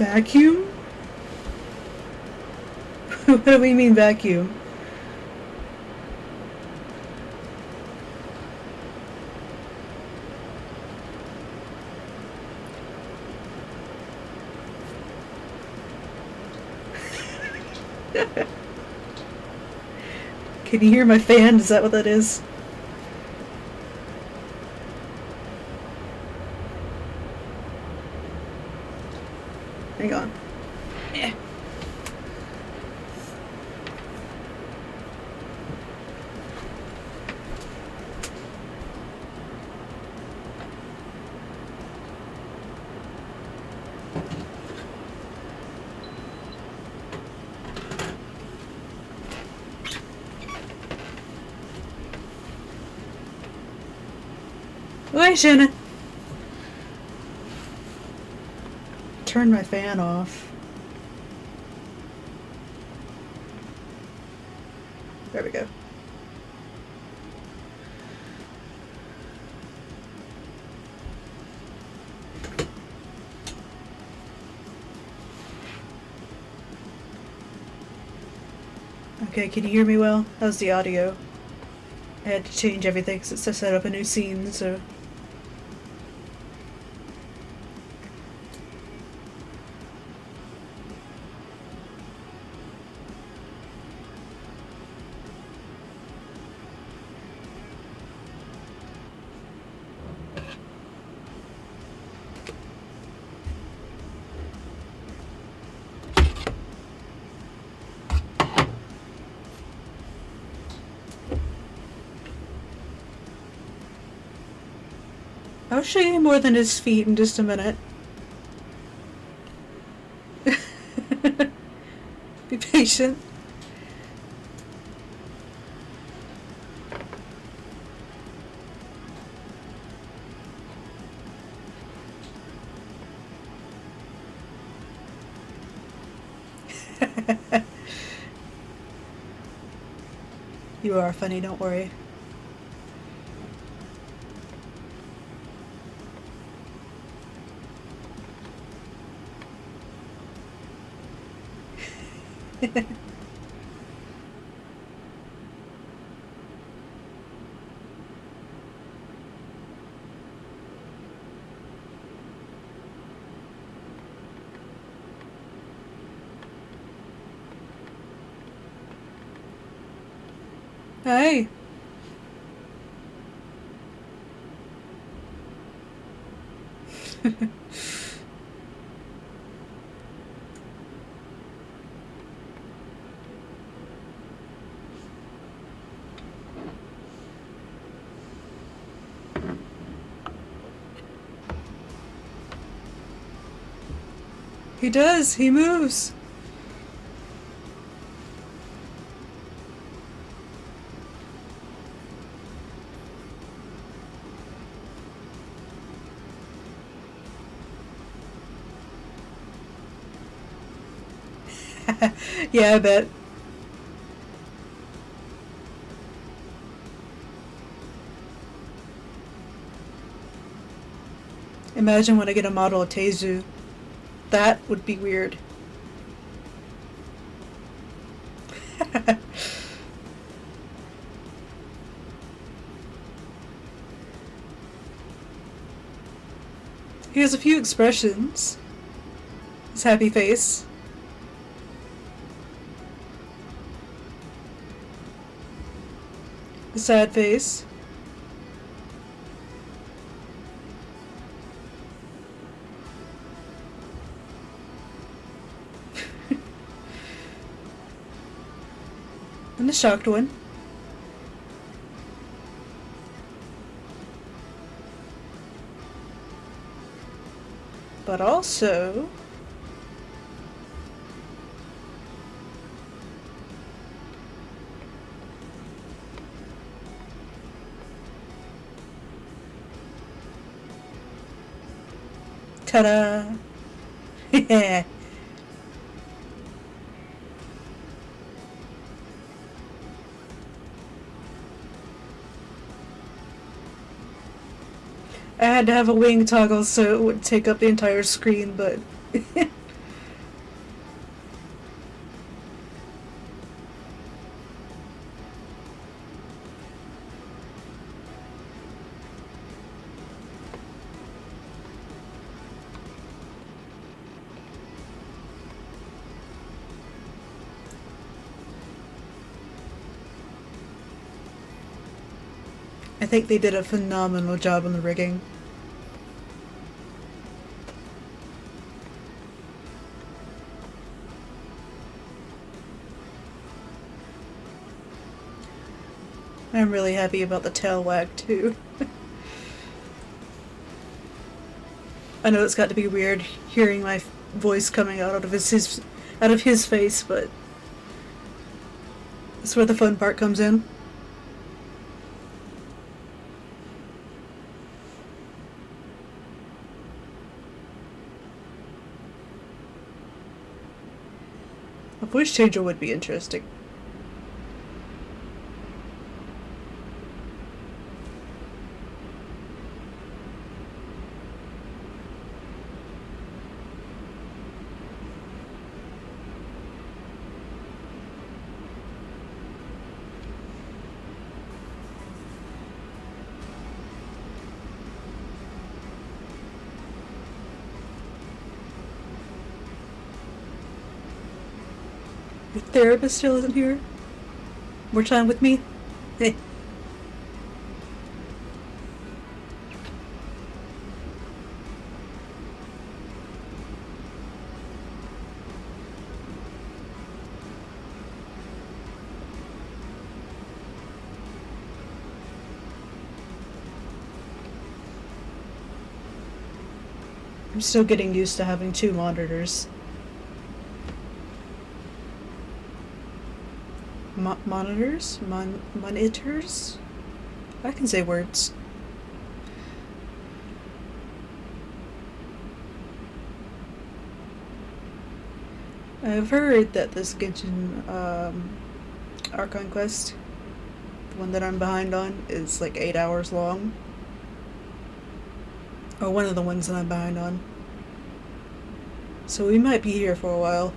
Vacuum? What do we mean vacuum? Can you hear my fan? Is that what that is? Hang on. Eh. Why, Shannon? Turn my fan off. There we go. Okay, can you hear me well? How's the audio? I had to change everything since I set up a new scene, so... I'll show you more than his feet in just a minute. Be patient. You are funny, don't worry. Hey. He does, he moves. Yeah, I bet. Imagine when I get a model of Tezu. That would be weird. He has a few expressions. His happy face. The sad face. And the shocked one. But also... ta-da! Yeah. I had to have a wing toggle so it would take up the entire screen, but I think they did a phenomenal job on the rigging. I'm really happy about the tail wag too. I know it's got to be weird hearing my voice coming out of his face, but that's where the fun part comes in. A voice changer would be interesting. Your therapist still isn't here? More time with me? Hey. I'm still getting used to having 2 monitors. Monitors? Monitors? I can say words. I've heard that this Genshin Archon quest, the one that I'm behind on, is like 8 hours long. Or one of the ones that I'm behind on. So we might be here for a while.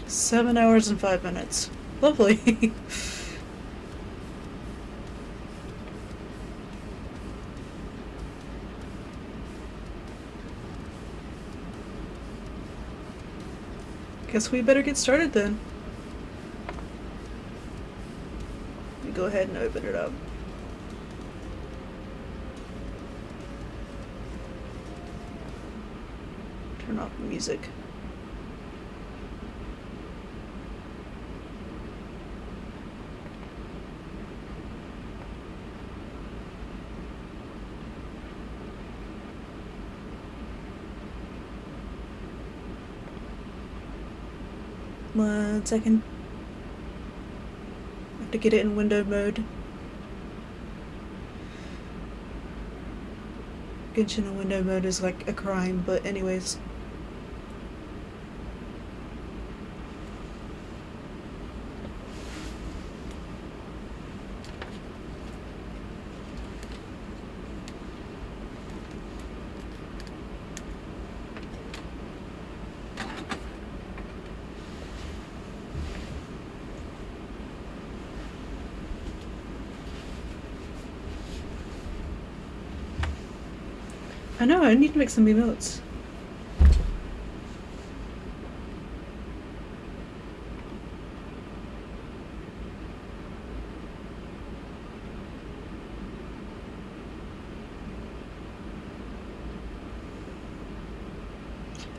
Seven hours and 5 minutes. Lovely. Guess we better get started then. Let me go ahead and open it up. Turn off the music. One second. I have to get it in window mode. Genshin in window mode is like a crime, but anyways. I know, I need to make some emotes.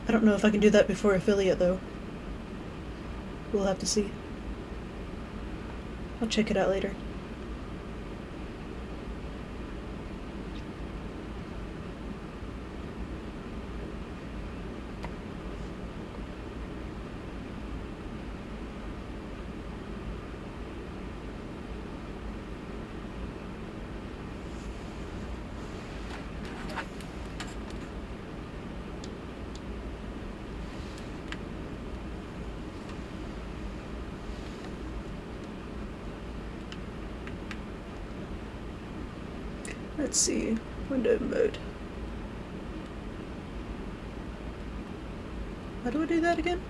I don't know if I can do that before affiliate though. We'll have to see. I'll check it out later. Let's see. Window mode. How do I do that again?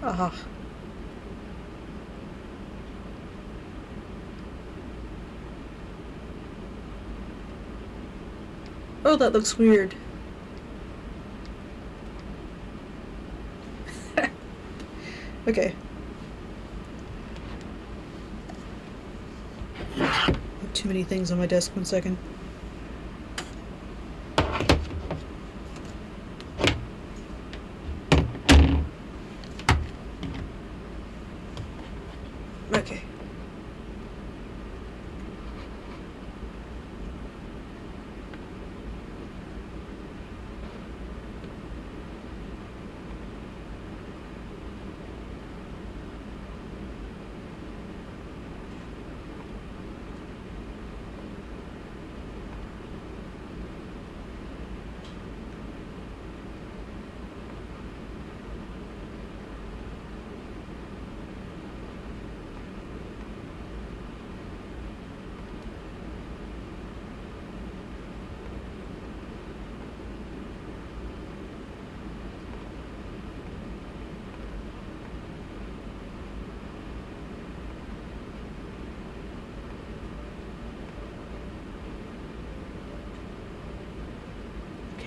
Aha. Oh, that looks weird. Okay. I have too many things on my desk, 1 second. Okay.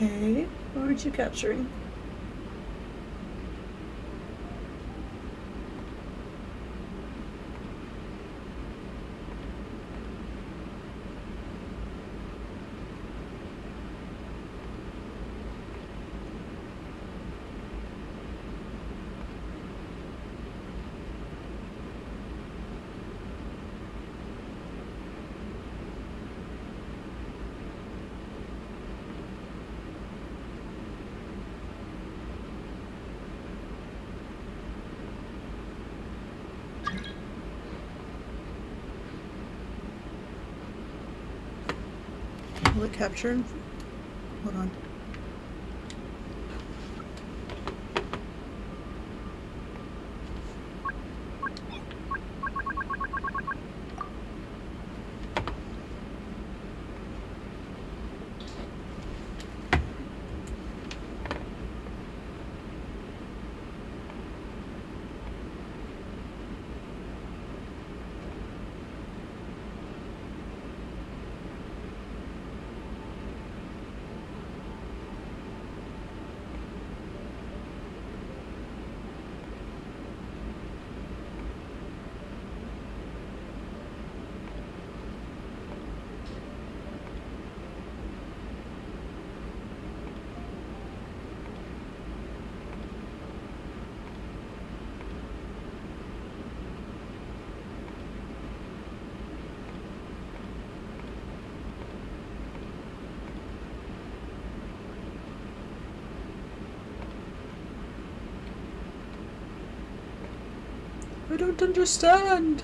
Okay, what were you capturing? Will it capture? Hold on. I don't understand.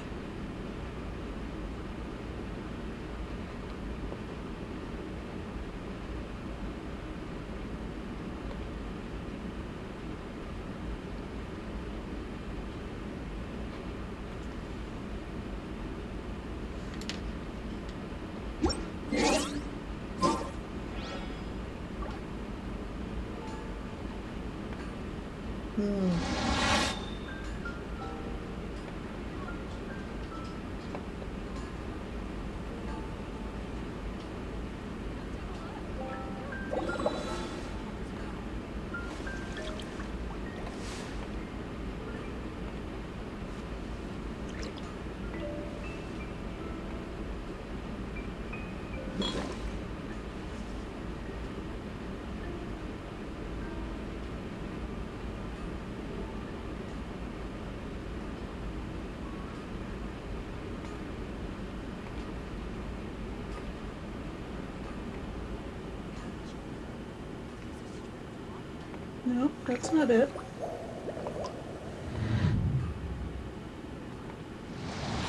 No, that's not it.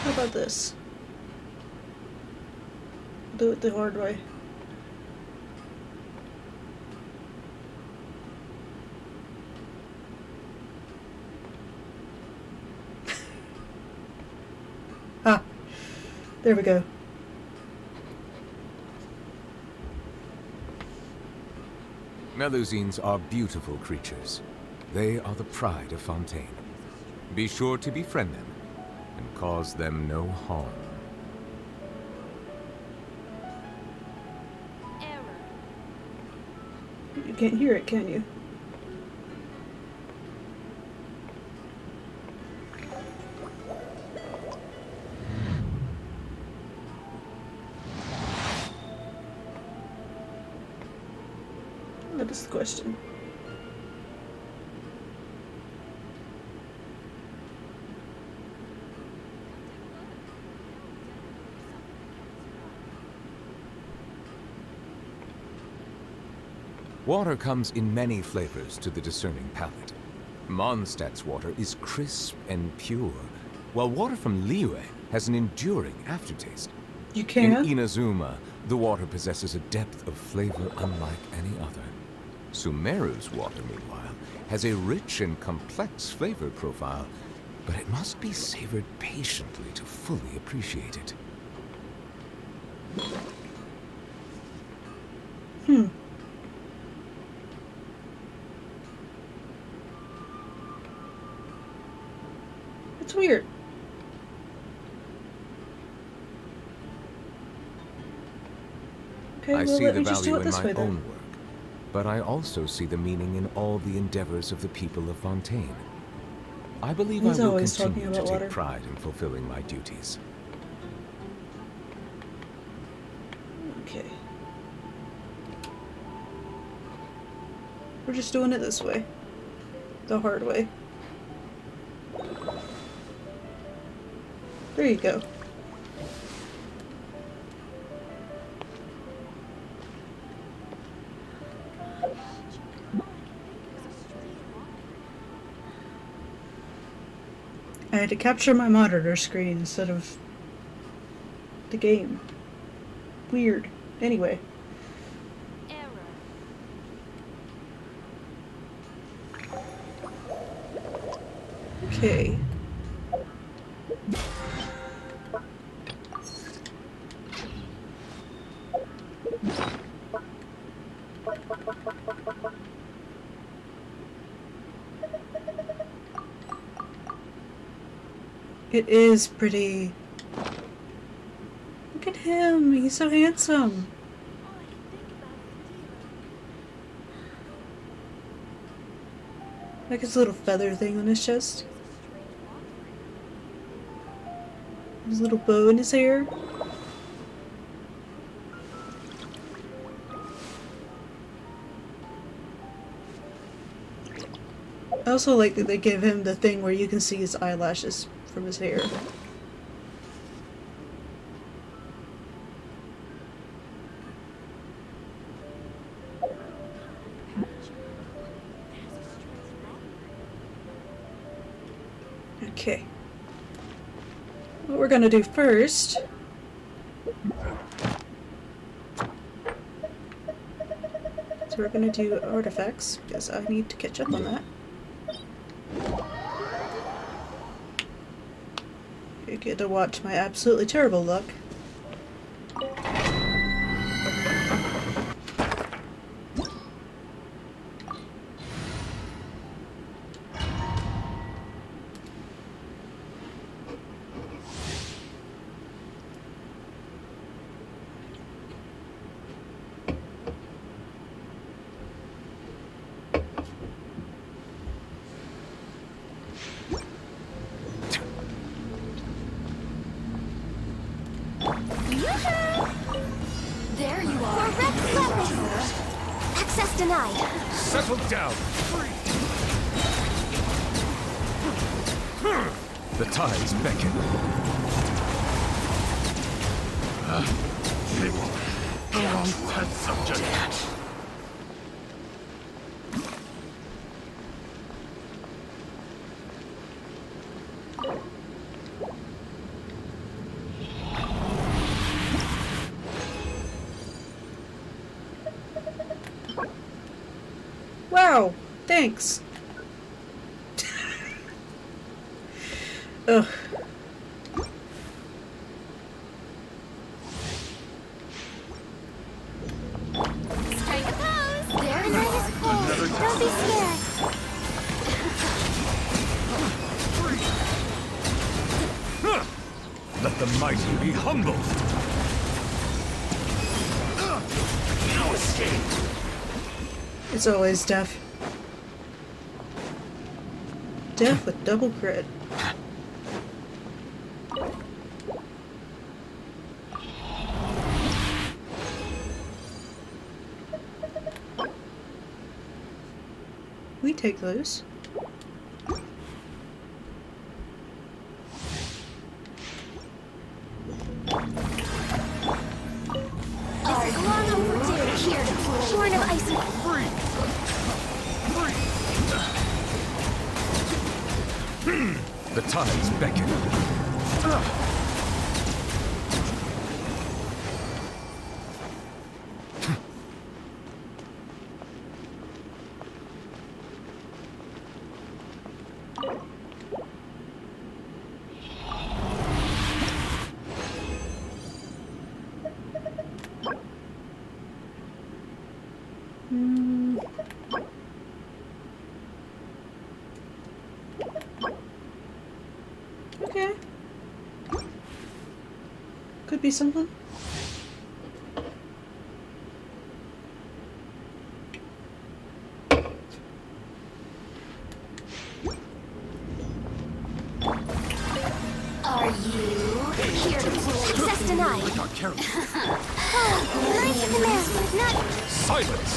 How about this? Do it the hard way. There we go. Melusines are beautiful creatures. They are the pride of Fontaine. Be sure to befriend them and cause them no harm. Error. You can't hear it, can you? That is the question. Water comes in many flavors to the discerning palate. Mondstadt's water is crisp and pure, while water from Liyue has an enduring aftertaste. You In can? Inazuma, the water possesses a depth of flavor unlike any other. Sumeru's water, meanwhile, has a rich and complex flavor profile, but it must be savored patiently to fully appreciate it. It's weird. Okay, I well, see let the me just do value it in this my way then. own work, but I also see the meaning in all the endeavors of the people of Fontaine. I believe He's I will always talking continue to about take water. pride in fulfilling my duties. Okay. We're just doing it this way. The hard way. There you go. I had to capture my monitor screen instead of the game. Weird. Anyway. Error. Okay. It is pretty. Look at him. He's so handsome. All I can think about is Like his little feather thing on his chest. Dealer. There's a strange walker. His little bow in his hair. I also like that they give him the thing where you can see his eyelashes from his hair. Okay. What we're gonna do first is we're gonna do artifacts, because I need to catch up on that. You get to watch my absolutely terrible luck. There you are. Correct weapons. Access denied. Settle down! The tides beckon. The wrong test subject. Wow! Thanks! Ugh. the mighty be humbled. No escape. It's always death. Death with double crit. We take those. This is long overdue. Here, born of icy. The tides beckon. Okay. Could be something. Are you here to play? Access denied. Not careful. Oh, nice command. Not Silence!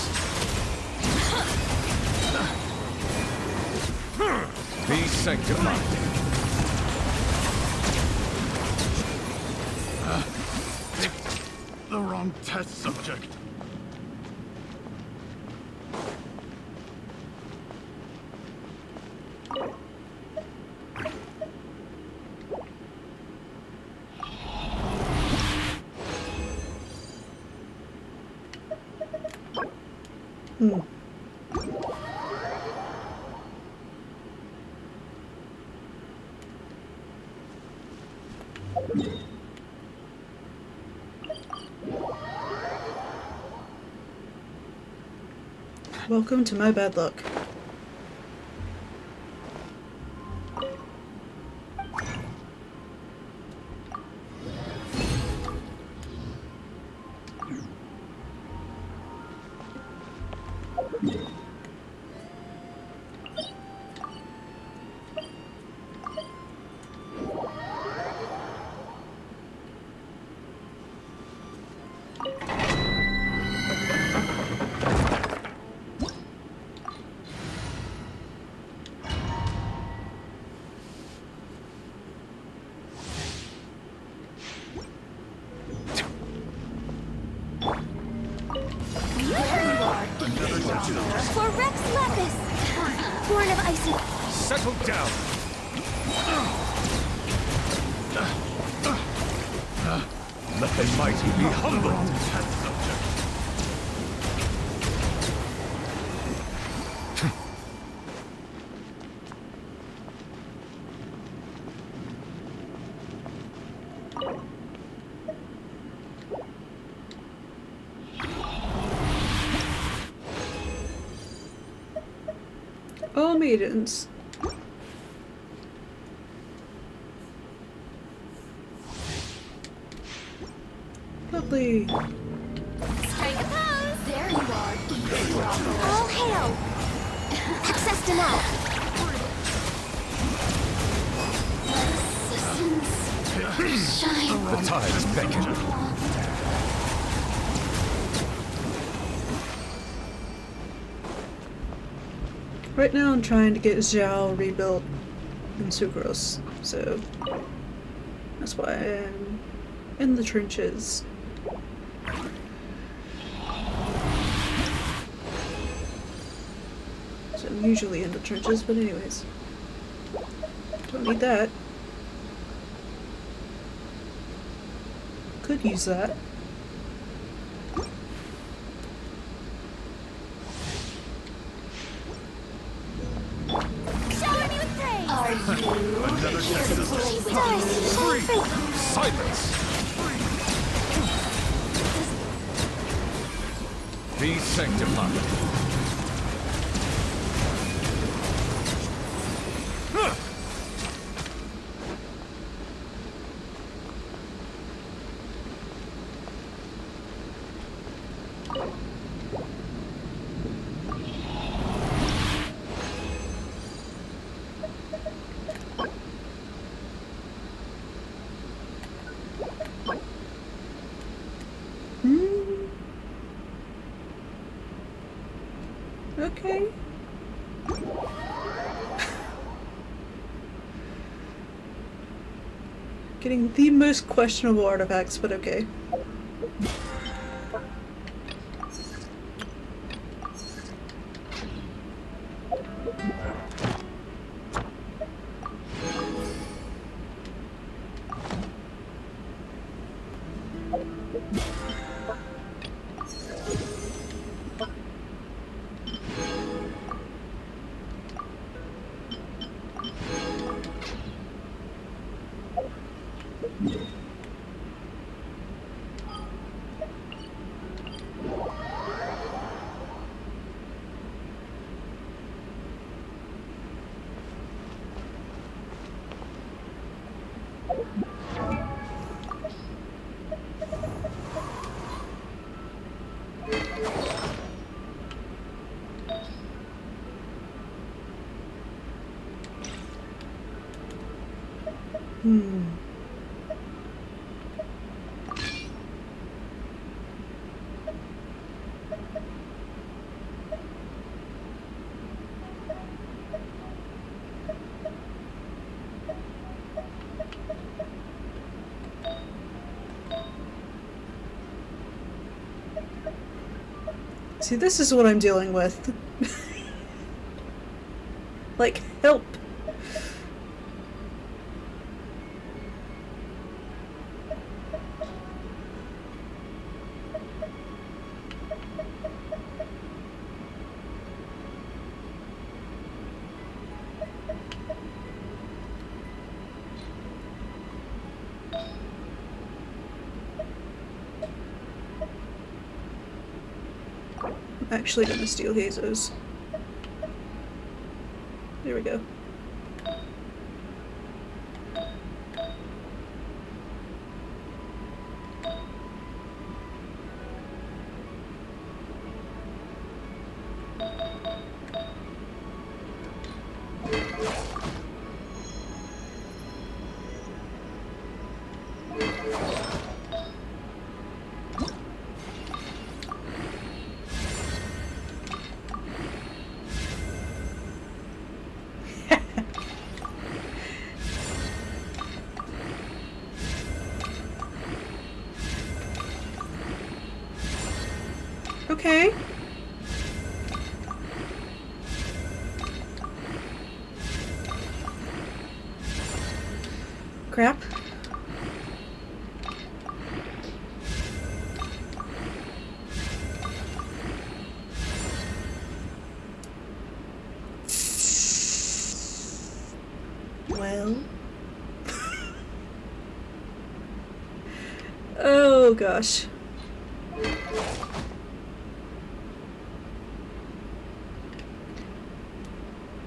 Be sanctified. The wrong test subject. Hmm. Welcome to my bad luck. for Rex Lapis, born of icy. Settle down. Let the mighty be humbled. Test subject. All maidens. Lovely. Strike a pose. There you are. All hail. Access denied. Shine. The tides beckon. Right now I'm trying to get Xiao rebuilt in Sucrose, so that's why I'm in the trenches. So I'm usually in the trenches, but anyways. Don't need that. Could use that. Shower me with praise. Are you Another test subject. stars shine free? Silence! Be sanctified. Okay. Getting the most questionable artifacts, but okay. See, this is what I'm dealing with. Like, help. I'm actually gonna steal Hazo's. There we go. Okay. Crap. Well. Oh gosh.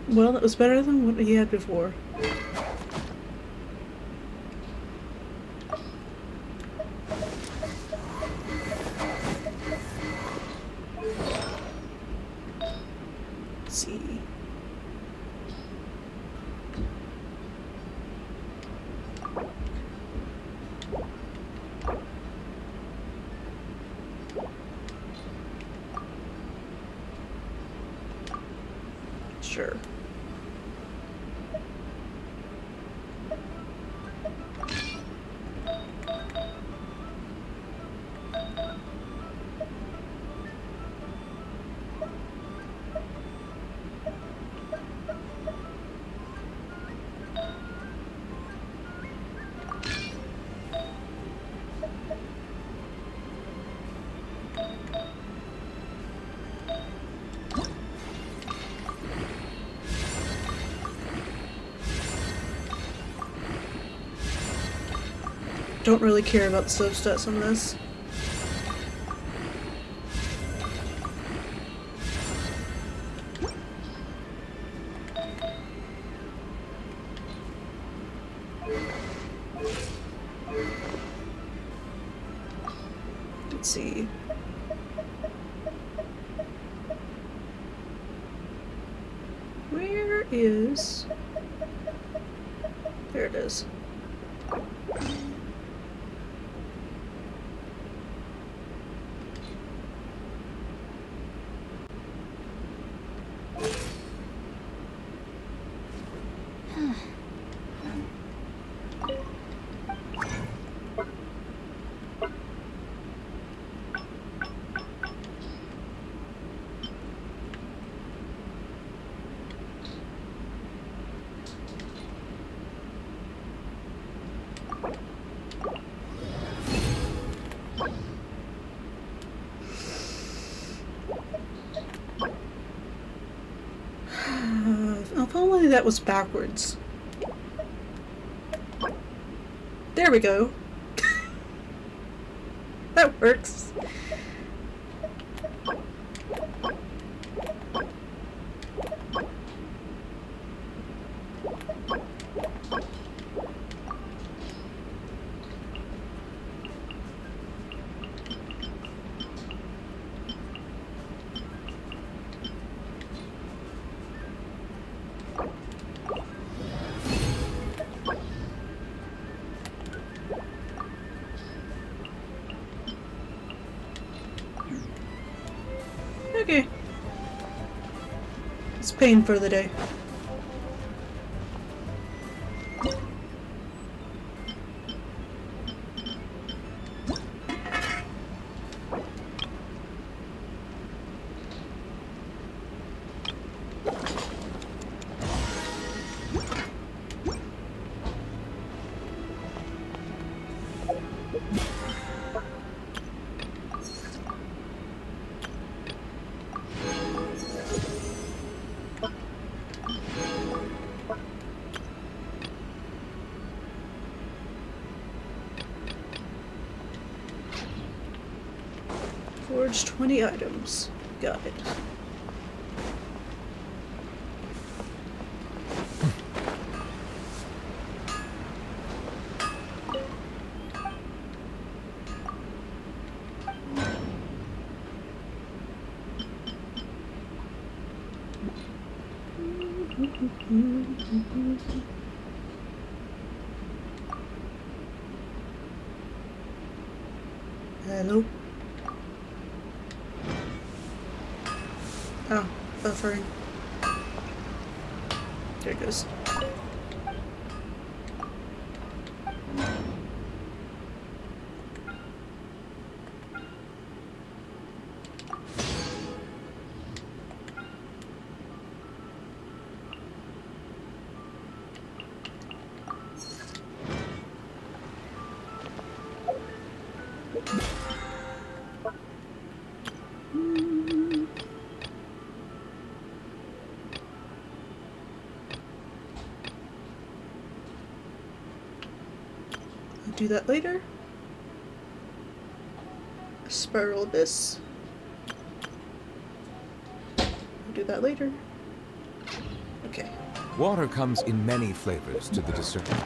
Well, that was better than what he had before. Let's see. Sure. Don't really care about the sub stats on this. Let's see. Where is... There it is. that was backwards. There we go. That works. Okay. It's pain for the day. Forge 20 items. Got it. Hello? Oh, buffering. There it goes. I'll do that later. Spiral Abyss. I'll do that later. Okay. Water comes in many flavors to the discerning.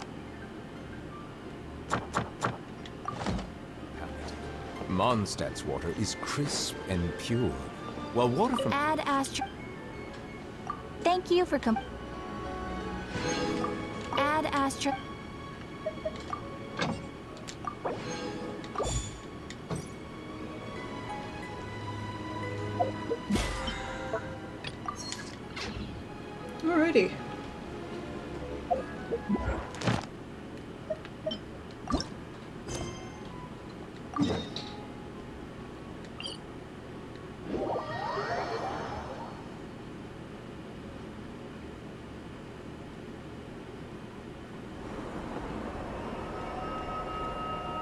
Mondstadt's water is crisp and pure, while water from Ad Astra. Thank you for Ad Astra. Alrighty.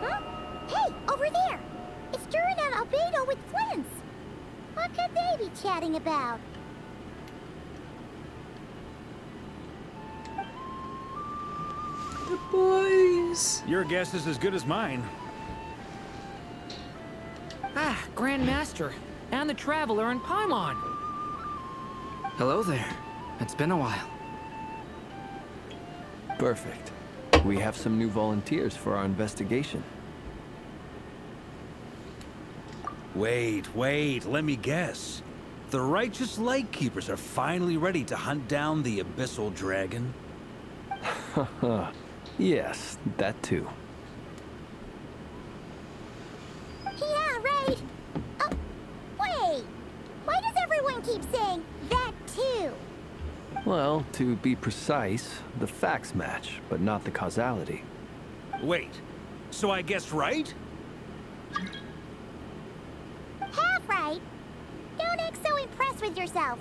Huh? Hey, over there! It's Durin and Albedo with twins! What could they be chatting about? The boys. Your guess is as good as mine. Ah, Grand Master, and the Traveler and Paimon. Hello there. It's been a while. Perfect. We have some new volunteers for our investigation. Wait, let me guess. The righteous Lightkeepers are finally ready to hunt down the Abyssal Dragon? Haha. Yes, that too. Yeah, right! Oh, wait! Why does everyone keep saying that too? Well, to be precise, the facts match, but not the causality. Wait, so I guessed right? Half right! Don't act so impressed with yourself.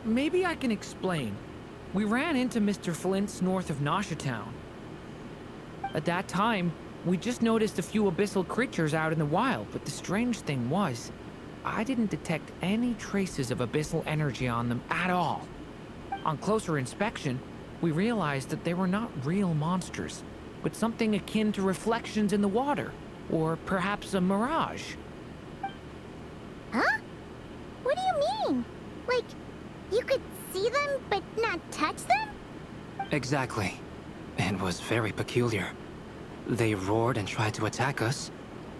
Maybe I can explain. We ran into Mr. Flint's north of Nasha Town. At that time, we just noticed a few abyssal creatures out in the wild, but the strange thing was, I didn't detect any traces of abyssal energy on them at all. On closer inspection, we realized that they were not real monsters, but something akin to reflections in the water, or perhaps a mirage. Huh? What do you mean? Like, you could see them but not touch them? Exactly. It was very peculiar. They roared and tried to attack us,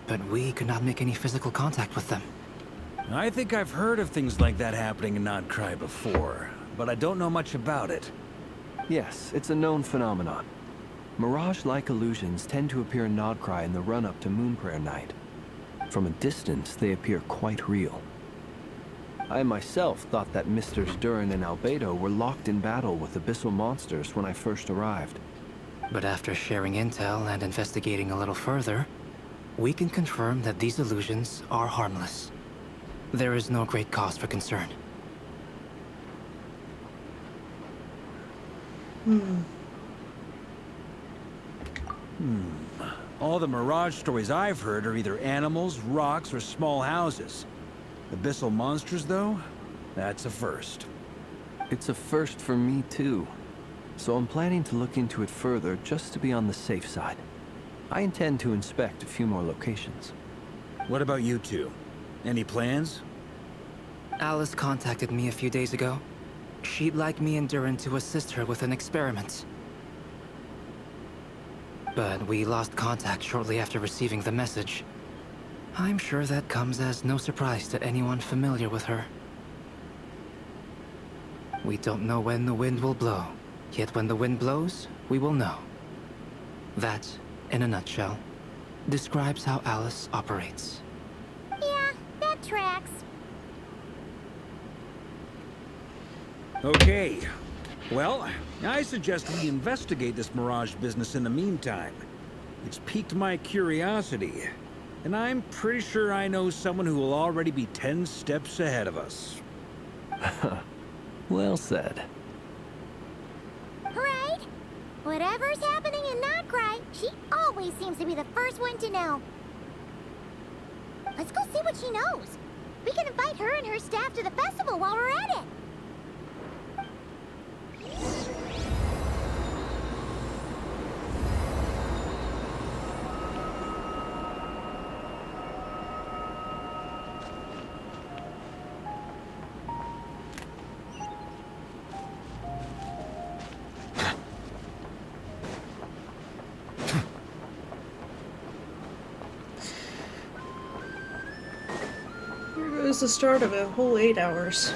but we could not make any physical contact with them. I think I've heard of things like that happening in Nodcry before, but I don't know much about it. Yes, it's a known phenomenon. Mirage-like illusions tend to appear in Nodcry in the run-up to Moonprayer Night. From a distance, they appear quite real. I myself thought that Misters Durin and Albedo were locked in battle with abyssal monsters when I first arrived. But after sharing intel and investigating a little further, we can confirm that these illusions are harmless. There is no great cause for concern. All the Mirage stories I've heard are either animals, rocks, or small houses. Abyssal monsters, though? That's a first. It's a first for me, too. So I'm planning to look into it further just to be on the safe side. I intend to inspect a few more locations. What about you two? Any plans? Alice contacted me a few days ago. She'd like me and Durin to assist her with an experiment. But we lost contact shortly after receiving the message. I'm sure that comes as no surprise to anyone familiar with her. We don't know when the wind will blow, yet when the wind blows, we will know. That, in a nutshell, describes how Alice operates. Yeah, that tracks. Okay. Well, I suggest we investigate this Mirage business in the meantime. It's piqued my curiosity, and I'm pretty sure I know someone who will already be 10 steps ahead of us. Well said. Right? Whatever's happening in Nodcry, she always seems to be the first one to know. Let's go see what she knows. We can invite her and her staff to the festival while we're at it. Here goes the start of a whole 8 hours.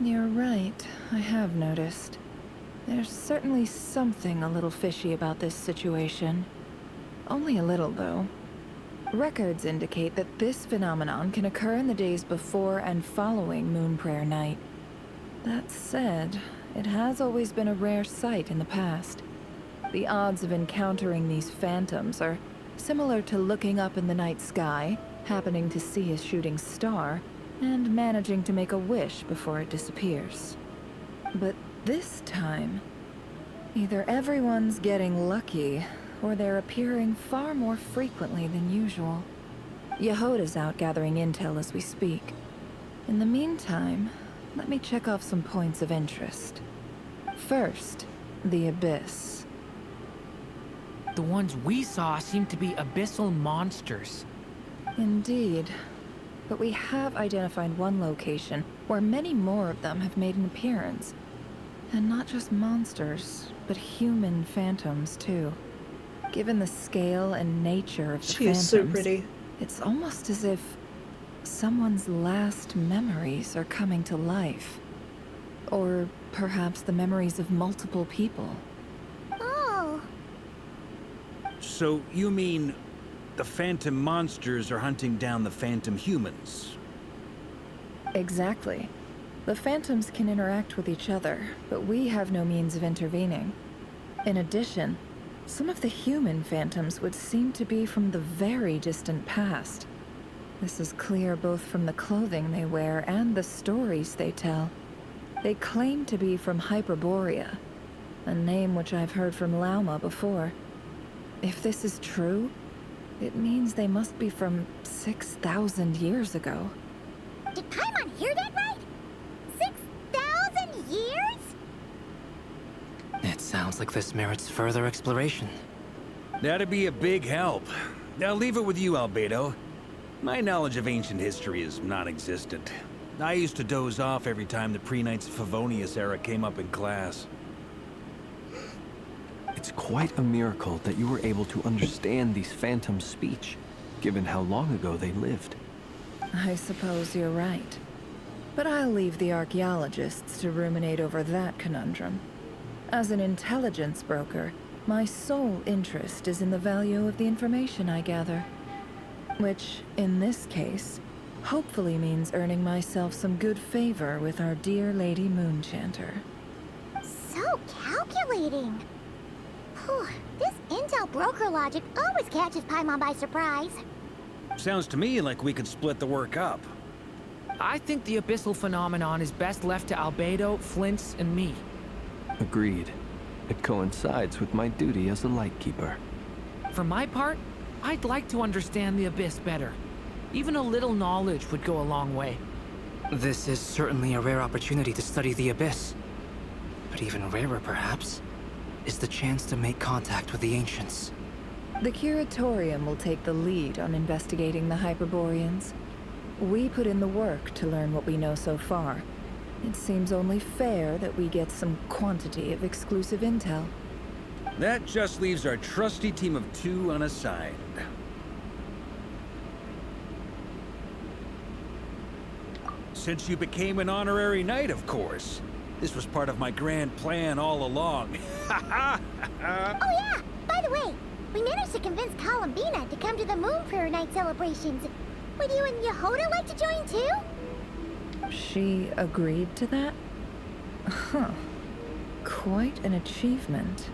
You're right, I have noticed. There's certainly something a little fishy about this situation. Only a little, though. Records indicate that this phenomenon can occur in the days before and following Moonprayer Night. That said, it has always been a rare sight in the past. The odds of encountering these phantoms are similar to looking up in the night sky, happening to see a shooting star, and managing to make a wish before it disappears. But this time, either everyone's getting lucky, or they're appearing far more frequently than usual. Yehoda's out gathering intel as we speak. In the meantime, let me check off some points of interest. First, the Abyss. The ones we saw seem to be abyssal monsters. Indeed. But we have identified one location where many more of them have made an appearance. And not just monsters, but human phantoms, too. Given the scale and nature of the She phantoms, is so pretty. it's almost as if someone's last memories are coming to life. Or perhaps the memories of multiple people. Oh, So, you mean the phantom monsters are hunting down the phantom humans. Exactly. The phantoms can interact with each other, but we have no means of intervening. In addition, some of the human phantoms would seem to be from the very distant past. This is clear both from the clothing they wear and the stories they tell. They claim to be from Hyperborea, a name which I've heard from Lauma before. If this is true, it means they must be from 6,000 years ago. Did Paimon hear that right? 6,000 years? It sounds like this merits further exploration. That'd be a big help. I'll leave it with you, Albedo. My knowledge of ancient history is non-existent. I used to doze off every time the pre-Knights of Favonius era came up in class. It's quite a miracle that you were able to understand these phantoms' speech, given how long ago they lived. I suppose you're right. But I'll leave the archaeologists to ruminate over that conundrum. As an intelligence broker, my sole interest is in the value of the information I gather. Which, in this case, hopefully means earning myself some good favor with our dear Lady Moonchanter. So calculating. Whew, this intel broker logic always catches Paimon by surprise. Sounds to me like we could split the work up. I think the abyssal phenomenon is best left to Albedo, Flints, and me. Agreed. It coincides with my duty as a lightkeeper. For my part, I'd like to understand the abyss better. Even a little knowledge would go a long way. This is certainly a rare opportunity to study the abyss. But even rarer, perhaps, is the chance to make contact with the ancients. The Curatorium will take the lead on investigating the Hyperboreans. We put in the work to learn what we know so far. It seems only fair that we get some quantity of exclusive intel. That just leaves our trusty team of 2 unassigned. Since you became an honorary knight, of course. This was part of my grand plan all along. Oh yeah, by the way, we managed to convince Columbina to come to the Moon Prayer Night celebrations. Would you and Yehoda like to join too? She agreed to that? Huh. Quite an achievement.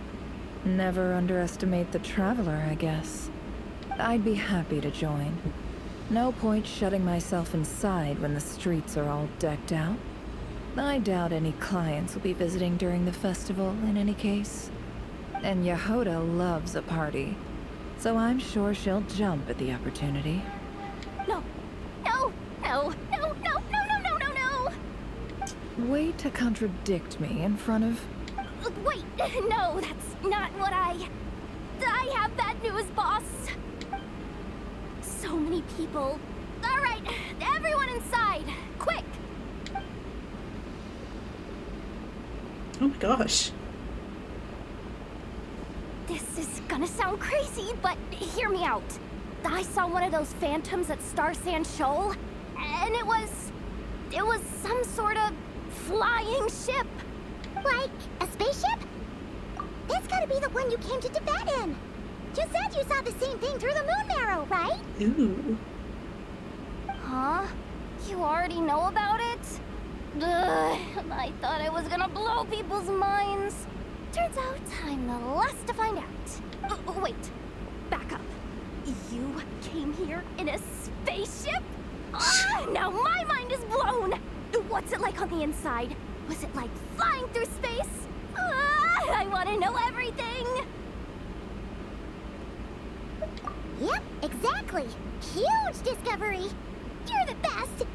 Never underestimate the traveler, I guess. I'd be happy to join. No point shutting myself inside when the streets are all decked out. I doubt any clients will be visiting during the festival in any case. And Yehoda loves a party, so I'm sure she'll jump at the opportunity. No, no, no, no, no, no, no, no, no, no! Way to contradict me in front of... Wait, no, that's not what I have bad news, boss. So many people. All right, everyone inside, quick! Oh my gosh. This is gonna sound crazy, but hear me out. I saw one of those phantoms at Star Sand Shoal, and it was some sort of flying ship. Like a spaceship? That's gotta be the one you came to Tibet in. You said you saw the same thing through the moon marrow, right? Ooh. Huh? You already know about it? Ugh, I thought I was gonna blow people's minds. Turns out I'm the last to find out. Wait, back up. You came here in a spaceship? Now my mind is blown! What's it like on the inside? Was it like flying through space? I want to know everything! Yep, exactly. Huge discovery. You're the best.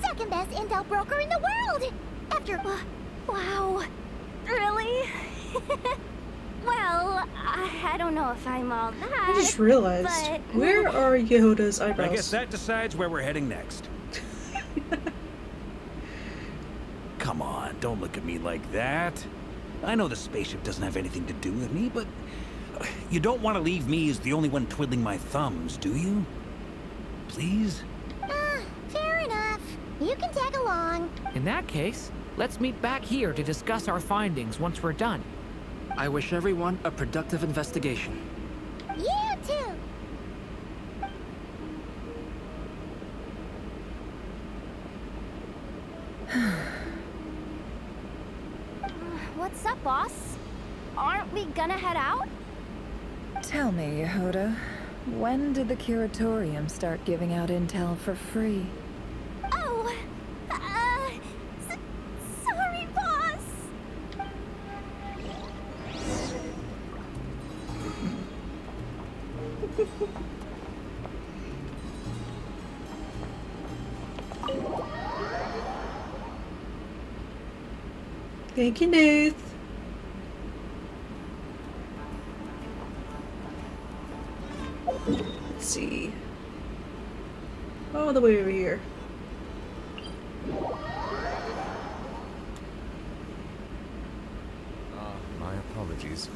Second best intel broker in the world. After, wow. Really? Well, I don't know if I'm all that. I just realized, but... where are Yehoda's eyebrows? I guess that decides where we're heading next. Come on, don't look at me like that. I know the spaceship doesn't have anything to do with me, but you don't want to leave me as the only one twiddling my thumbs, do you? Please? Fair enough. You can tag along. In that case, let's meet back here to discuss our findings once we're done. I wish everyone a productive investigation. You too. What's up, boss? Aren't we gonna head out? Tell me, Yehuda, when did the Curatorium start giving out intel for free? Oh, sorry, boss. Thank you, Nath. Let's see. All the way over here. My apologies.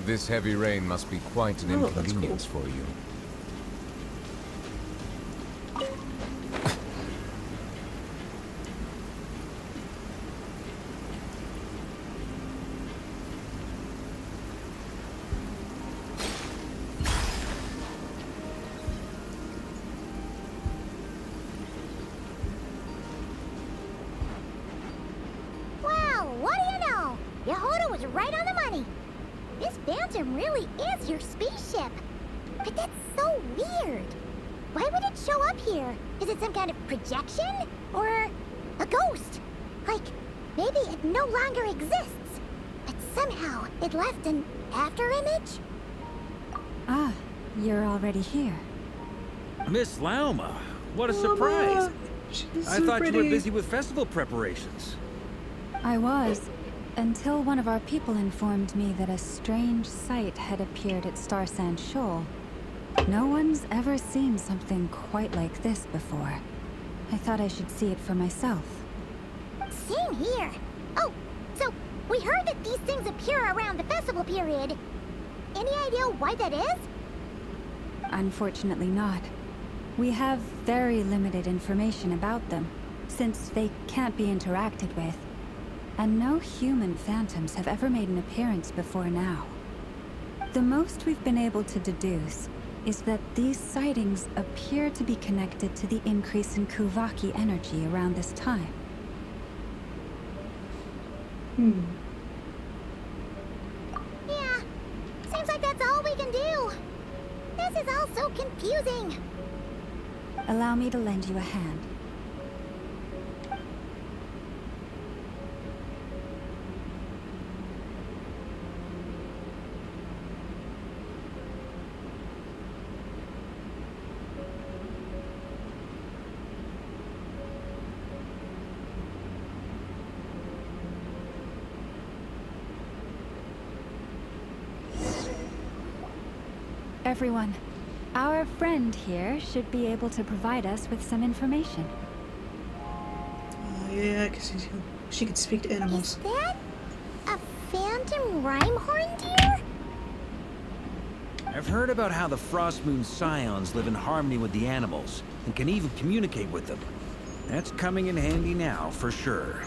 This heavy rain must be quite an Oh, that's inconvenience for you. Well, what do you know? Yehuda was right on the money. This Phantom really is your spaceship. But that's so weird. Why would it show up here? Is it some kind of projection? Or a ghost? Like, maybe it no longer exists. But somehow it left an afterimage? Ah, you're already here. Miss Lauma, what a surprise. She's I so thought you were pretty. busy with festival preparations. I was, until one of our people informed me that a strange sight had appeared at Star Sand Shoal. No one's ever seen something quite like this before. I thought I should see it for myself. Same here. Oh, so we heard that these things appear around the festival period. Any idea why that is? Unfortunately not. We have very limited information about them, since they can't be interacted with. And no human phantoms have ever made an appearance before now. The most we've been able to deduce is that these sightings appear to be connected to the increase in Kuvaki energy around this time. Yeah, seems like that's all we can do. This is all so confusing. Allow me to lend you a hand. Everyone, our friend here should be able to provide us with some information. Yeah, because she could speak to Is animals. that a phantom rhymehorn deer? I've heard about how the Frost Moon Scions live in harmony with the animals and can even communicate with them. That's coming in handy now, for sure.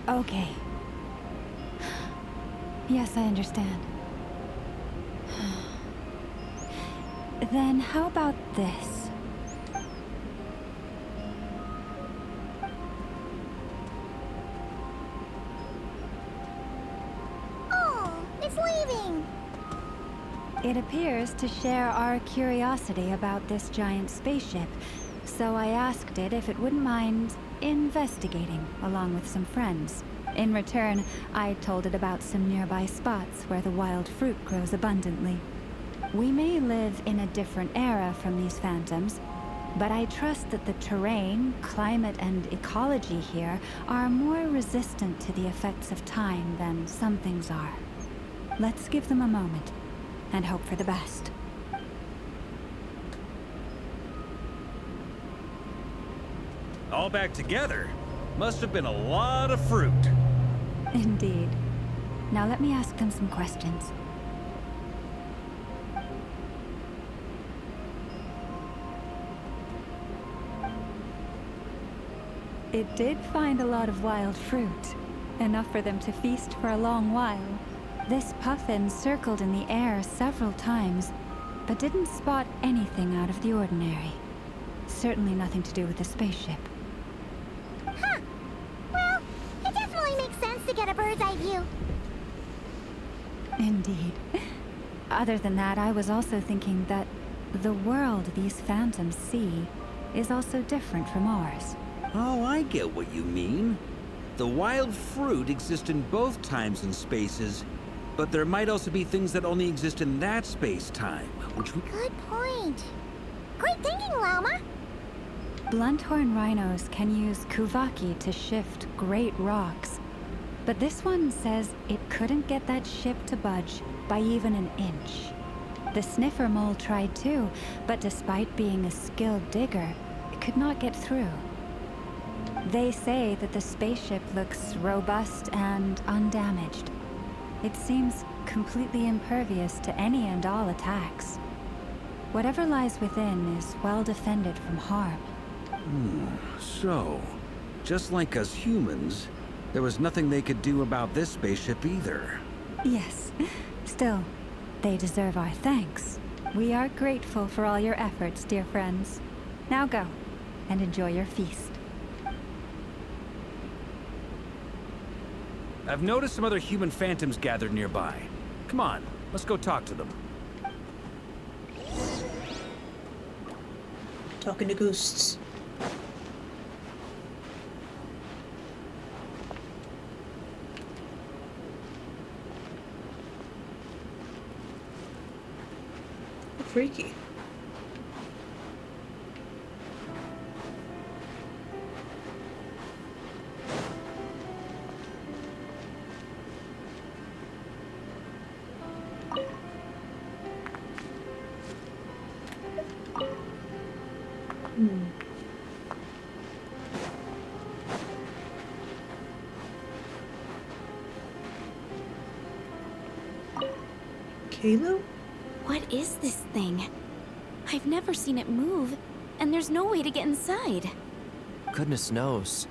Okay. Yes, I understand. Then how about this? Oh, it's leaving. It appears to share our curiosity about this giant spaceship, so I asked it if it wouldn't mind investigating along with some friends. In return, I told it about some nearby spots where the wild fruit grows abundantly. We may live in a different era from these phantoms, but I trust that the terrain, climate, and ecology here are more resistant to the effects of time than some things are. Let's give them a moment and hope for the best. All back together? Must have been a lot of fruit. Indeed. Now let me ask them some questions. It did find a lot of wild fruit, enough for them to feast for a long while. This puffin circled in the air several times, but didn't spot anything out of the ordinary. Certainly nothing to do with the spaceship. you. Indeed. Other than that, I was also thinking that the world these phantoms see is also different from ours. Oh, I get what you mean. The wild fruit exists in both times and spaces, but there might also be things that only exist in that space-time, which we... Good point. Great thinking, Llama. Blunthorn rhinos can use kuvaki to shift great rocks, but this one says it couldn't get that ship to budge by even an inch. The sniffer mole tried too, but despite being a skilled digger, it could not get through. They say that the spaceship looks robust and undamaged. It seems completely impervious to any and all attacks. Whatever lies within is well defended from harm. So, just like us humans, there was nothing they could do about this spaceship either. Yes. Still, they deserve our thanks. We are grateful for all your efforts, dear friends. Now go, and enjoy your feast. I've noticed some other human phantoms gathered nearby. Come on, let's go talk to them. Talking to ghosts. Freaky. Kalo? What is this thing? I've never seen it move, and there's no way to get inside. Goodness knows.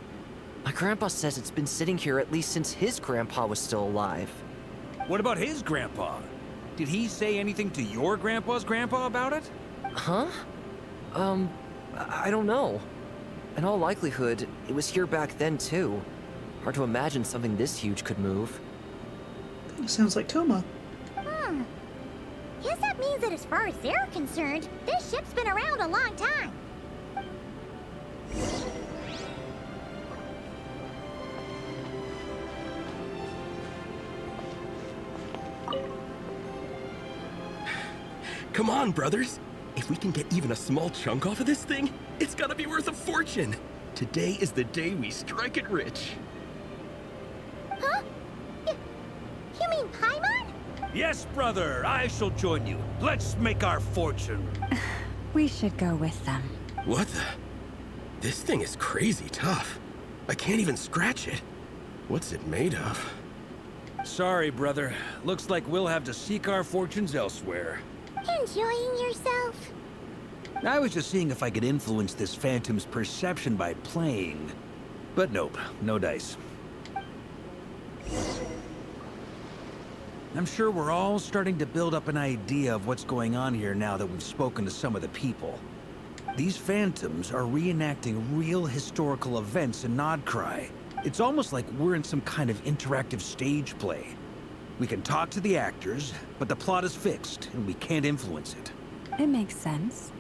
My grandpa says it's been sitting here at least since his grandpa was still alive. What about his grandpa? Did he say anything to your grandpa's grandpa about it? Huh? I don't know. In all likelihood, it was here back then too. Hard to imagine something this huge could move. Sounds like Toma. Guess that means that as far as they're concerned, this ship's been around a long time. Come on, brothers. If we can get even a small chunk off of this thing, it's gotta be worth a fortune. Today is the day we strike it rich. Huh? You mean Paimon? Yes, brother, I shall join you. Let's make our fortune. We should go with them. What the? This thing is crazy tough. I can't even scratch it. What's it made of? Sorry, brother. Looks like we'll have to seek our fortunes elsewhere. Enjoying yourself? I was just seeing if I could influence this phantom's perception by playing. But nope, no dice. I'm sure we're all starting to build up an idea of what's going on here now that we've spoken to some of the people. These phantoms are reenacting real historical events in Nodcry. It's almost like we're in some kind of interactive stage play. We can talk to the actors, but the plot is fixed, and we can't influence it. It makes sense.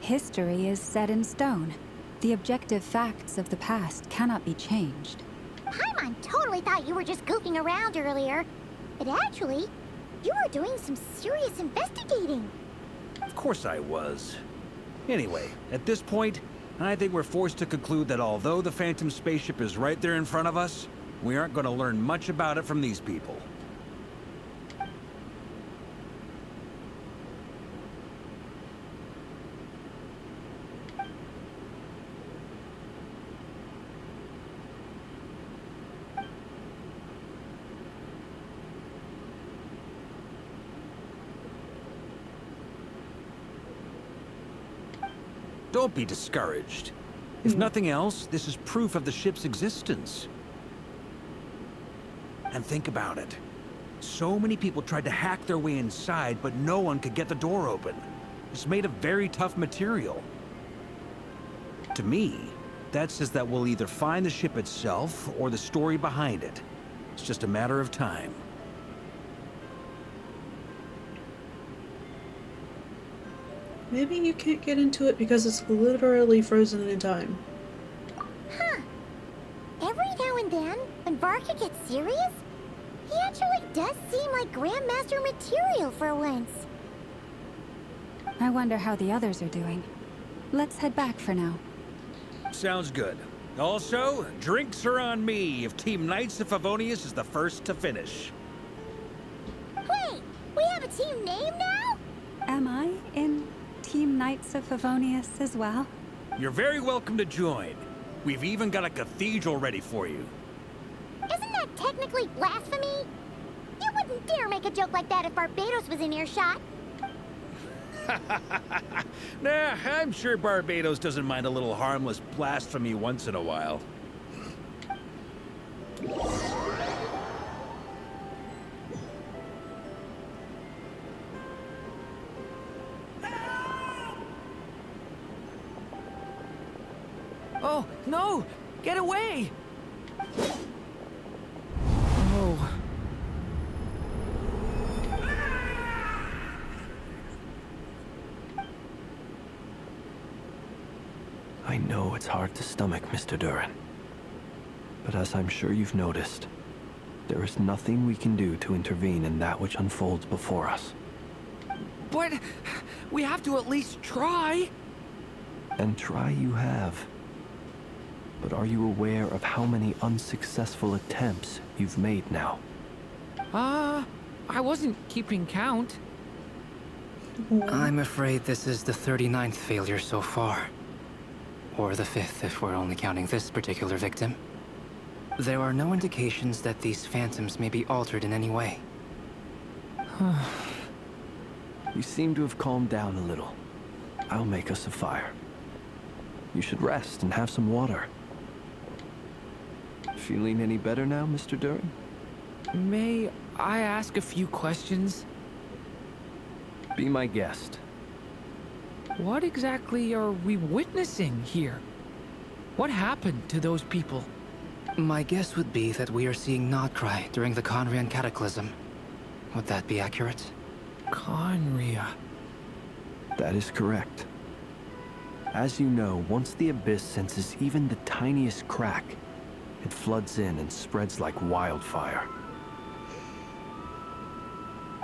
History is set in stone. The objective facts of the past cannot be changed. Paimon totally thought you were just goofing around earlier. But actually, you were doing some serious investigating. Of course I was. Anyway, at this point, I think we're forced to conclude that although the Phantom spaceship is right there in front of us, we aren't going to learn much about it from these people. Don't be discouraged. If nothing else, this is proof of the ship's existence. And think about it. So many people tried to hack their way inside, but no one could get the door open. It's made of very tough material. To me, that says that we'll either find the ship itself or the story behind it. It's just a matter of time. Maybe you can't get into it because it's literally frozen in time. Huh. Every now and then, when Varka gets serious, he actually does seem like Grandmaster material for once. I wonder how the others are doing. Let's head back for now. Sounds good. Also, drinks are on me if Team Knights of Favonius is the first to finish. Wait, we have a team name now? Am I in Team Knights of Favonius as well? You're very welcome to join. We've even got a cathedral ready for you. Isn't that technically blasphemy? You wouldn't dare make a joke like that if Barbados was in earshot. Nah, I'm sure Barbados doesn't mind a little harmless blasphemy once in a while. Oh, no! Get away! Oh. I know it's hard to stomach, Mr. Durin. But as I'm sure you've noticed, there is nothing we can do to intervene in that which unfolds before us. But we have to at least try. And try you have. But are you aware of how many unsuccessful attempts you've made now? I wasn't keeping count. I'm afraid this is the 39th failure so far. Or the 5th if we're only counting this particular victim. There are no indications that these phantoms may be altered in any way. You seem to have calmed down a little. I'll make us a fire. You should rest and have some water. Feeling any better now, Mr. Durin? May I ask a few questions? Be my guest. What exactly are we witnessing here? What happened to those people? My guess would be that we are seeing Nodcry during the Conrian Cataclysm. Would that be accurate? Conria. That is correct. As you know, once the Abyss senses even the tiniest crack, it floods in and spreads like wildfire.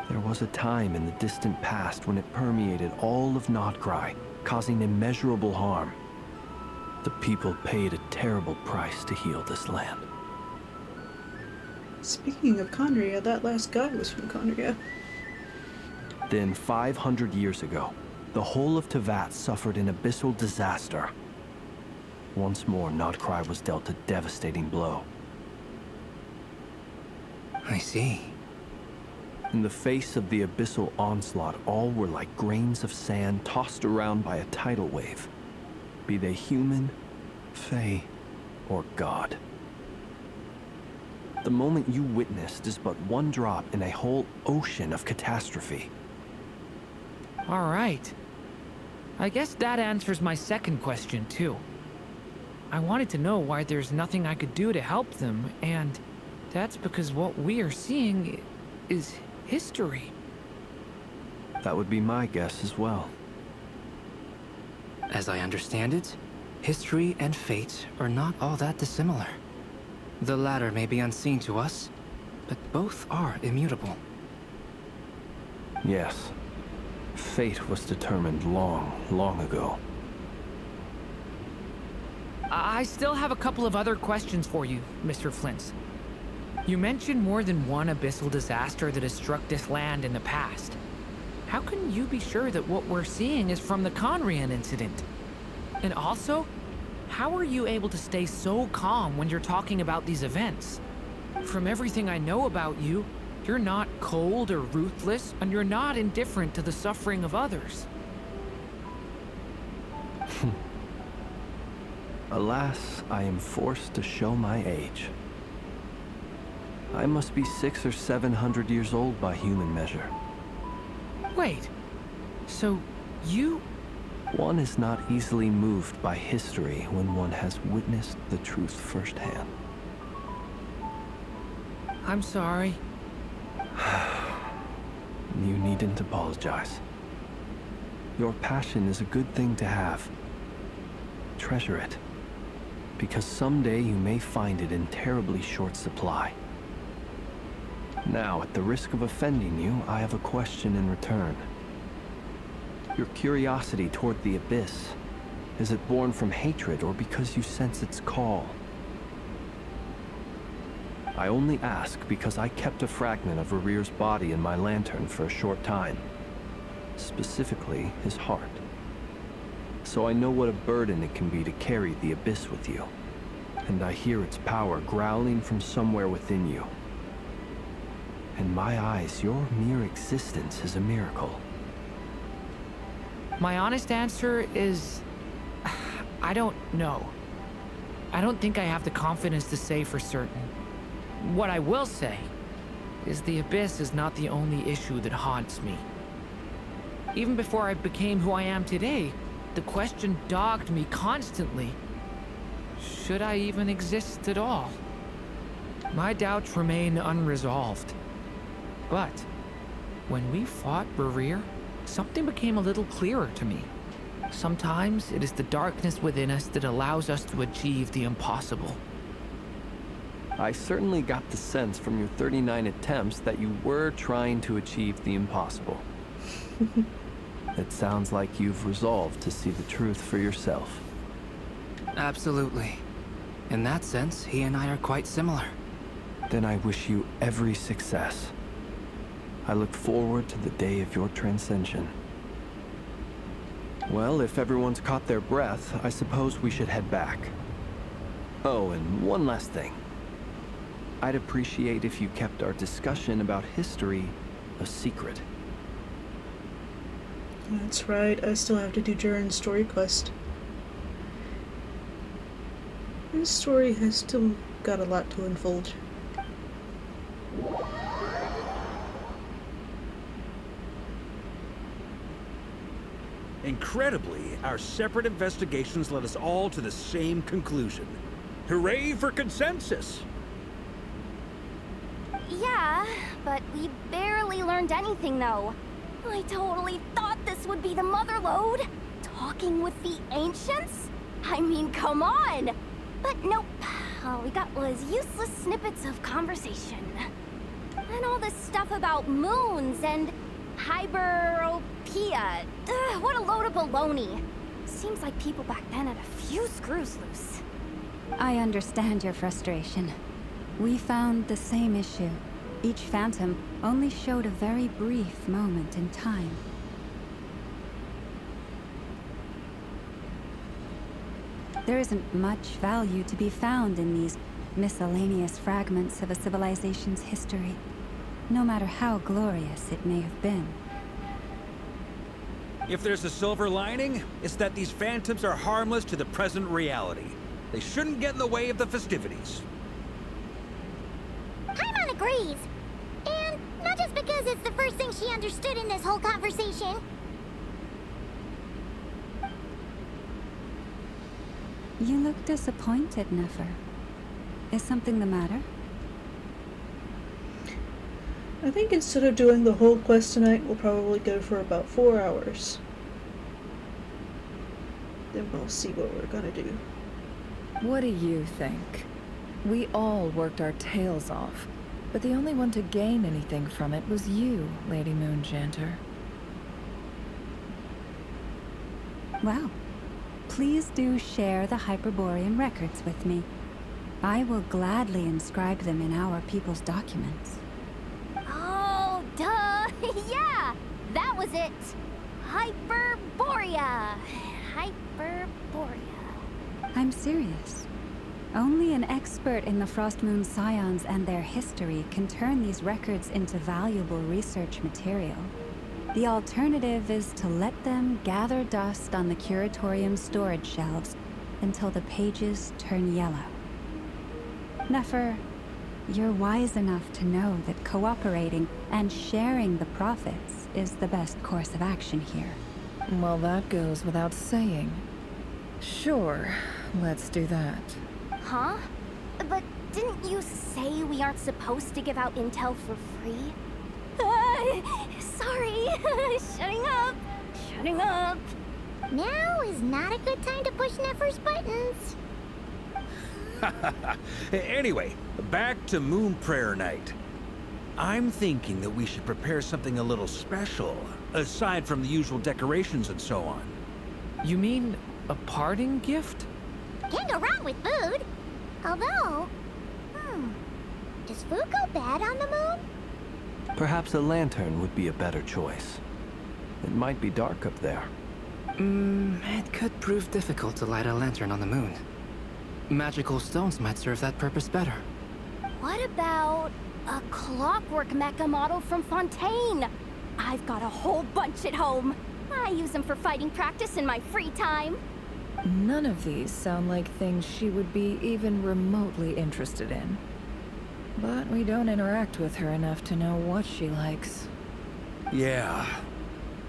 There was a time in the distant past when it permeated all of Nodcry, causing immeasurable harm. The people paid a terrible price to heal this land. Speaking of Conria, that last guy was from Conria. Then 500 years ago, the whole of Teyvat suffered an abyssal disaster. Once more, Nodcry was dealt a devastating blow. I see. In the face of the abyssal onslaught, all were like grains of sand tossed around by a tidal wave. Be they human, fae, or god. The moment you witnessed is but one drop in a whole ocean of catastrophe. All right. I guess that answers my second question, too. I wanted to know why there's nothing I could do to help them, and that's because what we are seeing is history. That would be my guess as well. As I understand it, history and fate are not all that dissimilar. The latter may be unseen to us, but both are immutable. Yes. Fate was determined long, long ago. I still have a couple of other questions for you, Mr. Flint. You mentioned more than one abyssal disaster that has struck this land in the past. How can you be sure that what we're seeing is from the Conrian incident? And also, how are you able to stay so calm when you're talking about these events? From everything I know about you, you're not cold or ruthless, and you're not indifferent to the suffering of others. Alas, I am forced to show my age. I must be 600 or 700 years old by human measure. Wait, so you... One is not easily moved by history when one has witnessed the truth firsthand. I'm sorry. You needn't apologize. Your passion is a good thing to have. Treasure it, because someday you may find it in terribly short supply. Now, at the risk of offending you, I have a question in return. Your curiosity toward the Abyss, is it born from hatred or because you sense its call? I only ask because I kept a fragment of Rere's body in my lantern for a short time. Specifically, his heart. So I know what a burden it can be to carry the Abyss with you. And I hear its power growling from somewhere within you. In my eyes, your mere existence is a miracle. My honest answer is... I don't know. I don't think I have the confidence to say for certain. What I will say is the Abyss is not the only issue that haunts me. Even before I became who I am today, the question dogged me constantly. Should I even exist at all? My doubts remain unresolved. But when we fought Rerir, something became a little clearer to me. Sometimes it is the darkness within us that allows us to achieve the impossible. I certainly got the sense from your 39 attempts that you were trying to achieve the impossible. It sounds like you've resolved to see the truth for yourself. Absolutely. In that sense, he and I are quite similar. Then I wish you every success. I look forward to the day of your transcension. Well, if everyone's caught their breath, I suppose we should head back. Oh, and one last thing. I'd appreciate if you kept our discussion about history a secret. That's right, I still have to do Durin's story quest. His story has still got a lot to unfold. Incredibly, our separate investigations led us all to the same conclusion. Hooray for consensus! Yeah, but we barely learned anything though. I totally thought this would be the mother lode. Talking with the ancients? I mean, come on! But nope. All we got was useless snippets of conversation. And all this stuff about moons and hyperopia. Ugh, what a load of baloney. Seems like people back then had a few screws loose. I understand your frustration. We found the same issue. Each phantom only showed a very brief moment in time. There isn't much value to be found in these miscellaneous fragments of a civilization's history, no matter how glorious it may have been. If there's a silver lining, it's that these phantoms are harmless to the present reality. They shouldn't get in the way of the festivities. Paimon agrees. And not just because it's the first thing she understood in this whole conversation. You look disappointed, Nefer. Is something the matter? I think instead of doing the whole quest tonight, we'll probably go for about 4 hours. Then we'll see what we're gonna do. What do you think? We all worked our tails off, but the only one to gain anything from it was you, Lady Moonjanter. Well, please do share the Hyperborean records with me. I will gladly inscribe them in our people's documents. Oh, duh! Yeah! That was it! Hyperborea! Hyperborea. I'm serious. Only an expert in the Frostmoon Scions and their history can turn these records into valuable research material. The alternative is to let them gather dust on the Curatorium's storage shelves until the pages turn yellow. Nefer, you're wise enough to know that cooperating and sharing the profits is the best course of action here. Well, that goes without saying. Sure, let's do that. Huh? But didn't you say we aren't supposed to give out intel for free? Sorry. Shutting up. Shutting up. Now is not a good time to push Nefer's buttons. Anyway, back to Moon Prayer Night. I'm thinking that we should prepare something a little special, aside from the usual decorations and so on. You mean a parting gift? Can't go wrong with food. Although, does food go bad on the moon? Perhaps a lantern would be a better choice. It might be dark up there. It could prove difficult to light a lantern on the moon. Magical stones might serve that purpose better. What about a clockwork mecha model from Fontaine? I've got a whole bunch at home. I use them for fighting practice in my free time. None of these sound like things she would be even remotely interested in. But we don't interact with her enough to know what she likes. Yeah.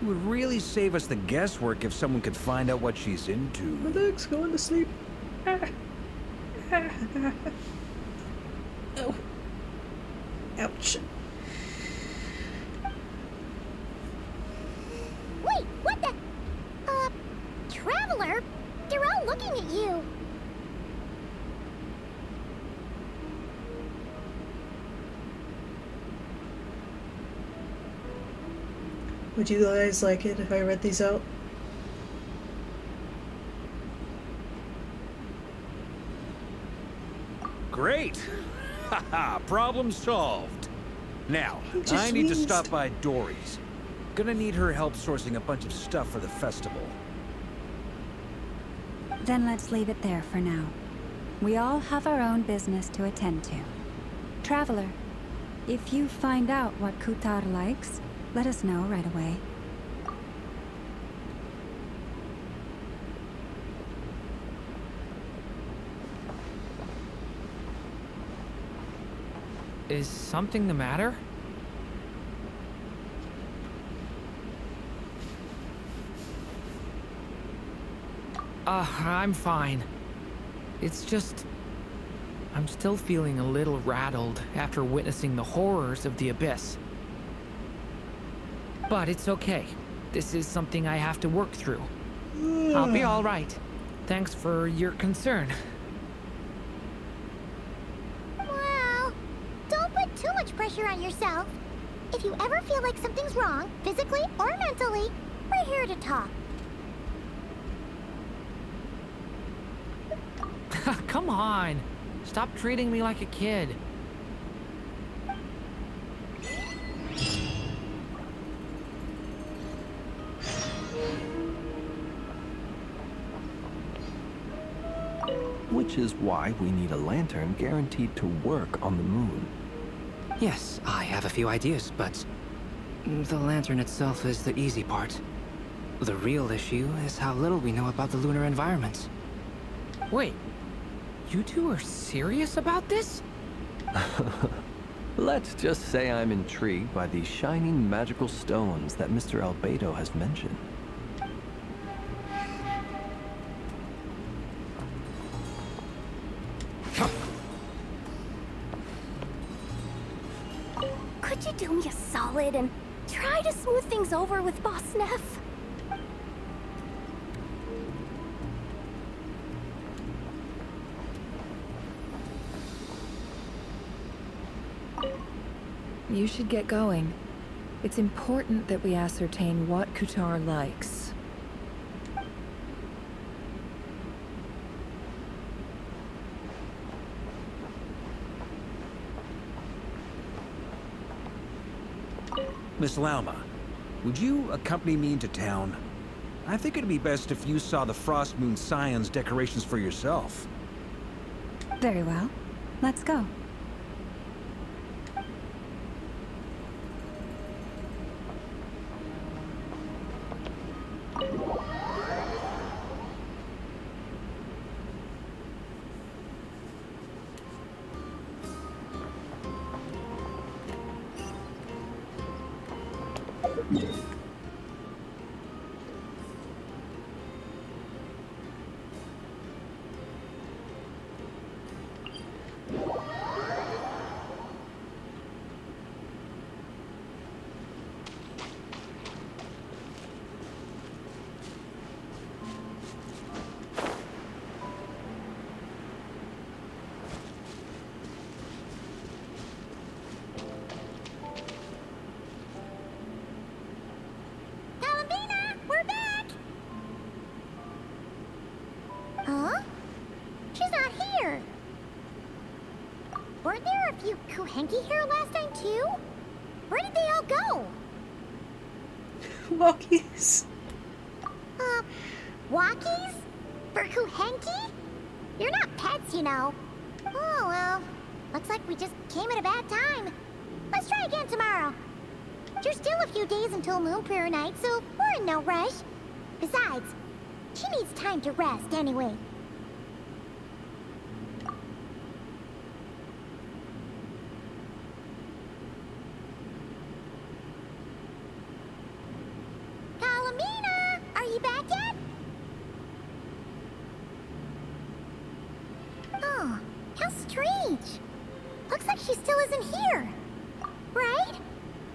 It would really save us the guesswork if someone could find out what she's into. My leg's going to sleep. Oh. Ouch. Wait, what the? Traveler? They're all looking at you. Would you guys like it if I read these out? Great! Haha, problem solved. Now, It just I need to means- stop by Dory's. Gonna need her help sourcing a bunch of stuff for the festival. Then let's leave it there for now. We all have our own business to attend to. Traveler, if you find out what Kutar likes, let us know right away. Is something the matter? I'm fine. It's just... I'm still feeling a little rattled after witnessing the horrors of the Abyss. But it's okay. This is something I have to work through. I'll be all right. Thanks for your concern. Well, don't put too much pressure on yourself. If you ever feel like something's wrong, physically or mentally, we're here to talk. Come on. Stop treating me like a kid. Which is why we need a lantern guaranteed to work on the moon. Yes, I have a few ideas, but the lantern itself is the easy part. The real issue is how little we know about the lunar environment. Wait, you two are serious about this? Let's just say I'm intrigued by these shining magical stones that Mr. Albedo has mentioned. Could you do me a solid and try to smooth things over with Boss Neff? You should get going. It's important that we ascertain what Kutar likes. Miss Lauma, would you accompany me into town? I think it'd be best if you saw the Frost Moon Scion's decorations for yourself. Very well. Let's go. Weren't there a few Kuhenki here last time too? Where did they all go? Walkies. Walkies? For Kuhenki? You're not pets, you know. Oh, well. Looks like we just came at a bad time. Let's try again tomorrow. There's still a few days until Moon Prayer night, so we're in no rush. Besides, she needs time to rest anyway. Kalamina! Are you back yet? Oh, how strange. Looks like she still isn't here. Right?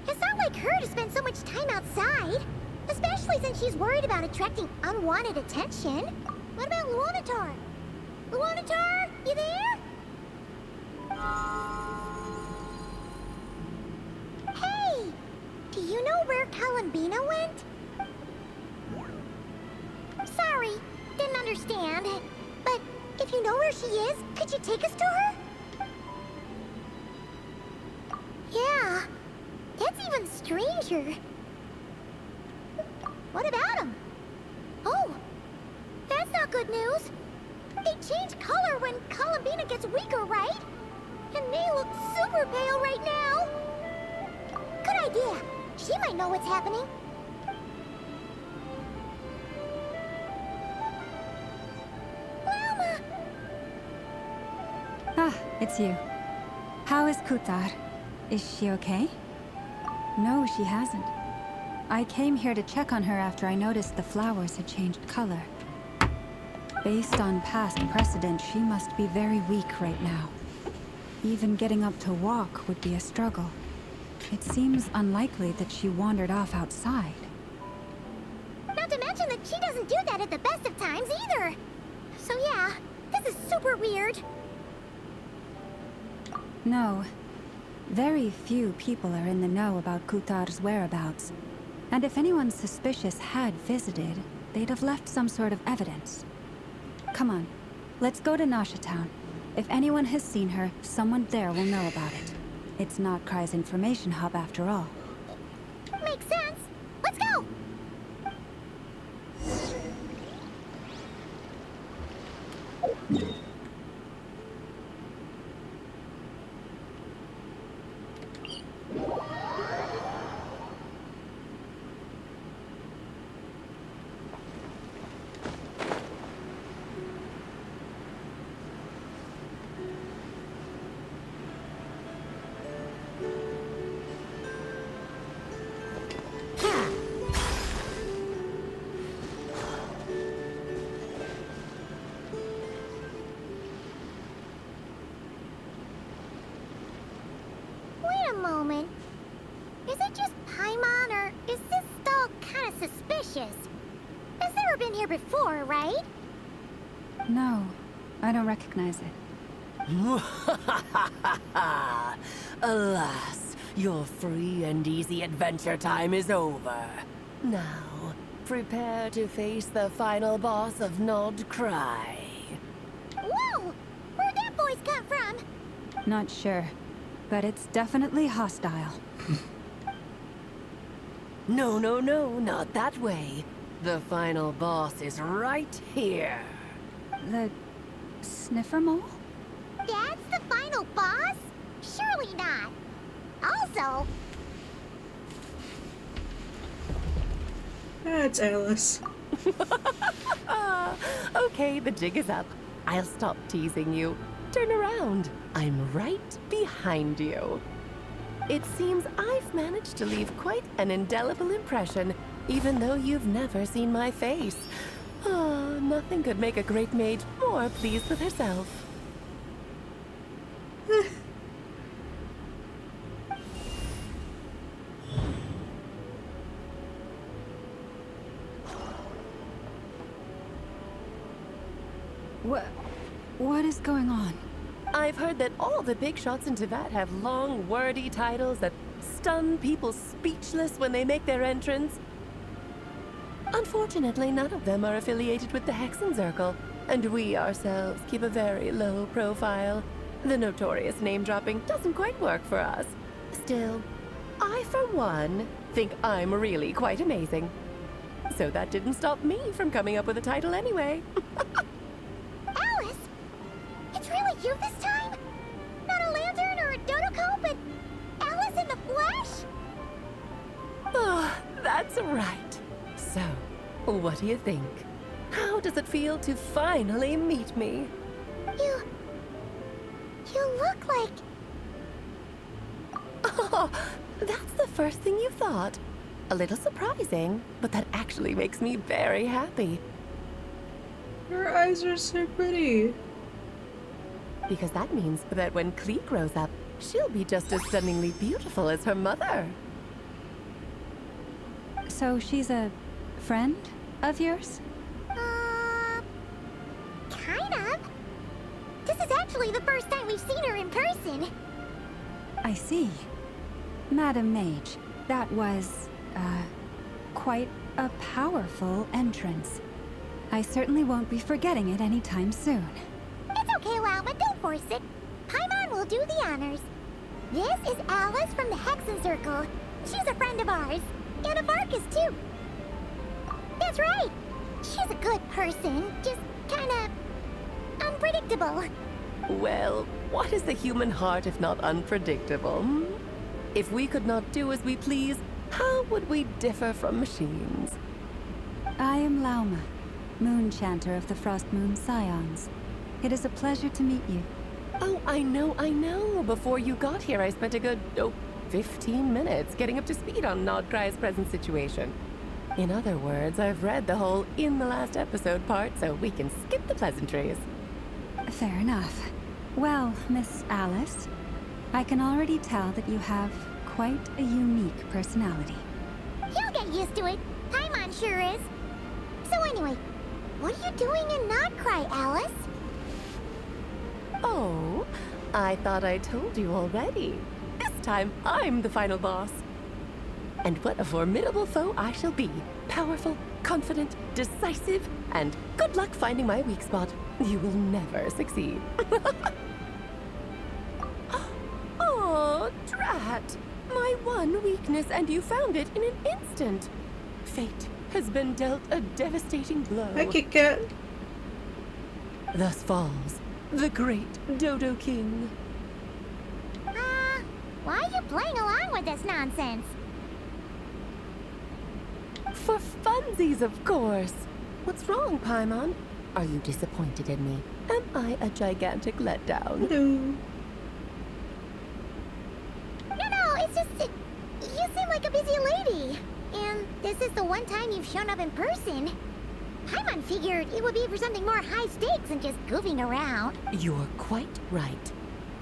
It's not like her to spend so much time outside. Especially since she's worried about attracting unwanted attention. What about Luonatar? Luonatar, you there? Hey! Do you know where Kalambina went? Sorry, didn't understand. But if you know where she is, could you take us to her? Yeah, that's even stranger. What about him? Oh, that's not good news. They change color when Kalambina gets weaker, right? And they look super pale right now. Good idea. She might know what's happening. Mama! Ah, it's you. How is Kutar? Is she okay? No, she hasn't. I came here to check on her after I noticed the flowers had changed color. Based on past precedent, she must be very weak right now. Even getting up to walk would be a struggle. It seems unlikely that she wandered off outside. Not to mention that she doesn't do that at the best of times either. So yeah, this is super weird. No. Very few people are in the know about Kutar's whereabouts. And if anyone suspicious had visited, they'd have left some sort of evidence. Come on, let's go to Nasha Town. If anyone has seen her, someone there will know about it. It's Notcry's information hub after all. Makes sense. Let's go! Moment. Is it just Paimon, or is this stall kind of suspicious? It's never been here before, right? No, I don't recognize it. Alas, your free and easy adventure time is over. Now, prepare to face the final boss of Nodcry. Whoa! Where'd that voice come from? Not sure. But it's definitely hostile. No, not that way. The final boss is right here. The sniffer mole? That's the final boss? Surely not. Also... That's Alice. Okay, the jig is up. I'll stop teasing you. Turn around. I'm right behind you. It seems I've managed to leave quite an indelible impression, even though you've never seen my face. Ah, nothing could make a great maid more pleased with herself. What is going on? I've heard that all the big shots in Teyvat have long, wordy titles that stun people speechless when they make their entrance. Unfortunately, none of them are affiliated with the Hexen Circle, and we ourselves keep a very low profile. The notorious name-dropping doesn't quite work for us. Still, I, for one, think I'm really quite amazing. So that didn't stop me from coming up with a title anyway. Alice? It's really you this time? Not a lantern or a dodo but Alice in the flesh? Oh, that's right. So, what do you think? How does it feel to finally meet me? You look like... Oh, that's the first thing you thought. A little surprising, but that actually makes me very happy. Her eyes are so pretty. Because that means that when Klee grows up, she'll be just as stunningly beautiful as her mother. So she's a friend of yours? Kind of. This is actually the first time we've seen her in person. I see. Madam Mage, that was, quite a powerful entrance. I certainly won't be forgetting it anytime soon. It's okay, Lauma, don't force it. Paimon will do the honors. This is Alice from the Hexen Circle. She's a friend of ours. And of Arcus, too. That's right. She's a good person, just kinda... unpredictable. Well, what is the human heart if not unpredictable? Hmm? If we could not do as we please, how would we differ from machines? I am Lauma, Moon Chanter of the Frost Moon Scions. It is a pleasure to meet you. Oh, I know. Before you got here, I spent a good, 15 minutes getting up to speed on Nodcry's present situation. In other words, I've read the whole in the last episode part, so we can skip the pleasantries. Fair enough. Well, Miss Alice, I can already tell that you have quite a unique personality. You'll get used to it. Paimon sure is. So anyway, what are you doing in Nodcry, Alice? Oh, I thought I told you already. This time, I'm the final boss. And what a formidable foe I shall be. Powerful, confident, decisive, and good luck finding my weak spot. You will never succeed. Oh, drat! My one weakness, and you found it in an instant. Fate has been dealt a devastating blow. Hi, Kit Kat. Thus falls the great Dodo King. Why are you playing along with this nonsense? For funsies, of course. What's wrong, Paimon? Are you disappointed in me? Am I a gigantic letdown? Hello. No, it's just... you seem like a busy lady. And this is the one time you've shown up in person. Paimon figured it would be for something more high stakes than just goofing around. You're quite right.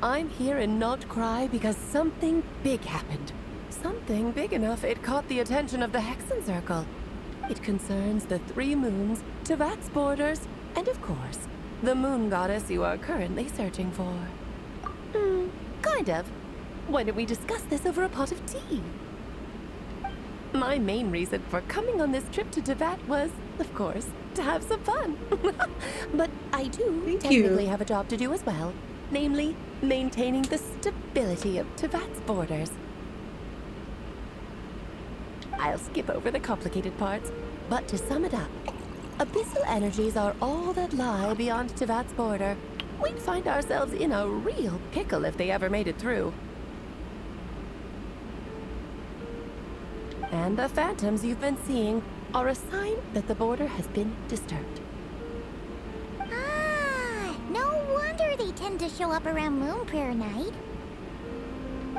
I'm here in Nodcry because something big happened. Something big enough it caught the attention of the Hexen Circle. It concerns the 3 moons, Tevat's borders, and of course, the moon goddess you are currently searching for. Kind of. Why don't we discuss this over a pot of tea? My main reason for coming on this trip to Tevat was, of course, to have some fun. But I do technically have a job to do as well. Namely, maintaining the stability of Tevat's borders. I'll skip over the complicated parts, but to sum it up, abyssal energies are all that lie beyond Tevat's border. We'd find ourselves in a real pickle if they ever made it through. And the phantoms you've been seeing are a sign that the border has been disturbed. No wonder they tend to show up around Moon Prayer Night.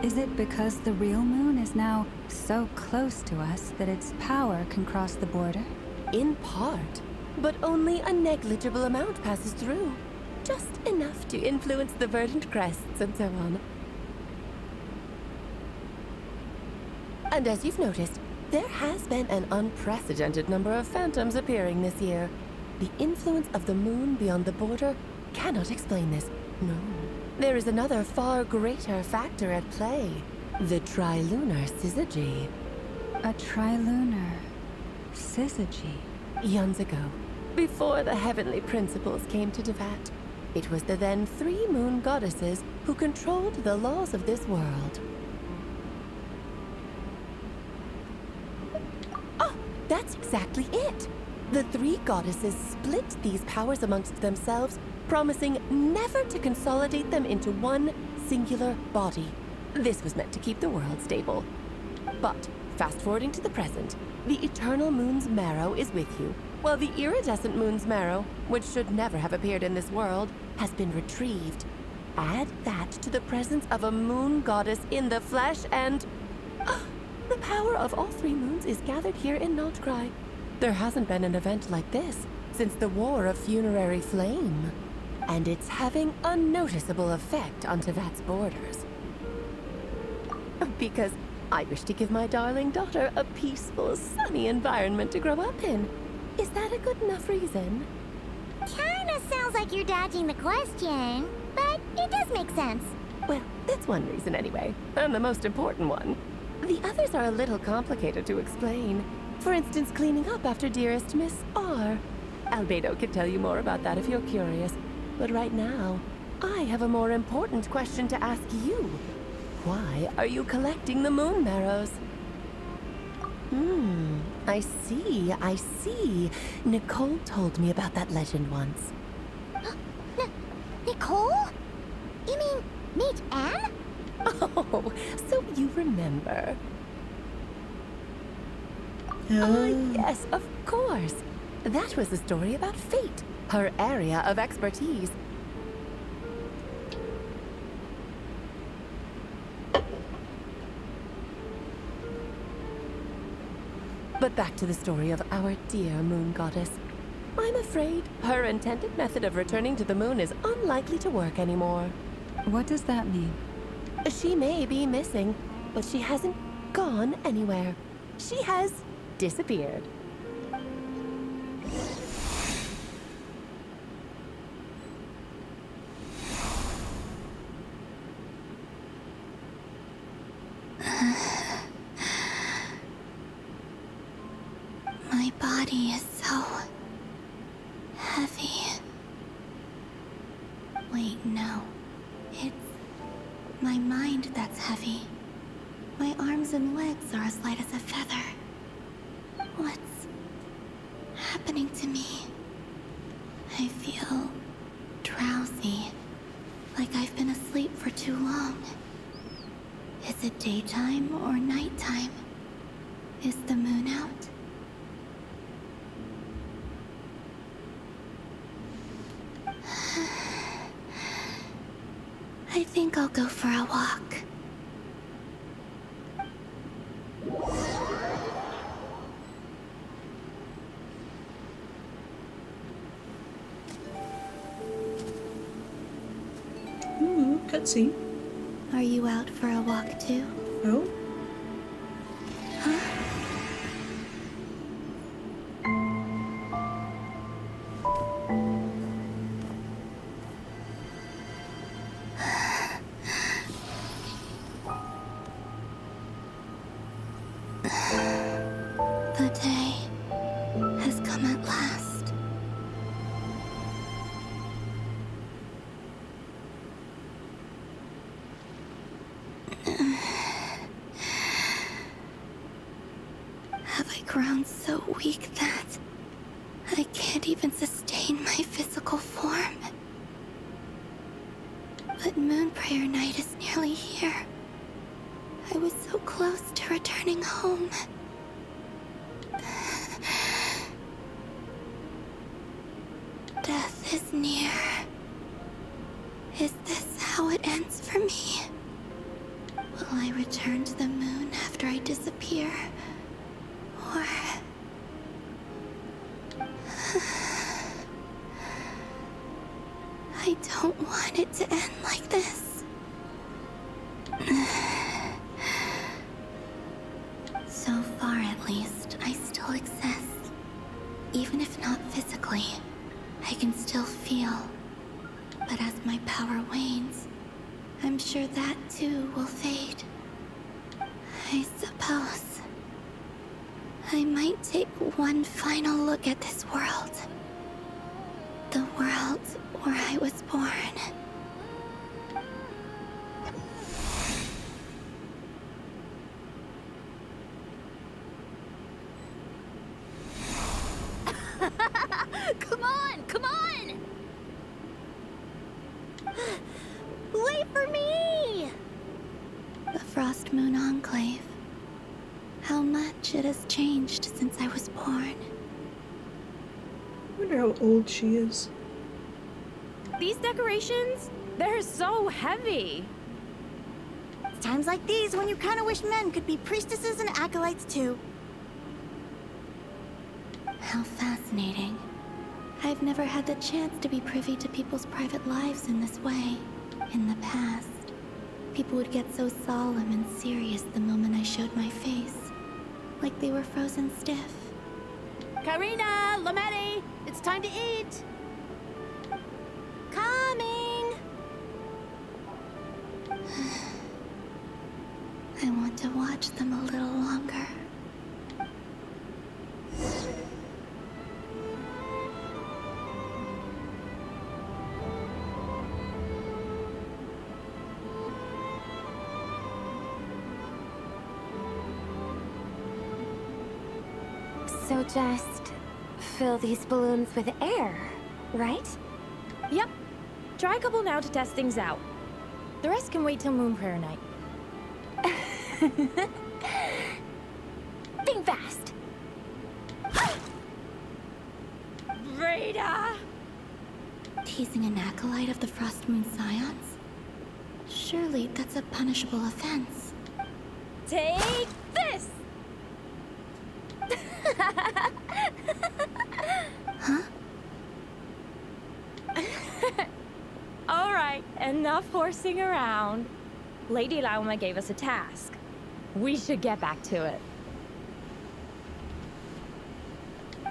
Is it because the real moon is now so close to us that its power can cross the border? In part, but only a negligible amount passes through. Just enough to influence the verdant crests and so on. And as you've noticed, there has been an unprecedented number of phantoms appearing this year. The influence of the moon beyond the border cannot explain this. No. There is another far greater factor at play. The trilunar syzygy. A trilunar syzygy? Eons ago, before the heavenly principles came to Tevat, It was the then 3 moon goddesses who controlled the laws of this world. Oh, that's exactly it! The 3 goddesses split these powers amongst themselves, promising never to consolidate them into one singular body. This was meant to keep the world stable. But, fast-forwarding to the present, the eternal moon's marrow is with you, while the iridescent moon's marrow, which should never have appeared in this world, has been retrieved. Add that to the presence of a moon goddess in the flesh and... the power of all 3 moons is gathered here in Notcry. There hasn't been an event like this since the War of Funerary Flame. And it's having a noticeable effect on Tevat's borders. Because I wish to give my darling daughter a peaceful, sunny environment to grow up in. Is that a good enough reason? Kinda sounds like you're dodging the question, but it does make sense. Well, that's one reason anyway, and the most important one. The others are a little complicated to explain. For instance, cleaning up after dearest Miss R. Albedo could tell you more about that if you're curious. But right now, I have a more important question to ask you. Why are you collecting the moon marrows? I see. Nicole told me about that legend once. Nicole? You mean meet Anne? Oh, so you remember. Yes, of course. That was the story about fate, her area of expertise. But back to the story of our dear moon goddess. I'm afraid her intended method of returning to the moon is unlikely to work anymore. What does that mean? She may be missing, but she hasn't gone anywhere. She has disappeared. My body is so heavy. Wait, no. It's my mind that's heavy. My arms and legs are as light as a feather. What's happening to me? I feel drowsy, like I've been asleep for too long. Is it daytime or nighttime? Is the moon out? I think I'll go for a walk. Ooh, cutscene. Are you out for a walk too? Oh? The day has come at last. Have I grown so weak that I can't even sustain my physical form? But Moon Prayer Night is nearly here. I was so close to returning home. Death is near. Is this how it ends for me? Will I return to the moon after I disappear? Or... I don't want it to end like this. So far, at least, I still exist. Even if not physically, I can still feel. But as my power wanes, I'm sure that too will fade. I suppose I might take one final look at this world. The world where I was born. Come on, come on! Wait for me! The Frost Moon Enclave. How much it has changed since I was born. I wonder how old she is. These decorations, they're so heavy. It's times like these when you kind of wish men could be priestesses and acolytes too. How fascinating. I've never had the chance to be privy to people's private lives in this way. In the past, people would get so solemn and serious the moment I showed my face. Like they were frozen stiff. Karina, Lametti, it's time to eat. Coming! I want to watch them a little longer. So just fill these balloons with air, right? Yep. Try a couple now to test things out. The rest can wait till Moon Prayer night. Think fast. Rita! Teasing an acolyte of the Frost Moon Scions? Surely that's a punishable offense. Take this! Huh? All right, enough horsing around. Lady Lauma gave us a task. We should get back to it.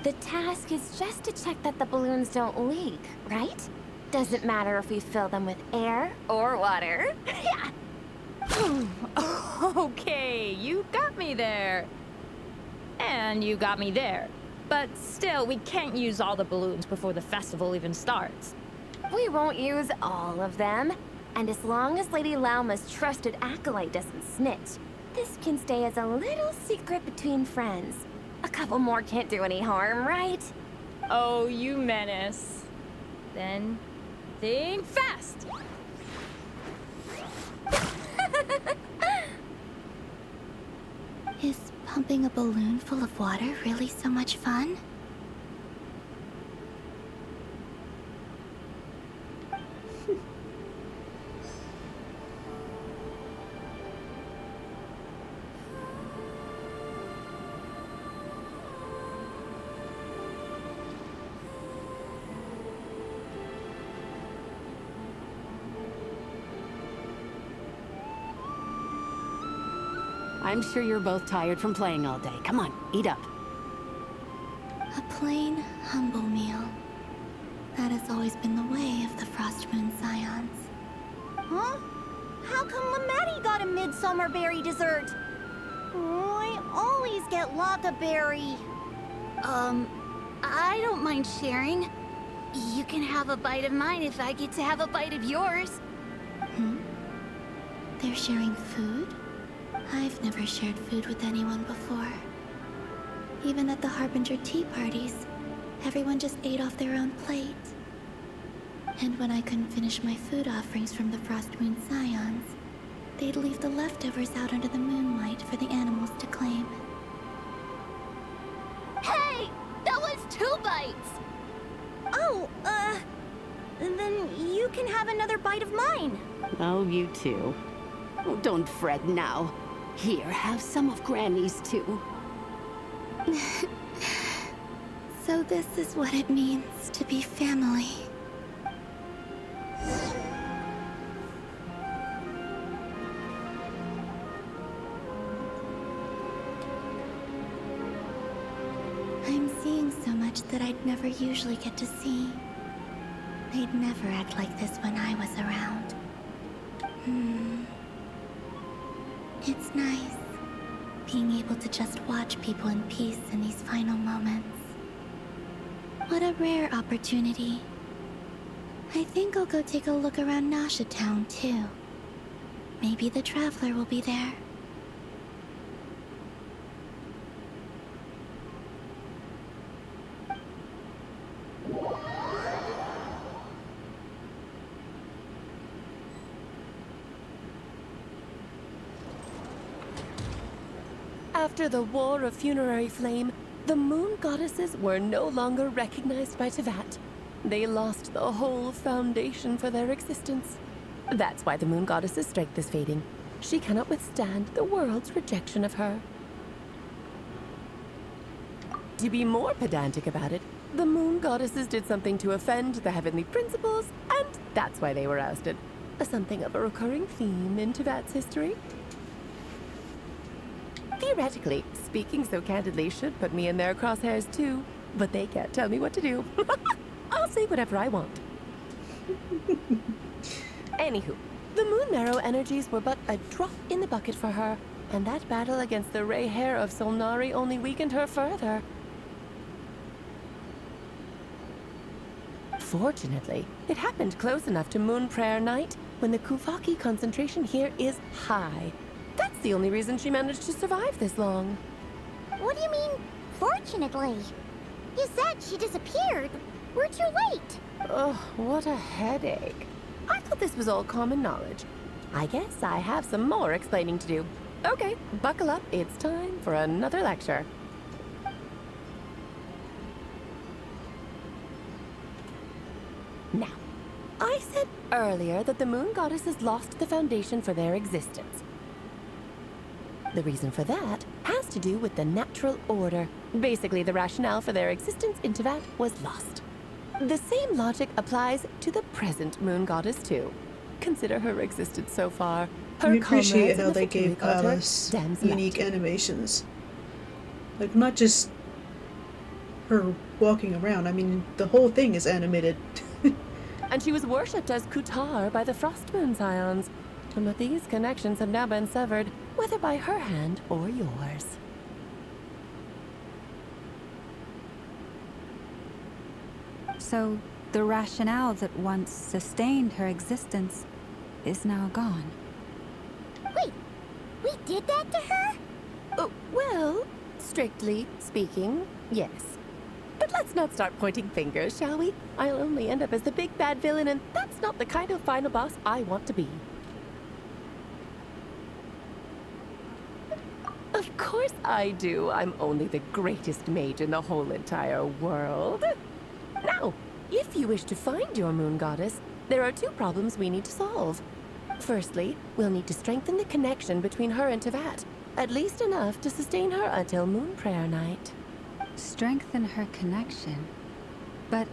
The task is just to check that the balloons don't leak, right? Doesn't matter if we fill them with air or water. Yeah. Okay, you got me there. And you got me there. But still, we can't use all the balloons before the festival even starts. We won't use all of them. And as long as Lady Lauma's trusted acolyte doesn't snitch, this can stay as a little secret between friends. A couple more can't do any harm, right? Oh, you menace. Then, think fast! Is pumping a balloon full of water really so much fun? I'm sure you're both tired from playing all day. Come on, eat up. A plain, humble meal. That has always been the way of the Frost Moon Scions. Huh? How come Lametti got a midsummer berry dessert? Oh, I always get Lockaberry. I don't mind sharing. You can have a bite of mine if I get to have a bite of yours. Hmm? They're sharing food? I've never shared food with anyone before. Even at the Harbinger tea parties, everyone just ate off their own plate. And when I couldn't finish my food offerings from the Frost Moon Scions, they'd leave the leftovers out under the moonlight for the animals to claim. Hey! That was 2 bites! Oh, then you can have another bite of mine. Oh, you too. Oh, don't fret now. Here, have some of Granny's too. So this is what it means to be family. I'm seeing so much that I'd never usually get to see. They'd never act like this when I was around. It's nice, being able to just watch people in peace in these final moments. What a rare opportunity. I think I'll go take a look around Nasha Town, too. Maybe the Traveler will be there. After the War of Funerary Flame, the Moon Goddesses were no longer recognized by Teyvat. They lost the whole foundation for their existence. That's why the Moon Goddess's strength is fading. She cannot withstand the world's rejection of her. To be more pedantic about it, the Moon Goddesses did something to offend the heavenly principles, and that's why they were ousted. Something of a recurring theme in Teyvat's history. Theoretically, speaking so candidly should put me in their crosshairs too, but they can't tell me what to do. I'll say whatever I want. Anywho, the Moon Marrow energies were but a drop in the bucket for her, and that battle against the Ray Hair of Solnari only weakened her further. Fortunately, it happened close enough to Moon Prayer Night when the Kuvaki concentration here is high. That's the only reason she managed to survive this long. What do you mean, fortunately? You said she disappeared. We're too late. Ugh, what a headache. I thought this was all common knowledge. I guess I have some more explaining to do. Okay, buckle up. It's time for another lecture. Now, I said earlier that the Moon Goddesses lost the foundation for their existence. The reason for that has to do with the natural order. Basically, the rationale for their existence in Teyvat was lost. The same logic applies to the present Moon Goddess, too. Consider her existence so far. Her I appreciate comrades how in the they victory gave called her Alice Dam's unique Left. animations. Like, not just her walking around, I mean, the whole thing is animated. And she was worshipped as Kutar by the Frost Moon Scions. But these connections have now been severed, whether by her hand or yours. So, the rationale that once sustained her existence is now gone. Wait, we did that to her? Oh, well, strictly speaking, yes. But let's not start pointing fingers, shall we? I'll only end up as the big bad villain, and that's not the kind of final boss I want to be. Of course I do. I'm only the greatest mage in the whole entire world. Now, if you wish to find your Moon Goddess, there are two problems we need to solve. Firstly, we'll need to strengthen the connection between her and Teyvat, at least enough to sustain her until Moon Prayer Night. Strengthen her connection? But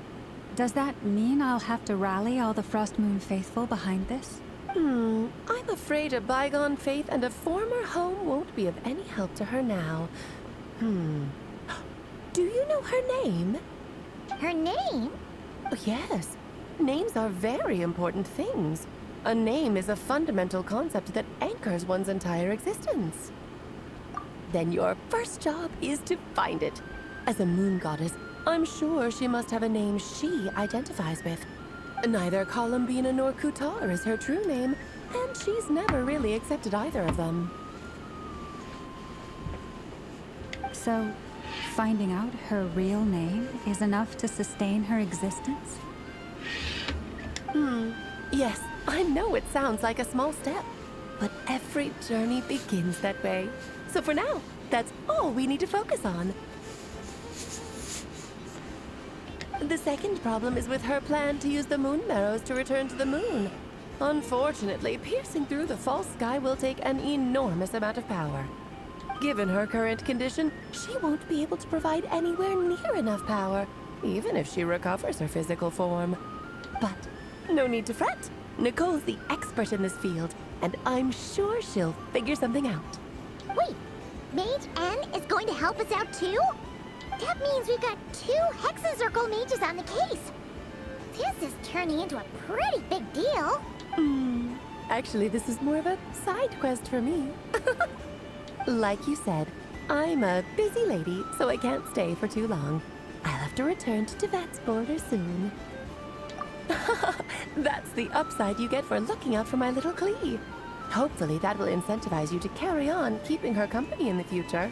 does that mean I'll have to rally all the Frost Moon faithful behind this? I'm afraid a bygone faith and a former home won't be of any help to her now. Do you know her name? Her name? Oh, yes. Names are very important things. A name is a fundamental concept that anchors one's entire existence. Then your first job is to find it. As a Moon Goddess, I'm sure she must have a name she identifies with. Neither Columbina nor Kutar is her true name, and she's never really accepted either of them. So, finding out her real name is enough to sustain her existence? Yes, I know it sounds like a small step, but every journey begins that way. So for now, that's all we need to focus on. The second problem is with her plan to use the Moon Marrows to return to the moon. Unfortunately, piercing through the false sky will take an enormous amount of power. Given her current condition, she won't be able to provide anywhere near enough power, even if she recovers her physical form. But no need to fret. Nicole's the expert in this field, and I'm sure she'll figure something out. Wait, Mage N is going to help us out too? That means we've got 2 Hexacircle mages on the case. This is turning into a pretty big deal. Actually, this is more of a side quest for me. Like you said, I'm a busy lady, so I can't stay for too long. I'll have to return to Teyvat's border soon. That's the upside you get for looking out for my little Klee. Hopefully that will incentivize you to carry on keeping her company in the future.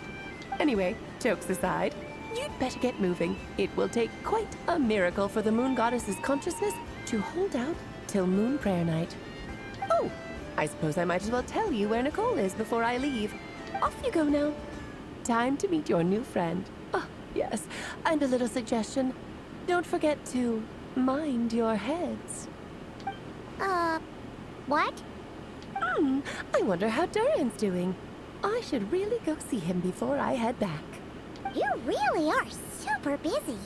Anyway, jokes aside, you'd better get moving. It will take quite a miracle for the Moon Goddess's consciousness to hold out till Moon Prayer Night. Oh, I suppose I might as well tell you where Nicole is before I leave. Off you go now. Time to meet your new friend. Oh, yes, and a little suggestion. Don't forget to mind your heads. What? I wonder how Durin's doing. I should really go see him before I head back. You really are super busy.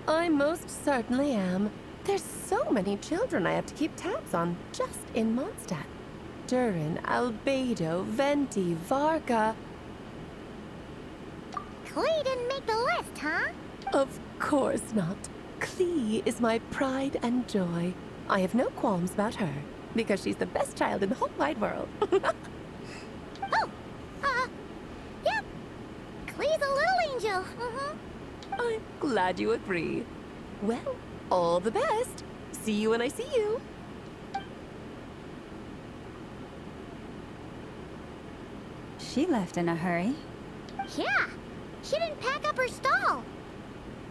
I most certainly am. There's so many children I have to keep tabs on just in Mondstadt. Durin, Albedo, Venti, Varka. Klee didn't make the list, huh? Of course not. Klee is my pride and joy. I have no qualms about her, because she's the best child in the whole wide world. Yeah. Klee's a little angel. I'm glad you agree. Well, all the best. See you when I see you. She left in a hurry. Yeah. She didn't pack up her stall.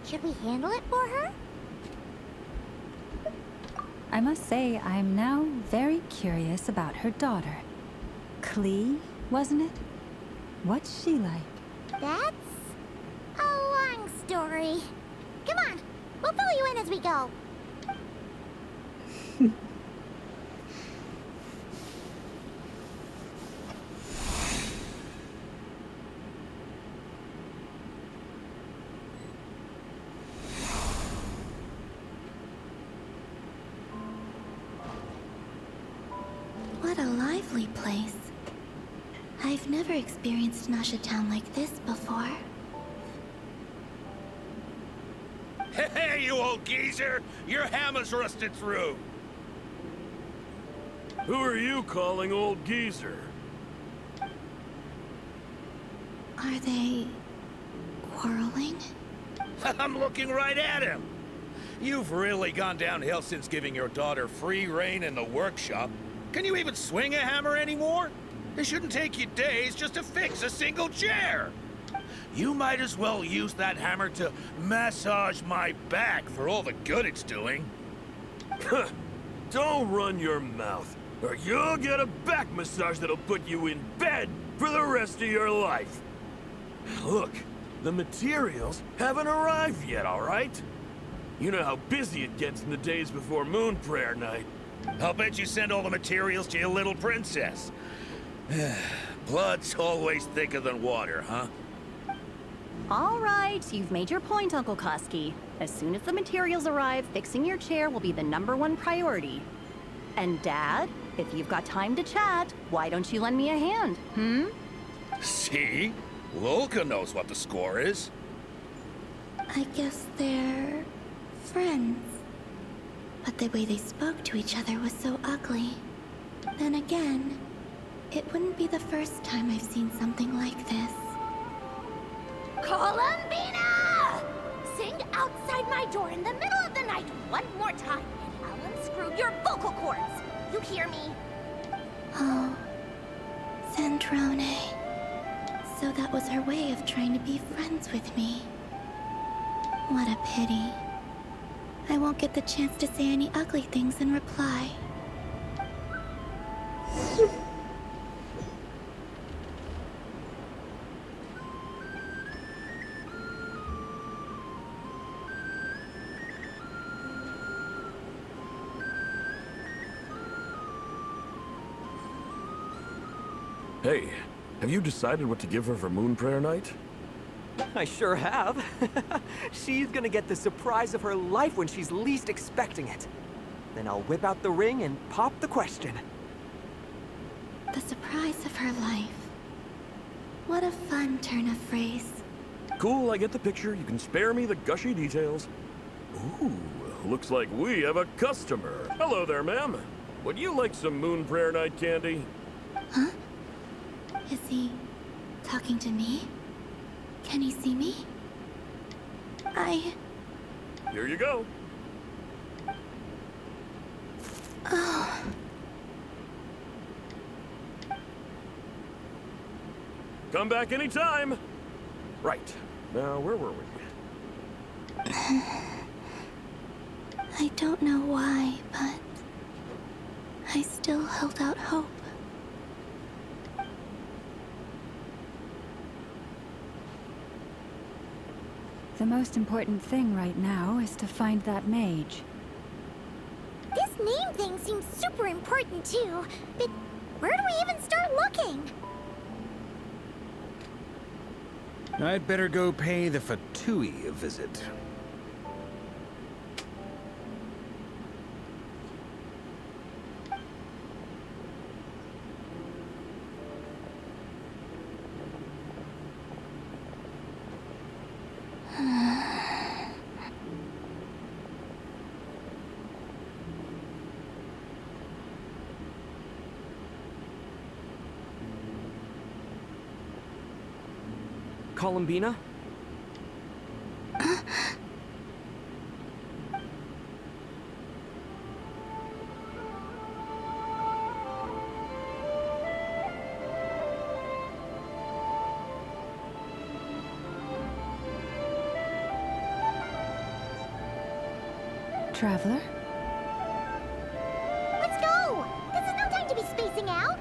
Should we handle it for her? I must say, I'm now very curious about her daughter. Klee, wasn't it? What's she like? That's a long story. Come on, we'll fill you in as we go. What a lively place. I've never experienced Nasha Town like this before. Hey, you old geezer! Your hammer's rusted through! Who are you calling old geezer? Are they quarreling? I'm looking right at him! You've really gone downhill since giving your daughter free rein in the workshop. Can you even swing a hammer anymore? It shouldn't take you days just to fix a single chair. You might as well use that hammer to massage my back for all the good it's doing. Don't run your mouth, or you'll get a back massage that'll put you in bed for the rest of your life. Look, the materials haven't arrived yet, all right? You know how busy it gets in the days before Moon Prayer Night. I'll bet you send all the materials to your little princess. Blood's always thicker than water, huh? All right, you've made your point, Uncle Koski. As soon as the materials arrive, fixing your chair will be the #1 priority. And Dad, if you've got time to chat, why don't you lend me a hand, See? Lolka knows what the score is. I guess they're friends. But the way they spoke to each other was so ugly. Then again, it wouldn't be the first time I've seen something like this. Columbina! Sing outside my door in the middle of the night one more time, and I'll unscrew your vocal cords. You hear me? Oh, Zandrone. So that was her way of trying to be friends with me. What a pity. I won't get the chance to say any ugly things in reply. Hey, have you decided what to give her for Moon Prayer Night? I sure have. She's gonna get the surprise of her life when she's least expecting it. Then I'll whip out the ring and pop the question. The surprise of her life. What a fun turn of phrase. Cool, I get the picture. You can spare me the gushy details. Ooh, looks like we have a customer. Hello there, ma'am. Would you like some Moon Prayer Night candy? Huh? Is he talking to me? Can he see me? Here you go. Come back anytime. Right. Now, where were we? I don't know why, but I still held out hope. The most important thing right now is to find that mage. This name thing seems super important too, but where do we even start looking? I'd better go pay the Fatui a visit. Columbina? Traveler? Let's go! This is no time to be spacing out!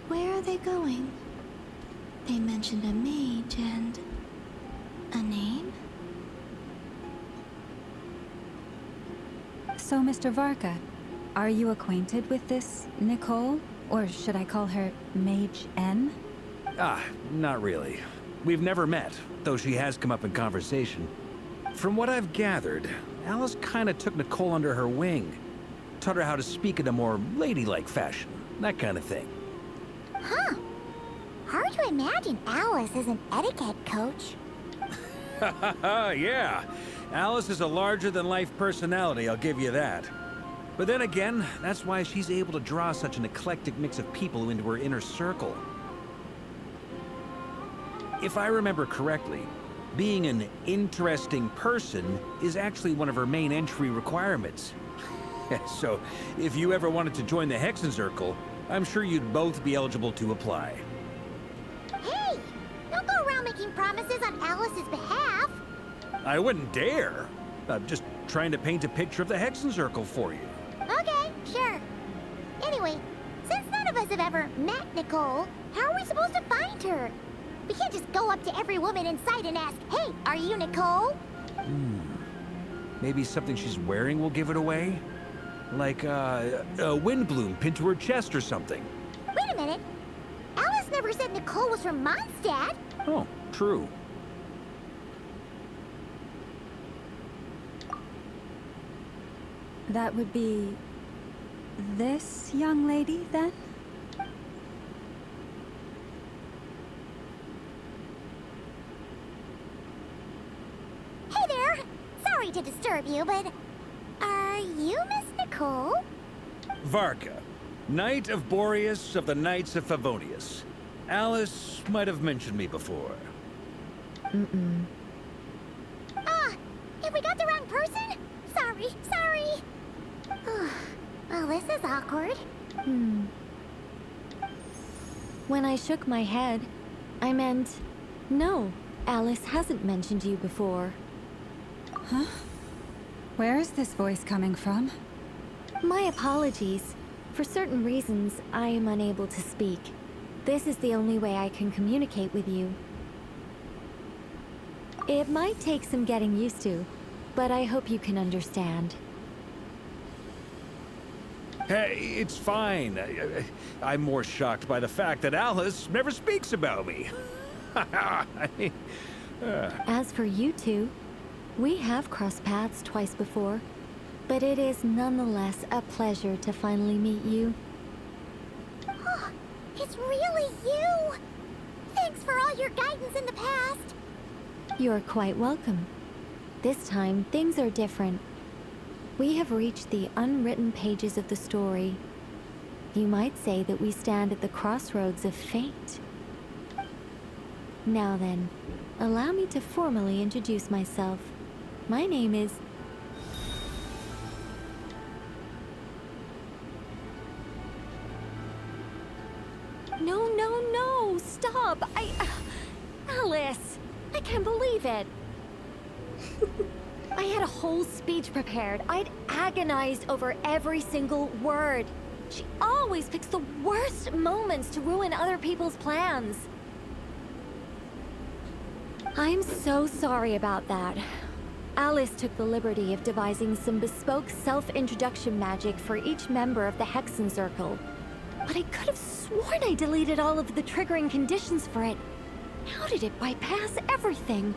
Where are they going? They mentioned a mage and... a name? So, Mr. Varka, are you acquainted with this Nicole? Or should I call her Mage N? Ah, not really. We've never met, though she has come up in conversation. From what I've gathered, Alice kinda took Nicole under her wing. Taught her how to speak in a more ladylike fashion, that kind of thing. Huh. Hard to imagine Alice as an etiquette coach. Yeah. Alice is a larger-than-life personality, I'll give you that. But then again, that's why she's able to draw such an eclectic mix of people into her inner circle. If I remember correctly, being an interesting person is actually one of her main entry requirements. So, if you ever wanted to join the Hexenzirkel, I'm sure you'd both be eligible to apply. Hey! Don't go around making promises on Alice's behalf! I wouldn't dare. I'm just trying to paint a picture of the Hexenzirkel for you. Okay, sure. Anyway, since none of us have ever met Nicole, how are we supposed to find her? We can't just go up to every woman in sight and ask, "Hey, are you Nicole?" Maybe something she's wearing will give it away? Like, a windbloom pinned to her chest or something. Wait a minute. Alice never said Nicole was from Mondstadt. Oh, true. That would be... this young lady, then? Hey there! Sorry to disturb you, but... are you Miss Nicole? Varka, Knight of Boreas of the Knights of Favonius. Alice might have mentioned me before. If we got the wrong person? Sorry. Well, this is awkward. When I shook my head, I meant, no, Alice hasn't mentioned you before. Huh? Where is this voice coming from? My apologies. For certain reasons, I am unable to speak. This is the only way I can communicate with you. It might take some getting used to, but I hope you can understand. Hey, it's fine. I'm more shocked by the fact that Alice never speaks about me. As for you two, we have crossed paths twice before, but it is nonetheless a pleasure to finally meet you. Oh, it's really you! Thanks for all your guidance in the past. You're quite welcome. This time, things are different. We have reached the unwritten pages of the story. You might say that we stand at the crossroads of fate. Now then, allow me to formally introduce myself. My name is... No, stop! Alice! I can't believe it! I had a whole speech prepared. I'd agonized over every single word. She always picks the worst moments to ruin other people's plans. I'm so sorry about that. Alice took the liberty of devising some bespoke self-introduction magic for each member of the Hexen Circle. But I could have sworn I deleted all of the triggering conditions for it. How did it bypass everything?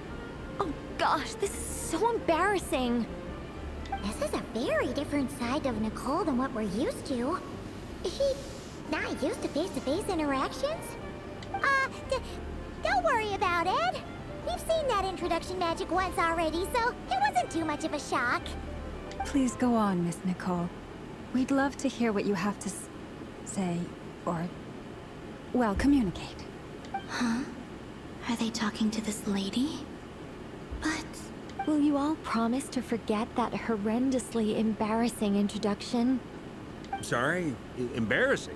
Oh gosh, this is so embarrassing. This is a very different side of Nicole than what we're used to. Is she not used to face-to-face interactions? Don't worry about it. We've seen that introduction magic once already, so it wasn't too much of a shock. Please go on, Miss Nicole. We'd love to hear what you have to say, or, well, communicate. Huh? Are they talking to this lady? But... Will you all promise to forget that horrendously embarrassing introduction? Sorry? Embarrassing?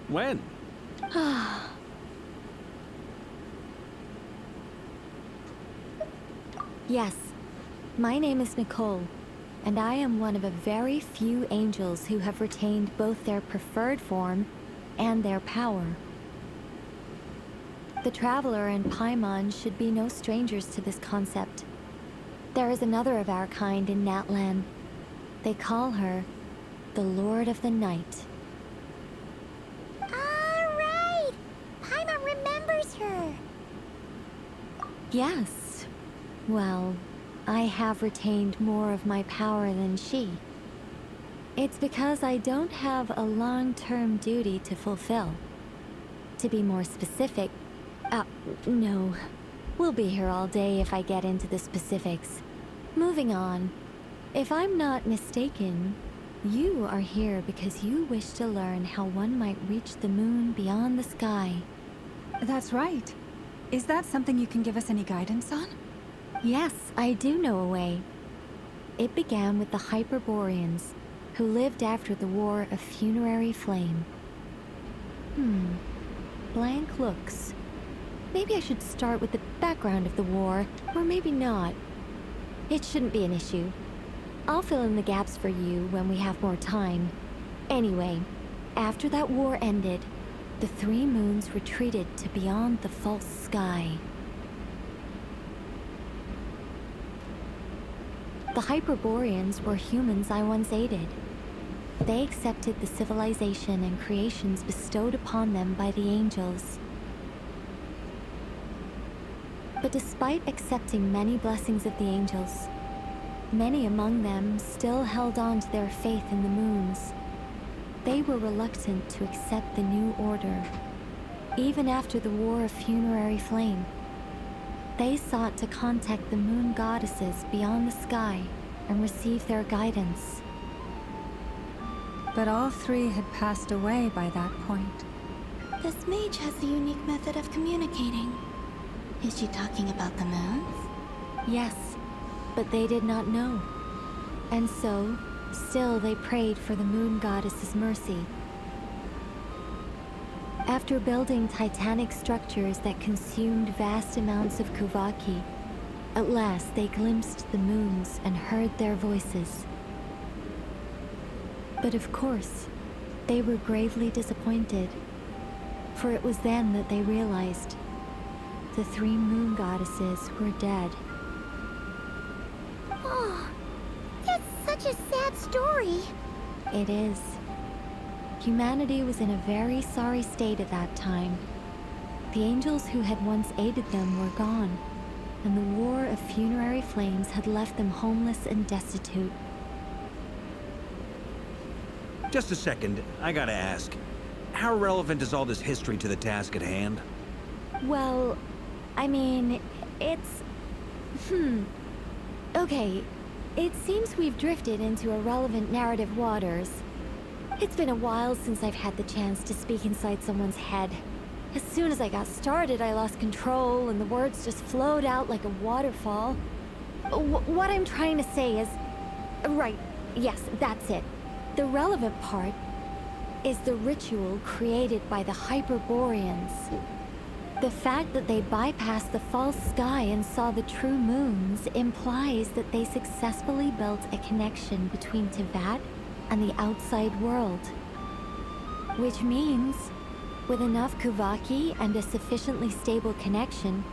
When? Yes, my name is Nicole, and I am one of a very few angels who have retained both their preferred form and their power. The Traveler and Paimon should be no strangers to this concept. There is another of our kind in Natlan. They call her the Lord of the Night. Alright! Paimon remembers her! Yes. Well, I have retained more of my power than she. It's because I don't have a long-term duty to fulfill. To be more specific, no. We'll be here all day if I get into the specifics. Moving on. If I'm not mistaken, you are here because you wish to learn how one might reach the moon beyond the sky. That's right. Is that something you can give us any guidance on? Yes, I do know a way. It began with the Hyperboreans, who lived after the War of Funerary Flame. Blank looks. Maybe I should start with the background of the war, or maybe not. It shouldn't be an issue. I'll fill in the gaps for you when we have more time. Anyway, after that war ended, the three moons retreated to beyond the false sky. The Hyperboreans were humans I once aided. They accepted the civilization and creations bestowed upon them by the angels. But despite accepting many blessings of the angels, many among them still held on to their faith in the moons. They were reluctant to accept the new order. Even after the War of Funerary Flame, they sought to contact the moon goddesses beyond the sky and receive their guidance. But all three had passed away by that point. This mage has a unique method of communicating. Is she talking about the moons? Yes, but they did not know. And so, still they prayed for the moon goddess's mercy. After building titanic structures that consumed vast amounts of Kuvaki, at last they glimpsed the moons and heard their voices. But of course, they were gravely disappointed, for it was then that they realized the three moon goddesses were dead. Oh, that's such a sad story. It is. Humanity was in a very sorry state at that time. The angels who had once aided them were gone, and the war of funerary flames had left them homeless and destitute. Just a second, I gotta ask. How relevant is all this history to the task at hand? Well, I mean, it's... Okay, it seems we've drifted into irrelevant narrative waters. It's been a while since I've had the chance to speak inside someone's head. As soon as I got started, I lost control, and the words just flowed out like a waterfall. What I'm trying to say is... Right, yes, that's it. The relevant part is the ritual created by the Hyperboreans. The fact that they bypassed the false sky and saw the true moons implies that they successfully built a connection between Teyvat and the outside world. Which means, with enough Kuvaki and a sufficiently stable connection,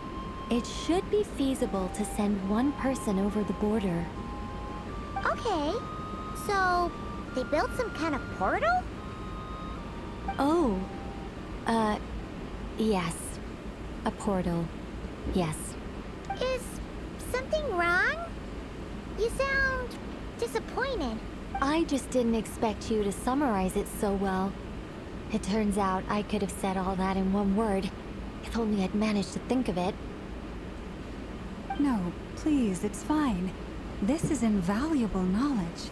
it should be feasible to send one person over the border. Okay, so they built some kind of portal? Oh, yes. A portal. Yes. Is something wrong? You sound disappointed. I just didn't expect you to summarize it so well. It turns out I could have said all that in one word, if only I'd managed to think of it. No, please, it's fine. This is invaluable knowledge.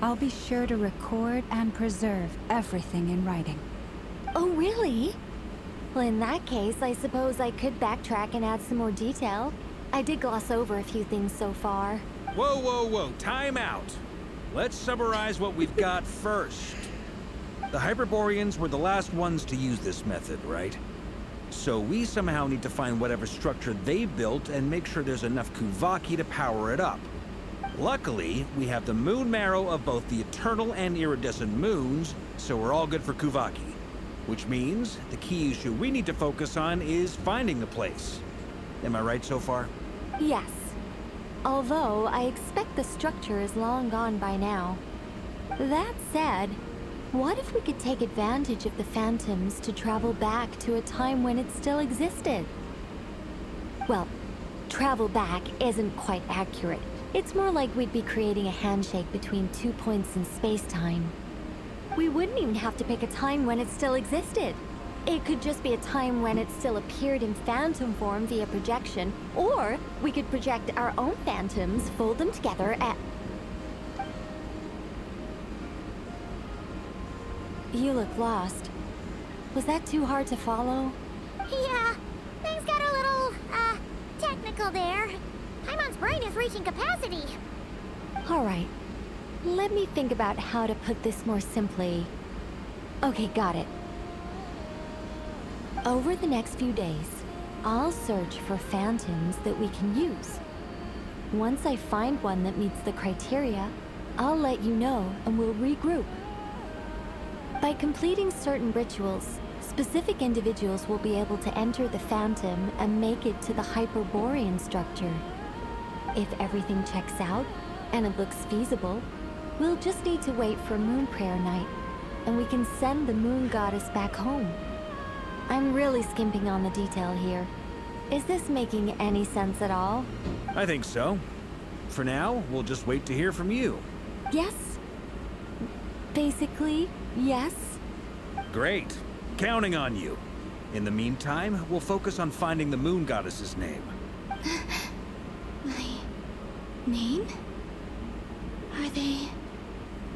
I'll be sure to record and preserve everything in writing. Oh, really? Well, in that case, I suppose I could backtrack and add some more detail. I did gloss over a few things so far. Whoa, whoa, whoa, time out. Let's summarize what we've got first. The Hyperboreans were the last ones to use this method, right? So we somehow need to find whatever structure they built and make sure there's enough Kuvaki to power it up. Luckily, we have the moon marrow of both the eternal and iridescent moons, so we're all good for Kuvaki. Which means the key issue we need to focus on is finding the place. Am I right so far? Yes. Although, I expect the structure is long gone by now. That said, what if we could take advantage of the phantoms to travel back to a time when it still existed? Well, travel back isn't quite accurate. It's more like we'd be creating a handshake between 2 points in space-time. We wouldn't even have to pick a time when it still existed. It could just be a time when it still appeared in phantom form via projection, or we could project our own phantoms, fold them together, and... You look lost. Was that too hard to follow? Yeah, things got a little, technical there. Paimon's brain is reaching capacity. All right. Let me think about how to put this more simply. Okay, got it. Over the next few days, I'll search for phantoms that we can use. Once I find one that meets the criteria, I'll let you know and we'll regroup. By completing certain rituals, specific individuals will be able to enter the phantom and make it to the Hyperborean structure. If everything checks out, and it looks feasible, we'll just need to wait for Moon Prayer Night, and we can send the Moon Goddess back home. I'm really skimping on the detail here. Is this making any sense at all? I think so. For now, we'll just wait to hear from you. Yes. Basically, yes. Great. Counting on you. In the meantime, we'll focus on finding the Moon Goddess's name. My name? Are they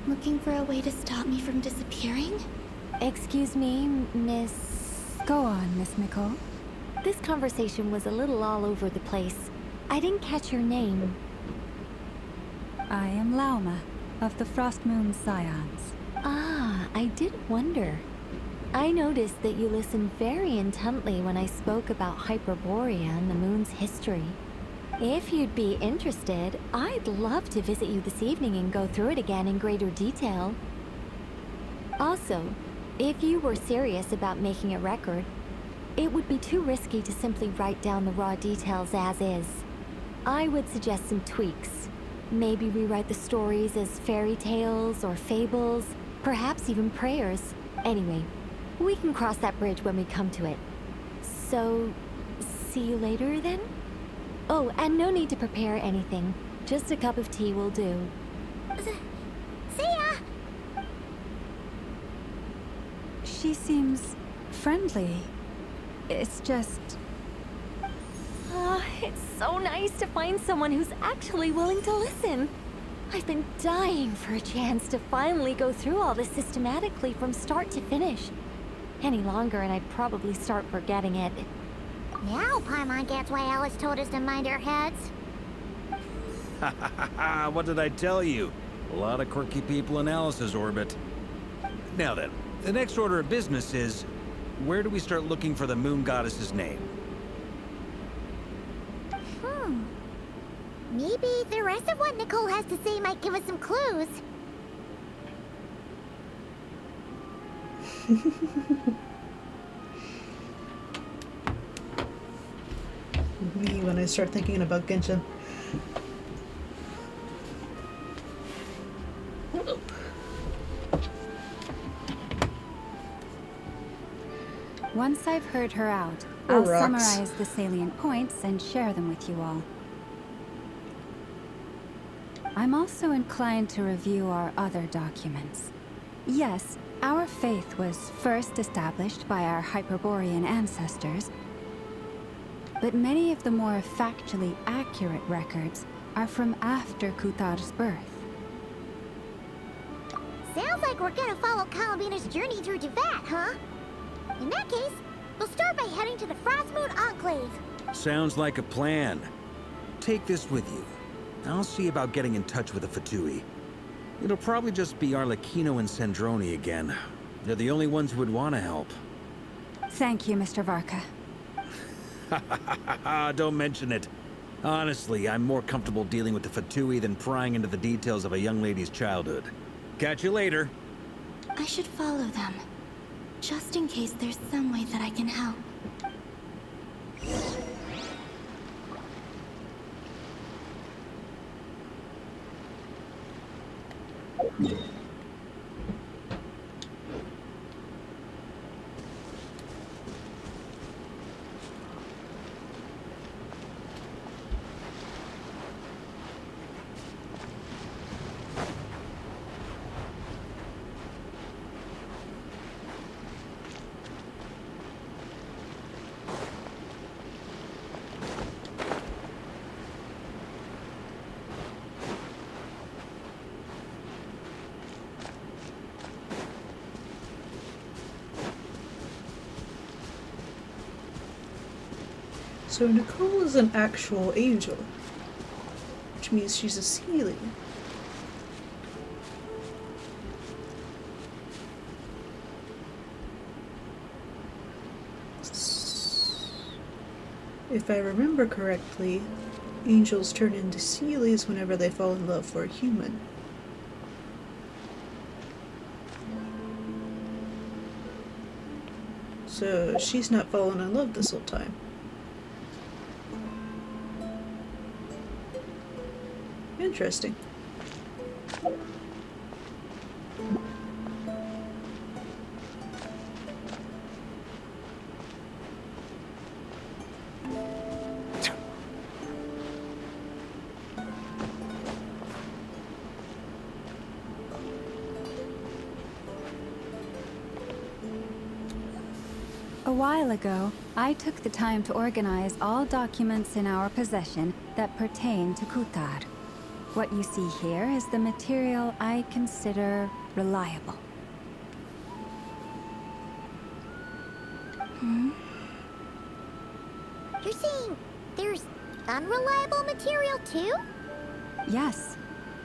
looking for a way to stop me from disappearing? Excuse me, Miss... Go on, Miss Nicole. This conversation was a little all over the place. I didn't catch your name. I am Lauma, of the Frost Moon Scions. Ah, I did wonder. I noticed that you listened very intently when I spoke about Hyperborea and the moon's history. If you'd be interested, I'd love to visit you this evening and go through it again in greater detail. Also, if you were serious about making a record, it would be too risky to simply write down the raw details as is. I would suggest some tweaks. Maybe rewrite the stories as fairy tales or fables, perhaps even prayers. Anyway, we can cross that bridge when we come to it. So, see you later then? Oh, and no need to prepare anything. Just a cup of tea will do. See ya! She seems friendly. It's just... It's so nice to find someone who's actually willing to listen. I've been dying for a chance to finally go through all this systematically from start to finish. Any longer and I'd probably start forgetting it. Now Paimon gets why Alice told us to mind our heads. What did I tell you? A lot of quirky people in Alice's orbit. Now then, the next order of business is, where do we start looking for the moon goddess's name? Maybe the rest of what Nicole has to say might give us some clues. Me when I start thinking about Genshin. Once I've heard her out, Or I'll rocks. summarize the salient points and share them with you all. I'm also inclined to review our other documents. Yes, our faith was first established by our Hyperborean ancestors, but many of the more factually accurate records are from after Kuthar's birth. Sounds like we're gonna follow Columbina's journey through Devat, huh? In that case, we'll start by heading to the Frostmoon Enclave. Sounds like a plan. Take this with you. I'll see about getting in touch with the Fatui. It'll probably just be Arlecchino and Sandroni again. They're the only ones who would want to help. Thank you, Mr. Varka. Don't mention it. Honestly, I'm more comfortable dealing with the Fatui than prying into the details of a young lady's childhood. Catch you later. I should follow them, just in case there's some way that I can help. So Nicole is an actual angel, which means she's a Seelie. If I remember correctly, angels turn into Seelies whenever they fall in love for a human. So she's not fallen in love this whole time. Interesting. A while ago, I took the time to organize all documents in our possession that pertain to Kuthar. What you see here is the material I consider reliable. You're saying there's unreliable material too? Yes.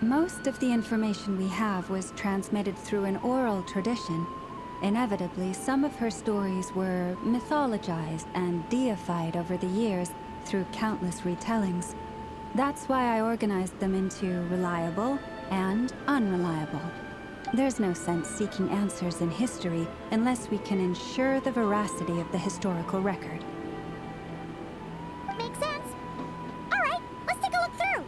Most of the information we have was transmitted through an oral tradition. Inevitably, some of her stories were mythologized and deified over the years through countless retellings. That's why I organized them into reliable and unreliable. There's no sense seeking answers in history unless we can ensure the veracity of the historical record. Makes sense. All right, let's take a look through.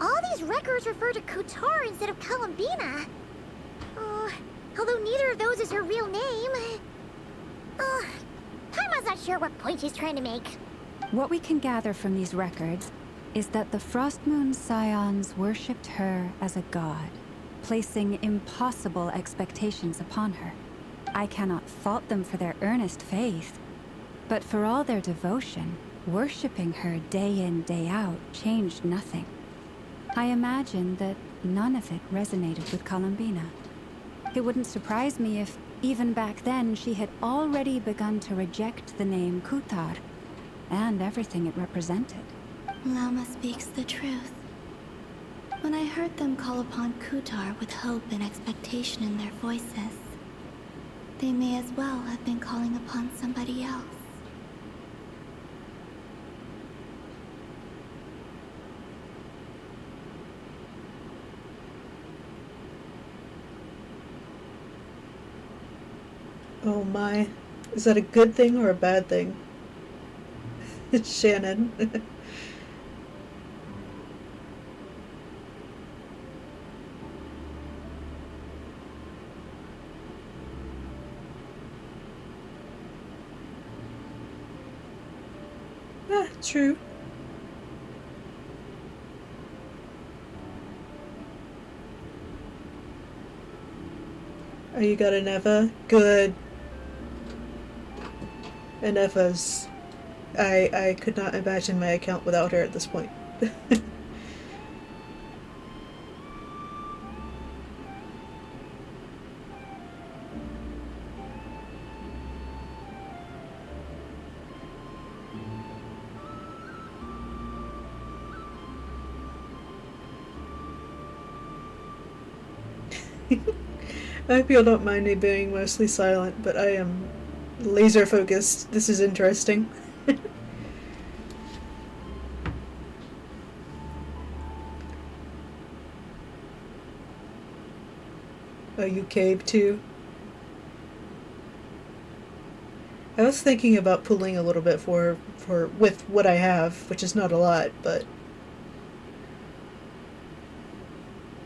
all these records refer to Kutar instead of Columbina. Although neither of those is her real name. Paimon's not sure what point she's trying to make. What we can gather from these records is that the Frostmoon Scions worshipped her as a god, placing impossible expectations upon her. I cannot fault them for their earnest faith, but for all their devotion, worshipping her day in, day out changed nothing. I imagine that none of it resonated with Columbina. It wouldn't surprise me if, even back then, she had already begun to reject the name Kutar and everything it represented. Lama speaks the truth. When I heard them call upon Kutar with hope and expectation in their voices, they may as well have been calling upon somebody else. Oh my. Is that a good thing or a bad thing? It's Shannon. True. Oh, you got an Eva? Good. And Eva's... I could not imagine my account without her at this point. I hope you'll don't mind me being mostly silent, but I am laser focused. This is interesting. Oh, you cave too? I was thinking about pulling a little bit for with what I have, which is not a lot, but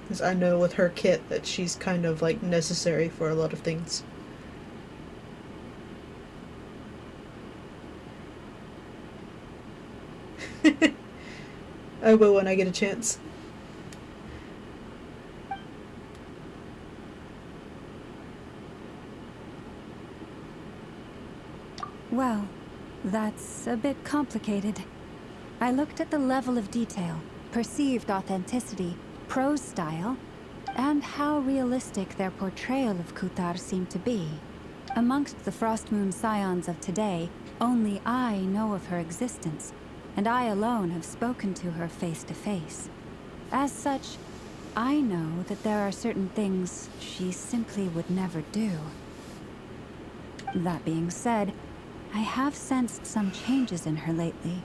because I know with her kit that she's kind of like necessary for a lot of things. I will when I get a chance. Well, that's a bit complicated. I looked at the level of detail, perceived authenticity, prose style, and how realistic their portrayal of Kutar seemed to be. Amongst the Frostmoon Scions of today, only I know of her existence, and I alone have spoken to her face to face. As such, I know that there are certain things she simply would never do. That being said, I have sensed some changes in her lately.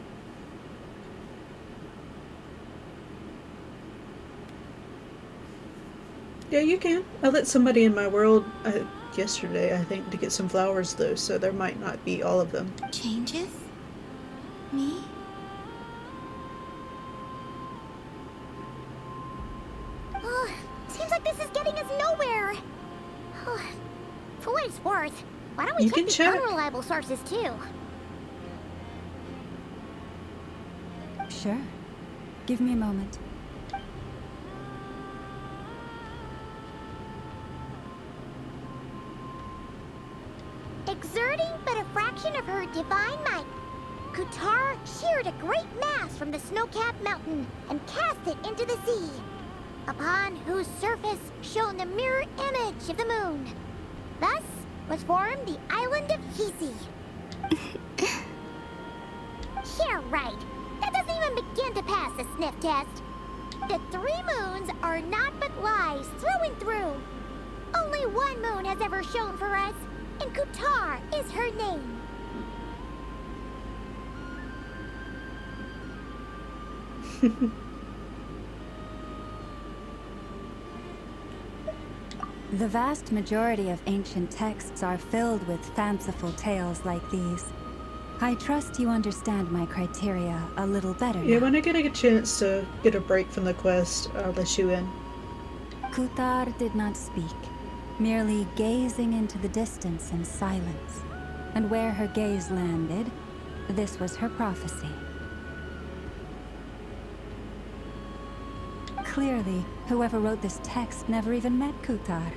Yeah, you can. I let somebody in my world yesterday, I think, to get some flowers though, so there might not be all of them. Changes? Me? Oh, seems like this is getting us nowhere. Oh, for what it's worth, why don't we check the unreliable sources too? Sure. Give me a moment. Exerting but a fraction of her divine might, Kutar sheared a great mass from the snow-capped mountain and cast it into the sea, upon whose surface shone the mirror image of the moon. Thus was formed the island of Hisi. Yeah, right. That doesn't even begin to pass the sniff test. The 3 moons are naught but lies through and through. Only one moon has ever shone for us, and Kutar is her name. The vast majority of ancient texts are filled with fanciful tales like these. I trust you understand my criteria a little better Yeah, now. when I get a chance to get a break from the quest, I'll let you in. Kuthar did not speak, merely gazing into the distance in silence. And where her gaze landed, this was her prophecy. Clearly, whoever wrote this text never even met Kuthar.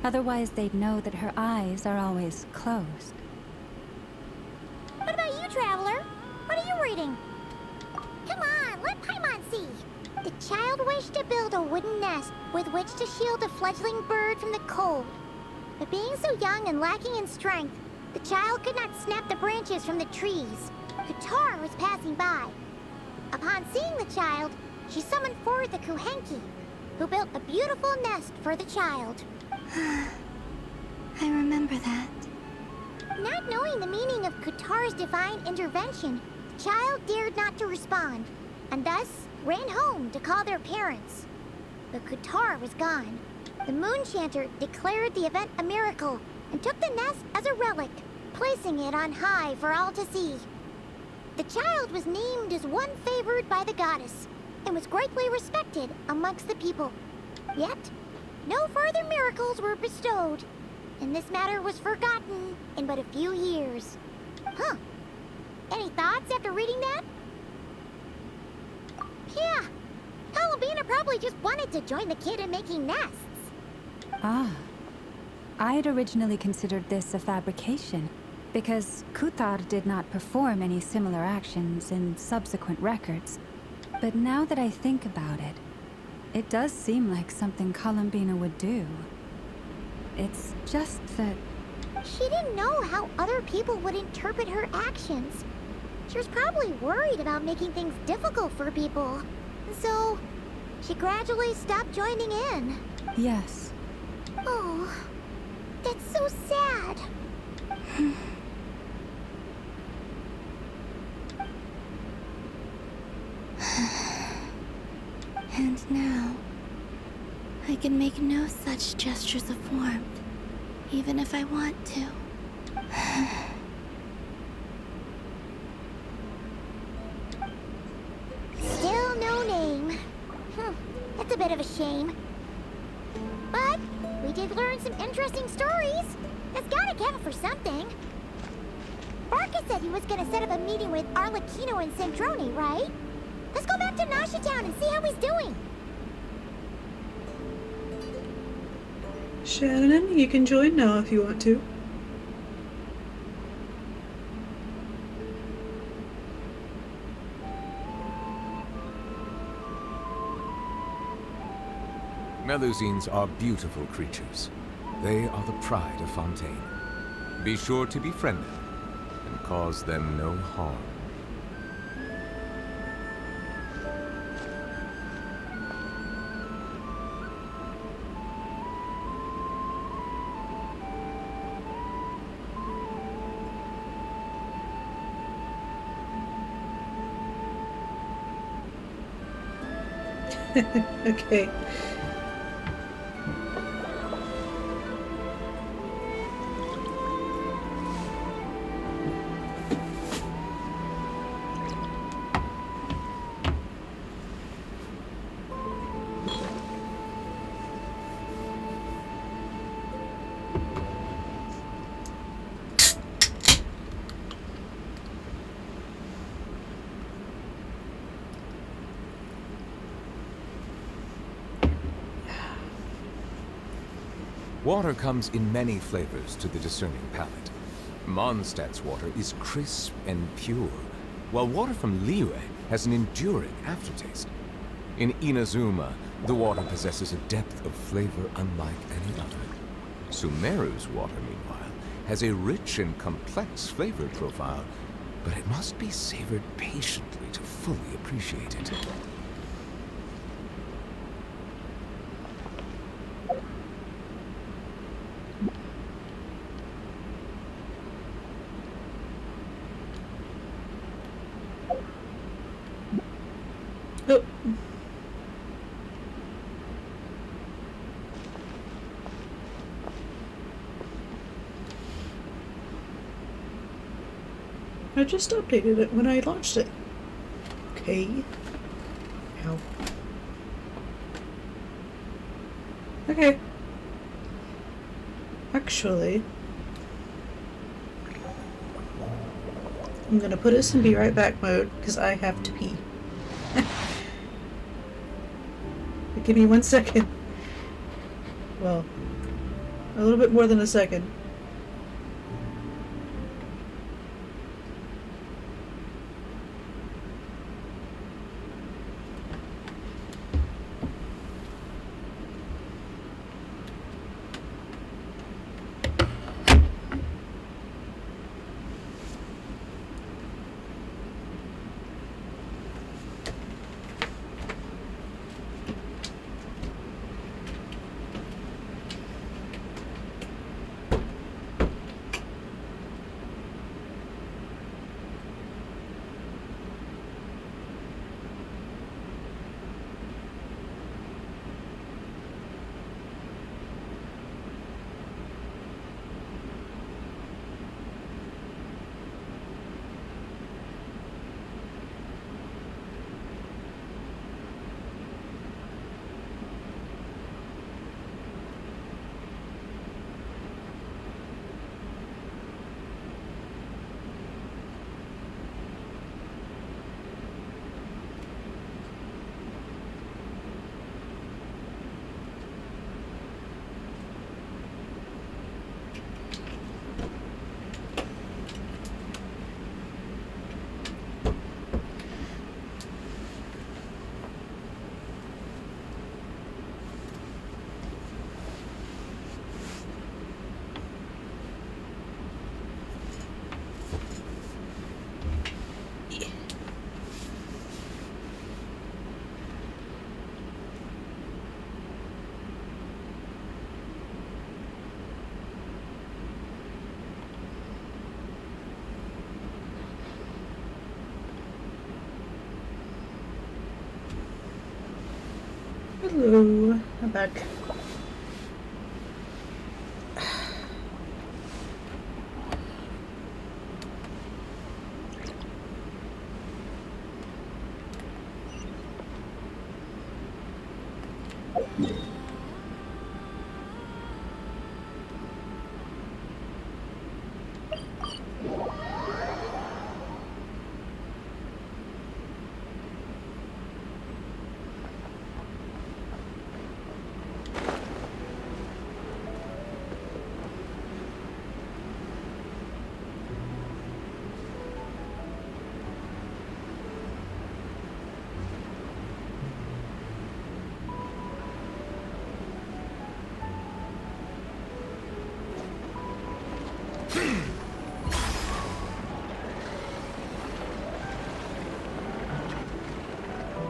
Otherwise, they'd know that her eyes are always closed. What about you, Traveler? What are you reading? Come on, let Paimon see. The child wished to build a wooden nest with which to shield a fledgling bird from the cold. But being so young and lacking in strength, the child could not snap the branches from the trees. Kuthar was passing by. Upon seeing the child, she summoned forth a Kuhenki, who built a beautiful nest for the child. I remember that. Not knowing the meaning of Kuthar's divine intervention, the child dared not to respond, and thus ran home to call their parents. But Kuthar was gone. The Moonchanter declared the event a miracle and took the nest as a relic, placing it on high for all to see. The child was named as one favored by the goddess, and was greatly respected amongst the people. Yet, no further miracles were bestowed, and this matter was forgotten in but a few years. Huh. Any thoughts after reading that? Yeah. Columbina probably just wanted to join the kid in making nests. Ah. I'd originally considered this a fabrication, because Kuthar did not perform any similar actions in subsequent records. But now that I think about it, it does seem like something Columbina would do. It's just that... She didn't know how other people would interpret her actions. She was probably worried about making things difficult for people. So, she gradually stopped joining in. Yes. Oh, that's so sad. And now, I can make no such gestures of warmth, even if I want to. Still no name. That's a bit of a shame. But we did learn some interesting stories. That's gotta count for something. Barca said he was gonna set up a meeting with Arlecchino and Sandrone, right? Let's go back to Nasha Town and see how he's doing. Shannon, you can join now if you want to. Melusines are beautiful creatures. They are the pride of Fontaine. Be sure to befriend them and cause them no harm. Okay. Water comes in many flavors to the discerning palate. Mondstadt's water is crisp and pure, while water from Liyue has an enduring aftertaste. In Inazuma, the water possesses a depth of flavor unlike any other. Sumeru's water, meanwhile, has a rich and complex flavor profile, but it must be savored patiently to fully appreciate it. Oh. I just updated it when I launched it. Okay. Ow. Okay. Actually, I'm gonna put us in be right back mode because I have to pee. Give me 1 second. Well, a little bit more than a second. Hello, I'm back.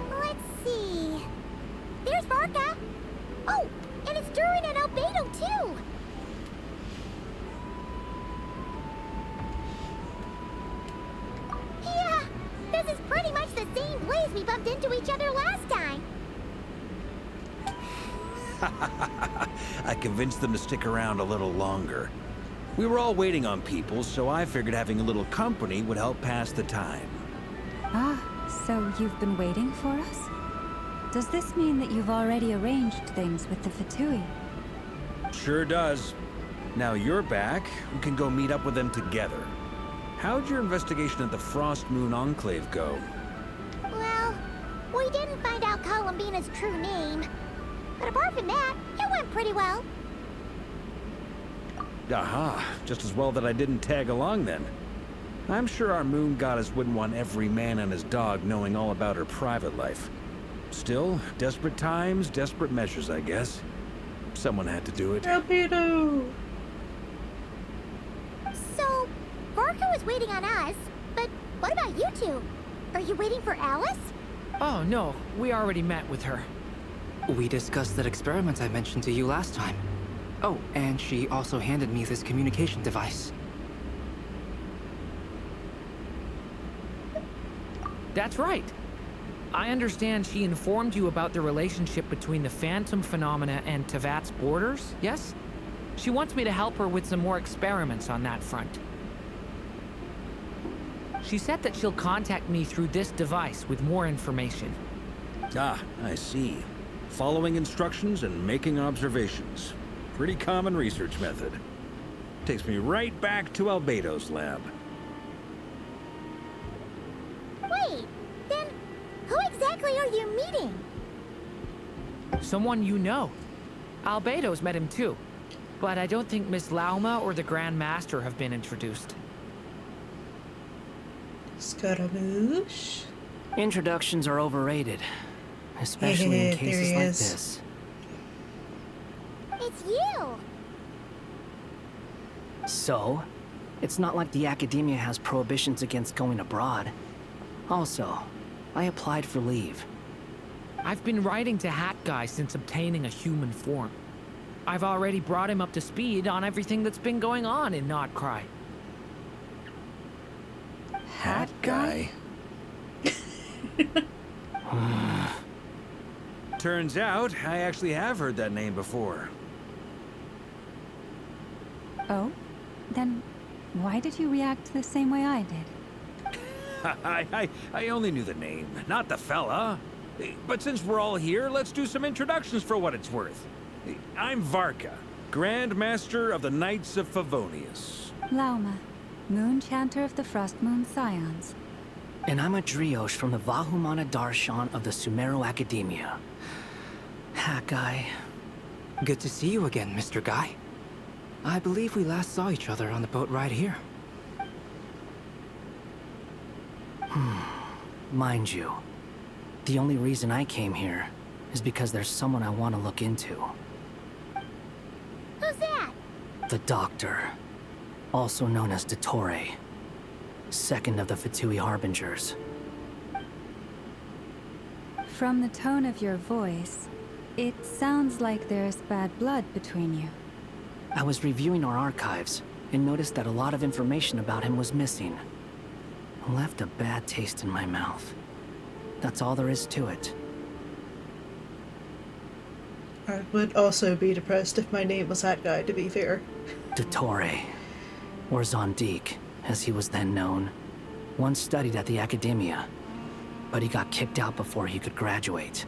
Let's see. There's Varka. Oh, and it's Durin and Albedo too. Yeah, this is pretty much the same place we bumped into each other last time. I convinced them to stick around a little longer. We were all waiting on people, so I figured having a little company would help pass the time. Ah, so you've been waiting for us? Does this mean that you've already arranged things with the Fatui? Sure does. Now you're back, we can go meet up with them together. How'd your investigation at the Frost Moon Enclave go? Well, we didn't find out Columbina's true name. But apart from that, it went pretty well. Aha, just as well that I didn't tag along then. I'm sure our moon goddess wouldn't want every man and his dog knowing all about her private life. Still, desperate times, desperate measures, I guess. Someone had to do it. Albedo! So, Varka was waiting on us, but what about you two? Are you waiting for Alice? Oh, no. We already met with her. We discussed that experiment I mentioned to you last time. Oh, and she also handed me this communication device. That's right. I understand she informed you about the relationship between the Phantom phenomena and Tevat's borders, yes? She wants me to help her with some more experiments on that front. She said that she'll contact me through this device with more information. Ah, I see. Following instructions and making observations. Pretty common research method. Takes me right back to Albedo's lab. Wait, then who exactly are you meeting? Someone you know. Albedo's met him too. But I don't think Miss Lauma or the Grand Master have been introduced. Scaramouche? Introductions are overrated, especially in cases like this. It's you! So, it's not like the academia has prohibitions against going abroad. Also, I applied for leave. I've been writing to Hat Guy since obtaining a human form. I've already brought him up to speed on everything that's been going on in Nodcry. Hat Guy? Turns out, I actually have heard that name before. Oh? Then why did you react the same way I did? I only knew the name, not the fella. But since we're all here, let's do some introductions for what it's worth. I'm Varka, Grand Master of the Knights of Favonius. Lauma, Moon Chanter of the Frost Moon Scions. And I'm a Driosh from the Vahumana Darshan of the Sumeru Academia. Hat Guy. Good to see you again, Mr. Guy. I believe we last saw each other on the boat ride here. Mind you, the only reason I came here is because there's someone I want to look into. Who's that? The Doctor, also known as Dottore, second of the Fatui Harbingers. From the tone of your voice, it sounds like there's bad blood between you. I was reviewing our archives and noticed that a lot of information about him was missing. Left a bad taste in my mouth. That's all there is to it. I would also be depressed if my name was Hat Guy, to be fair. Dottore, or Zondik, as he was then known, once studied at the Academia, but he got kicked out before he could graduate.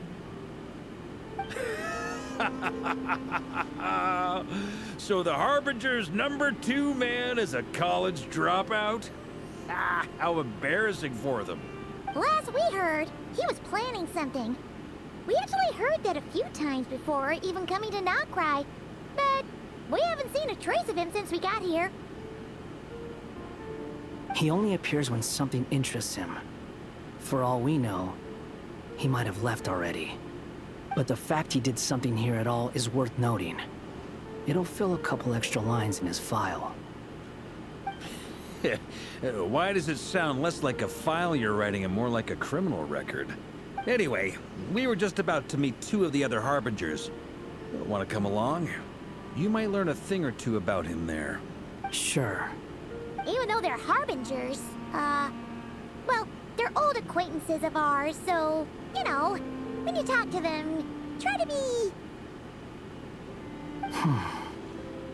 So the Harbinger's #2 man is a college dropout? How embarrassing for them. Last we heard, he was planning something. We actually heard that a few times before, even coming to Nodcry, but we haven't seen a trace of him since we got here. He only appears when something interests him. For all we know, he might have left already. But the fact he did something here at all is worth noting. It'll fill a couple extra lines in his file. Why does it sound less like a file you're writing and more like a criminal record? Anyway, we were just about to meet 2 of the other Harbingers. Want to come along? You might learn a thing or two about him there. Sure. Even though they're Harbingers, well, they're old acquaintances of ours, so, you know, when you talk to them, try to be...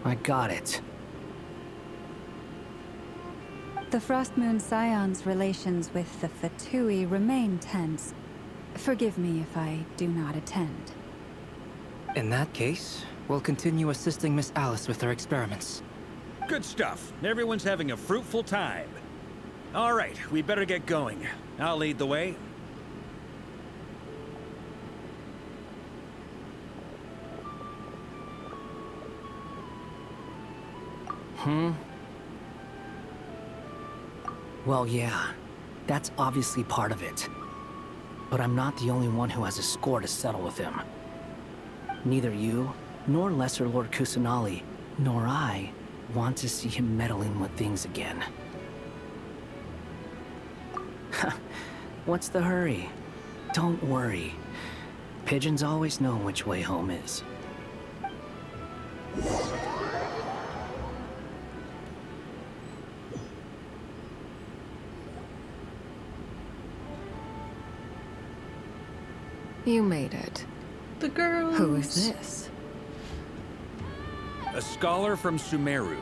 I got it. The Frost Moon Scion's relations with the Fatui remain tense. Forgive me if I do not attend. In that case, we'll continue assisting Miss Alice with her experiments. Good stuff. Everyone's having a fruitful time. All right, we better get going. I'll lead the way. Well, yeah, that's obviously part of it. But I'm not the only one who has a score to settle with him. Neither you, nor Lesser Lord Kusanali, nor I want to see him meddling with things again. What's the hurry? Don't worry. Pigeons always know which way home is. You made it. The girls. Who is this? A scholar from Sumeru.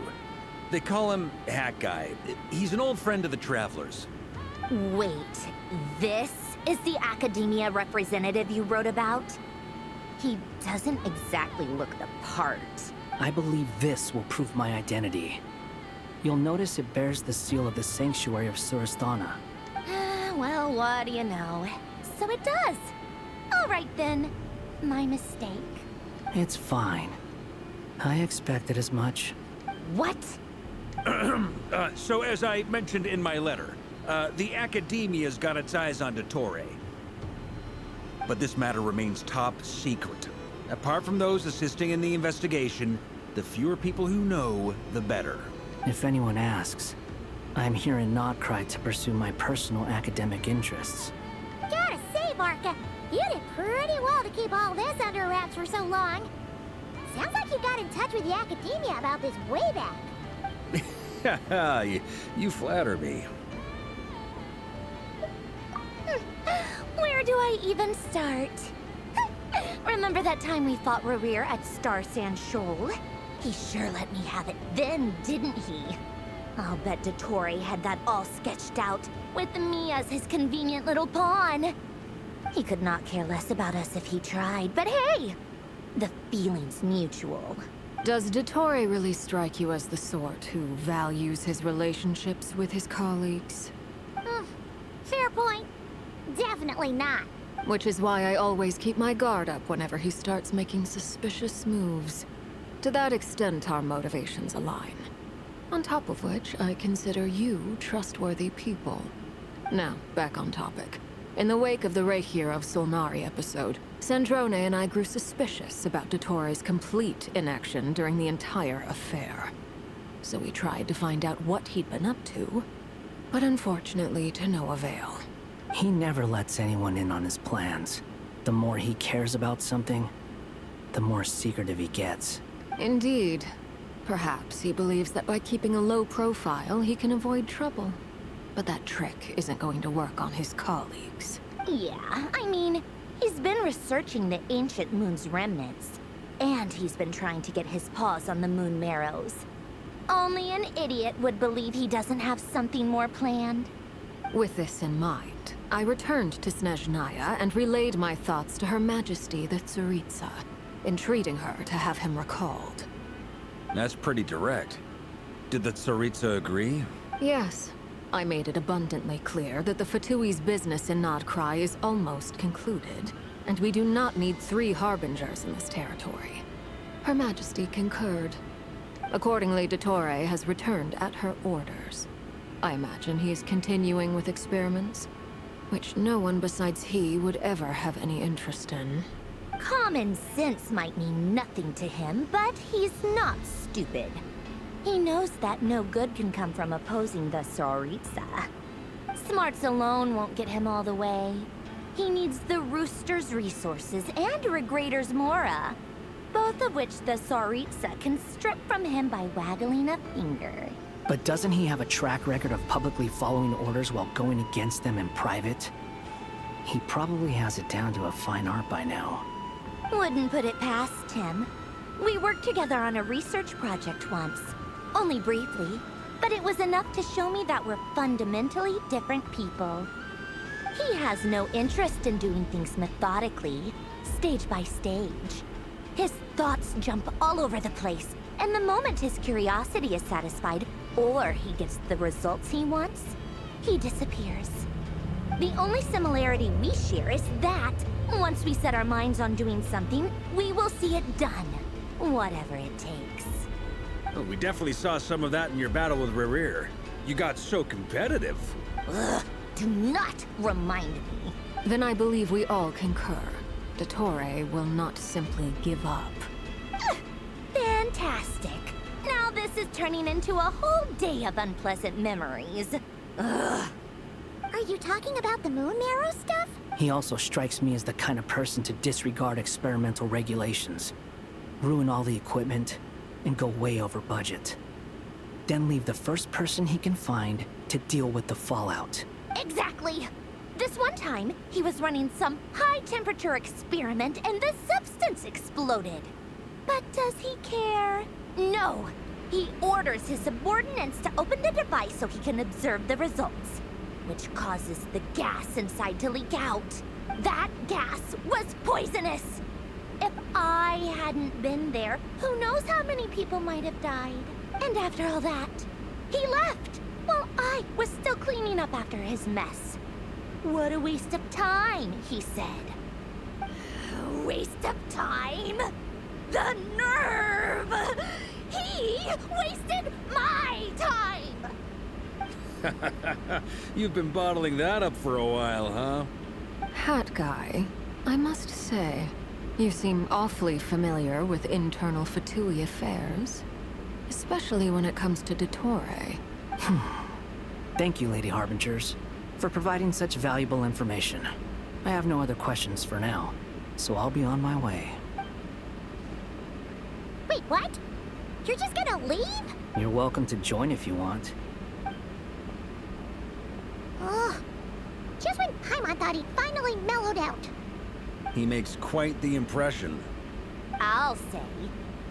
They call him Hat Guy. He's an old friend of the Travelers. Wait, this is the academia representative you wrote about? He doesn't exactly look the part. I believe this will prove my identity. You'll notice it bears the seal of the Sanctuary of Surasthana. Well, what do you know? So it does. All right then. My mistake. It's fine. I expected as much. What? So as I mentioned in my letter, the Academia's got its eyes on Dottore. But this matter remains top secret. Apart from those assisting in the investigation, the fewer people who know, the better. If anyone asks, I'm here in Nodcry to pursue my personal academic interests. Gotta say, Barca, you did pretty well to keep all this under wraps for so long. Sounds like you got in touch with the academia about this way back. You flatter me. Where do I even start? Remember that time we fought Rerir at Star Sand Shoal? He sure let me have it then, didn't he? I'll bet Dottore had that all sketched out, with me as his convenient little pawn. He could not care less about us if he tried, but hey! The feeling's mutual. Does Dottore really strike you as the sort who values his relationships with his colleagues? Fair point. Definitely not. Which is why I always keep my guard up whenever he starts making suspicious moves. To that extent, our motivations align. On top of which, I consider you trustworthy people. Now, back on topic. In the wake of the Reikir of Solnari episode, Sandrone and I grew suspicious about Dottore's complete inaction during the entire affair. So we tried to find out what he'd been up to, but unfortunately to no avail. He never lets anyone in on his plans. The more he cares about something, the more secretive he gets. Indeed. Perhaps he believes that by keeping a low profile, he can avoid trouble. But that trick isn't going to work on his colleagues. Yeah, I mean, he's been researching the ancient moon's remnants. And he's been trying to get his paws on the moon marrows. Only an idiot would believe he doesn't have something more planned. With this in mind, I returned to Snezhnaya and relayed my thoughts to Her Majesty the Tsaritsa, entreating her to have him recalled. That's pretty direct. Did the Tsaritsa agree? Yes. I made it abundantly clear that the Fatui's business in Nodcry is almost concluded, and we do not need 3 harbingers in this territory. Her Majesty concurred. Accordingly, Dottore has returned at her orders. I imagine he is continuing with experiments, which no one besides he would ever have any interest in. Common sense might mean nothing to him, but he's not stupid. He knows that no good can come from opposing the Tsaritsa. Smarts alone won't get him all the way. He needs the Rooster's resources and Regrator's Mora, both of which the Tsaritsa can strip from him by waggling a finger. But doesn't he have a track record of publicly following orders while going against them in private? He probably has it down to a fine art by now. Wouldn't put it past him. We worked together on a research project once. Only briefly, but it was enough to show me that we're fundamentally different people. He has no interest in doing things methodically, stage by stage. His thoughts jump all over the place, and the moment his curiosity is satisfied, or he gets the results he wants, he disappears. The only similarity we share is that, once we set our minds on doing something, we will see it done, whatever it takes. Well, we definitely saw some of that in your battle with Rerir. You got so competitive. Ugh, do not remind me. Then I believe we all concur. Dottore will not simply give up. Fantastic. Now this is turning into a whole day of unpleasant memories. Ugh. Are you talking about the moon marrow stuff? He also strikes me as the kind of person to disregard experimental regulations, ruin all the equipment, and go way over budget. Then leave the first person he can find to deal with the fallout. Exactly. This one time, he was running some high-temperature experiment and the substance exploded. But does he care? No. He orders his subordinates to open the device so he can observe the results. which causes the gas inside to leak out. That gas was poisonous! If I hadn't been there, who knows how many people might have died. And after all that, he left while I was still cleaning up after his mess. What a waste of time, he said. Waste of time? The nerve! He wasted my time! You've been bottling that up for a while, huh? Hat guy, I must say, you seem awfully familiar with internal Fatui affairs. Especially when it comes to Dottore. Thank you, Lady Harbingers, for providing such valuable information. I have no other questions for now, so I'll be on my way. Wait, what? You're just gonna leave? You're welcome to join if you want. Ugh. Just when Paimon thought he'd finally mellowed out. He makes quite the impression. I'll say,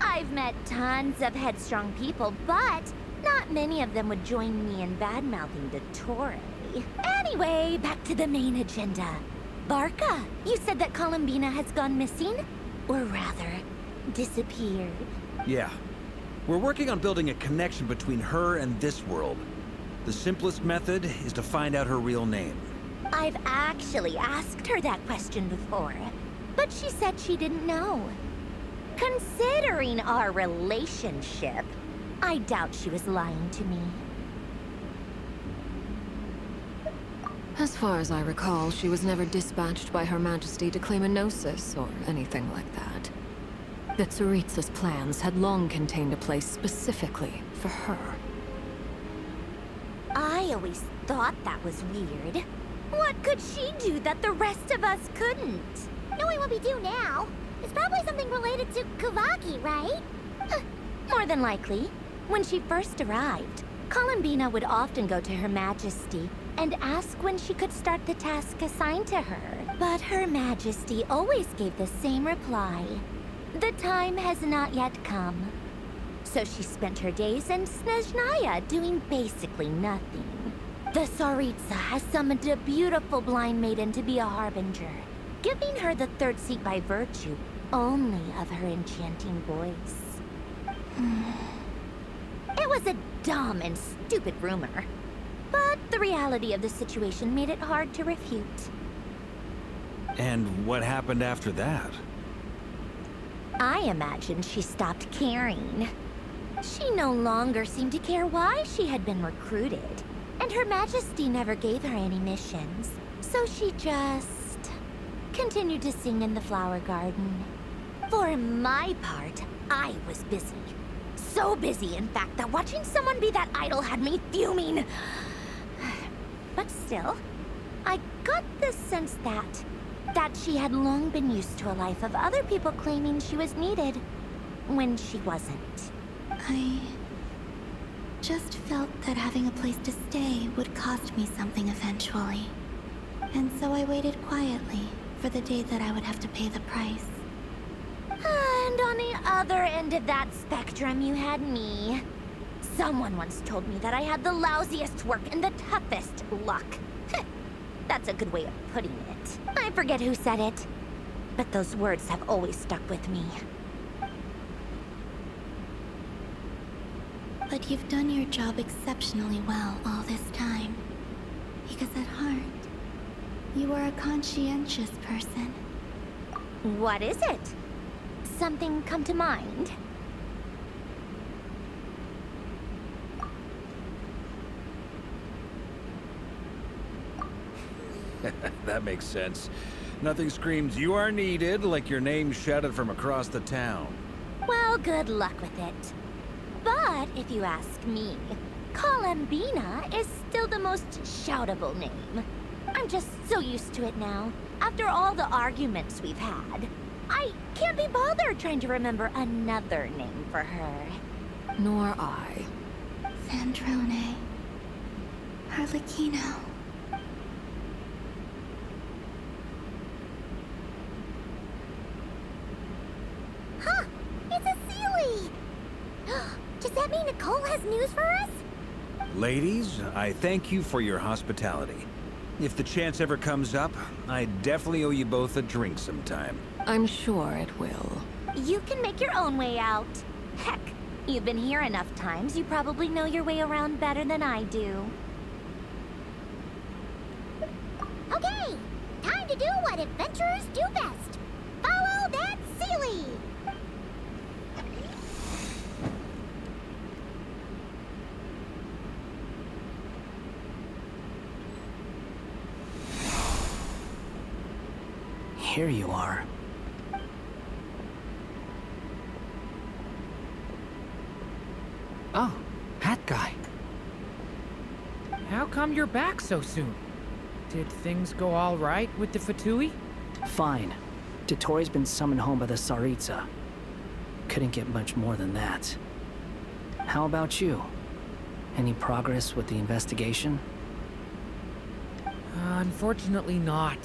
I've met tons of headstrong people, but not many of them would join me in bad-mouthing Dottore. Anyway, back to the main agenda. Barca, you said that Columbina has gone missing? Or rather, disappeared. Yeah. We're working on building a connection between her and this world. The simplest method is to find out her real name. I've actually asked her that question before, but she said she didn't know. Considering our relationship, I doubt she was lying to me. As far as I recall, she was never dispatched by Her Majesty to claim a gnosis or anything like that. The Tsaritsa's plans had long contained a place specifically for her. I always thought that was weird. What could she do that the rest of us couldn't? Knowing what we do now, it's probably something related to Kavaki, right? More than likely. When she first arrived, Columbina would often go to Her Majesty and ask when she could start the task assigned to her. But Her Majesty always gave the same reply. The time has not yet come. So she spent her days in Snezhnaya doing basically nothing. The Tsaritsa has summoned a beautiful blind maiden to be a harbinger, giving her the third seat by virtue only of her enchanting voice. It was a dumb and stupid rumor, but the reality of the situation made it hard to refute. And what happened after that? I imagined she stopped caring. She no longer seemed to care why she had been recruited, and Her Majesty never gave her any missions, so she just continued to sing in the flower garden. For my part, I was busy. So busy, in fact, that watching someone be that idol had me fuming. But still, I got the sense that she had long been used to a life of other people claiming she was needed when she wasn't. I just felt that having a place to stay would cost me something eventually. And so I waited quietly for the day that I would have to pay the price. And on the other end of that spectrum, you had me. Someone once told me that I had the lousiest work and the toughest luck. That's a good way of putting it. I forget who said it, but those words have always stuck with me. But you've done your job exceptionally well all this time. Because at heart, you are a conscientious person. What is it? Something come to mind? That makes sense. Nothing screams you are needed like your name shouted from across the town. Well, good luck with it. But if you ask me, Columbina is still the most shoutable name. I'm just so used to it now. After all the arguments we've had, I can't be bothered trying to remember another name for her. Nor I. Sandrone. Harlequino. Huh! It's a Sealy! Does that mean Nicole has news for us? Ladies, I thank you for your hospitality. If the chance ever comes up, I definitely owe you both a drink sometime. I'm sure it will. You can make your own way out. Heck, you've been here enough times, you probably know your way around better than I do. Okay, time to do what adventurers do best. Follow that Sealy! Here you are. Oh, that guy. How come you're back so soon? Did things go all right with the Fatui? Fine. Dotori's been summoned home by the Tsaritsa. Couldn't get much more than that. How about you? Any progress with the investigation? Unfortunately not.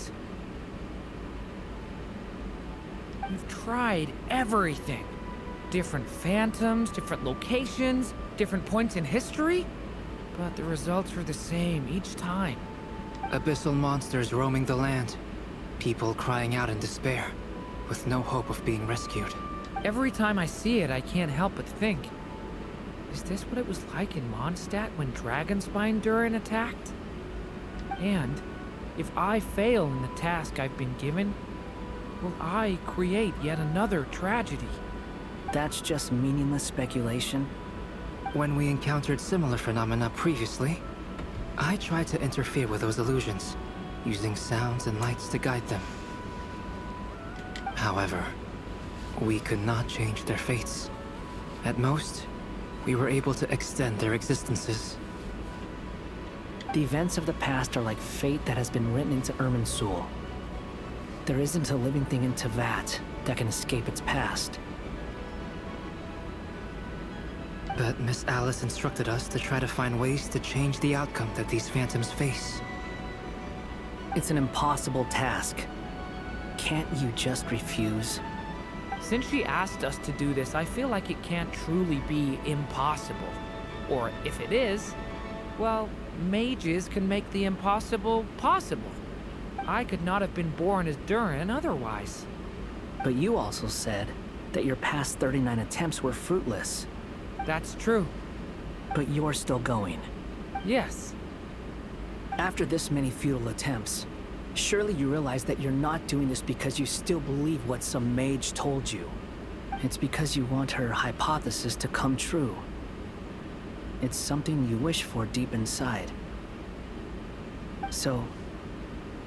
We've tried everything. Different phantoms, different locations, different points in history. But the results were the same each time. Abyssal monsters roaming the land. People crying out in despair, with no hope of being rescued. Every time I see it, I can't help but think, is this what it was like in Mondstadt when Dragonspine Durin attacked? And if I fail in the task I've been given, will I create yet another tragedy? That's just meaningless speculation. When we encountered similar phenomena previously, I tried to interfere with those illusions, using sounds and lights to guide them. However, we could not change their fates. At most, we were able to extend their existences. The events of the past are like fate that has been written into Irminsul. There isn't a living thing in Teyvat that can escape its past. But Miss Alice instructed us to try to find ways to change the outcome that these phantoms face. It's an impossible task. Can't you just refuse? Since she asked us to do this, I feel like it can't truly be impossible. Or if it is, well, mages can make the impossible possible. I could not have been born as Durin otherwise. But you also said that your past 39 attempts were fruitless. That's true. But you're still going. Yes. After this many futile attempts, surely you realize that you're not doing this because you still believe what some mage told you. It's because you want her hypothesis to come true. It's something you wish for deep inside. So,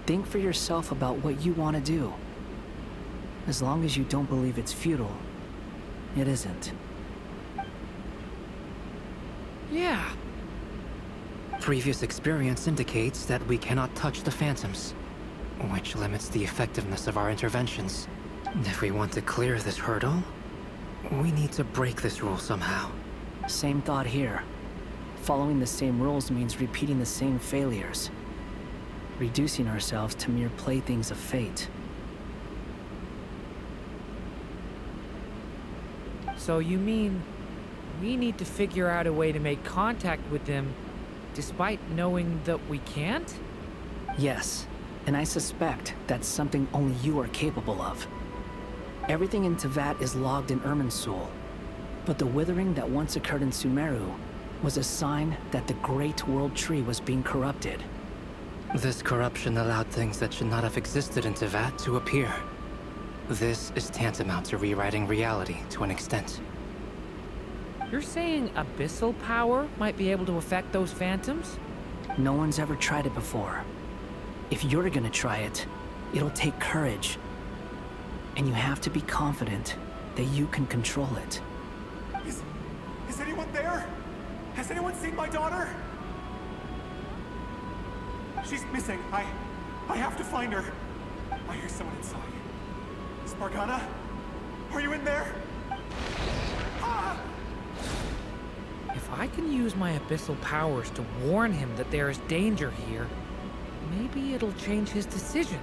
think for yourself about what you want to do. As long as you don't believe it's futile, it isn't. Yeah. Previous experience indicates that we cannot touch the phantoms, which limits the effectiveness of our interventions. If we want to clear this hurdle, we need to break this rule somehow. Same thought here. Following the same rules means repeating the same failures. Reducing ourselves to mere playthings of fate. So you mean we need to figure out a way to make contact with them despite knowing that we can't? Yes, and I suspect that's something only you are capable of. Everything in Teyvat is logged in Irminsul, but the withering that once occurred in Sumeru was a sign that the Great World Tree was being corrupted. This corruption allowed things that should not have existed in Teyvat to appear. This is tantamount to rewriting reality to an extent. You're saying abyssal power might be able to affect those phantoms? No one's ever tried it before. If you're gonna try it, it'll take courage. And you have to be confident that you can control it. Is anyone there? Has anyone seen my daughter? She's missing. I have to find her. I hear someone inside. Spargana? Are you in there? Ah! If I can use my abyssal powers to warn him that there is danger here, maybe it'll change his decision.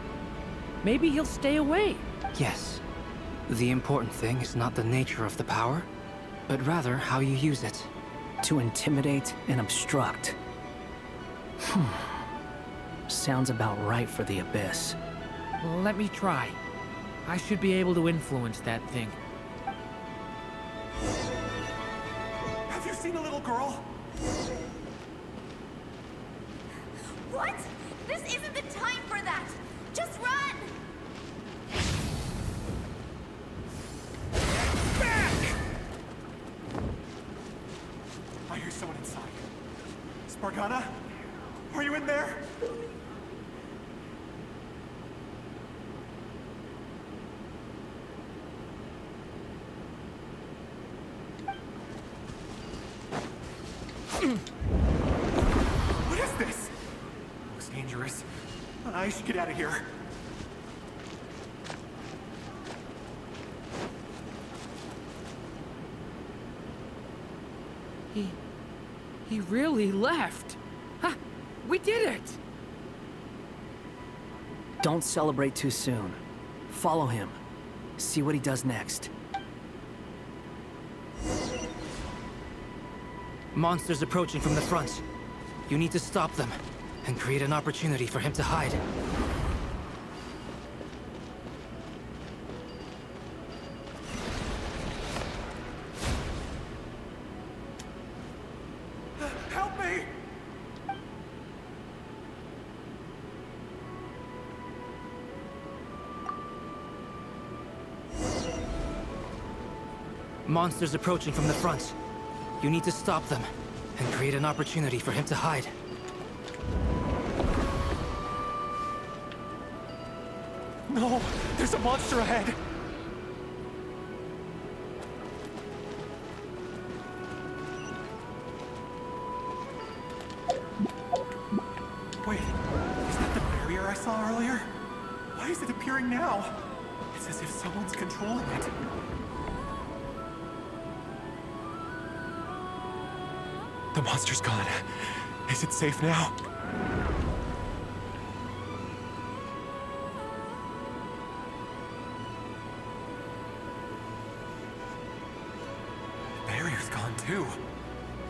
Maybe he'll stay away. Yes. The important thing is not the nature of the power, but rather how you use it. To intimidate and obstruct. Sounds about right for the Abyss. Let me try. I should be able to influence that thing. Have you seen a little girl? What? This isn't the time for that! Just run! Back! I hear someone inside. Spargana? Are you in there? What is this? Looks dangerous. I should get out of here. He really left. Ha! We did it! Don't celebrate too soon. Follow him. See what he does next. Monsters approaching from the front. You need to stop them and create an opportunity for him to hide. Help me! Monsters approaching from the front. You need to stop them and create an opportunity for him to hide. No! There's a monster ahead! Wait, is that the barrier I saw earlier? Why is it appearing now? It's as if someone's controlling it. The monster's gone. Is it safe now? The barrier's gone too.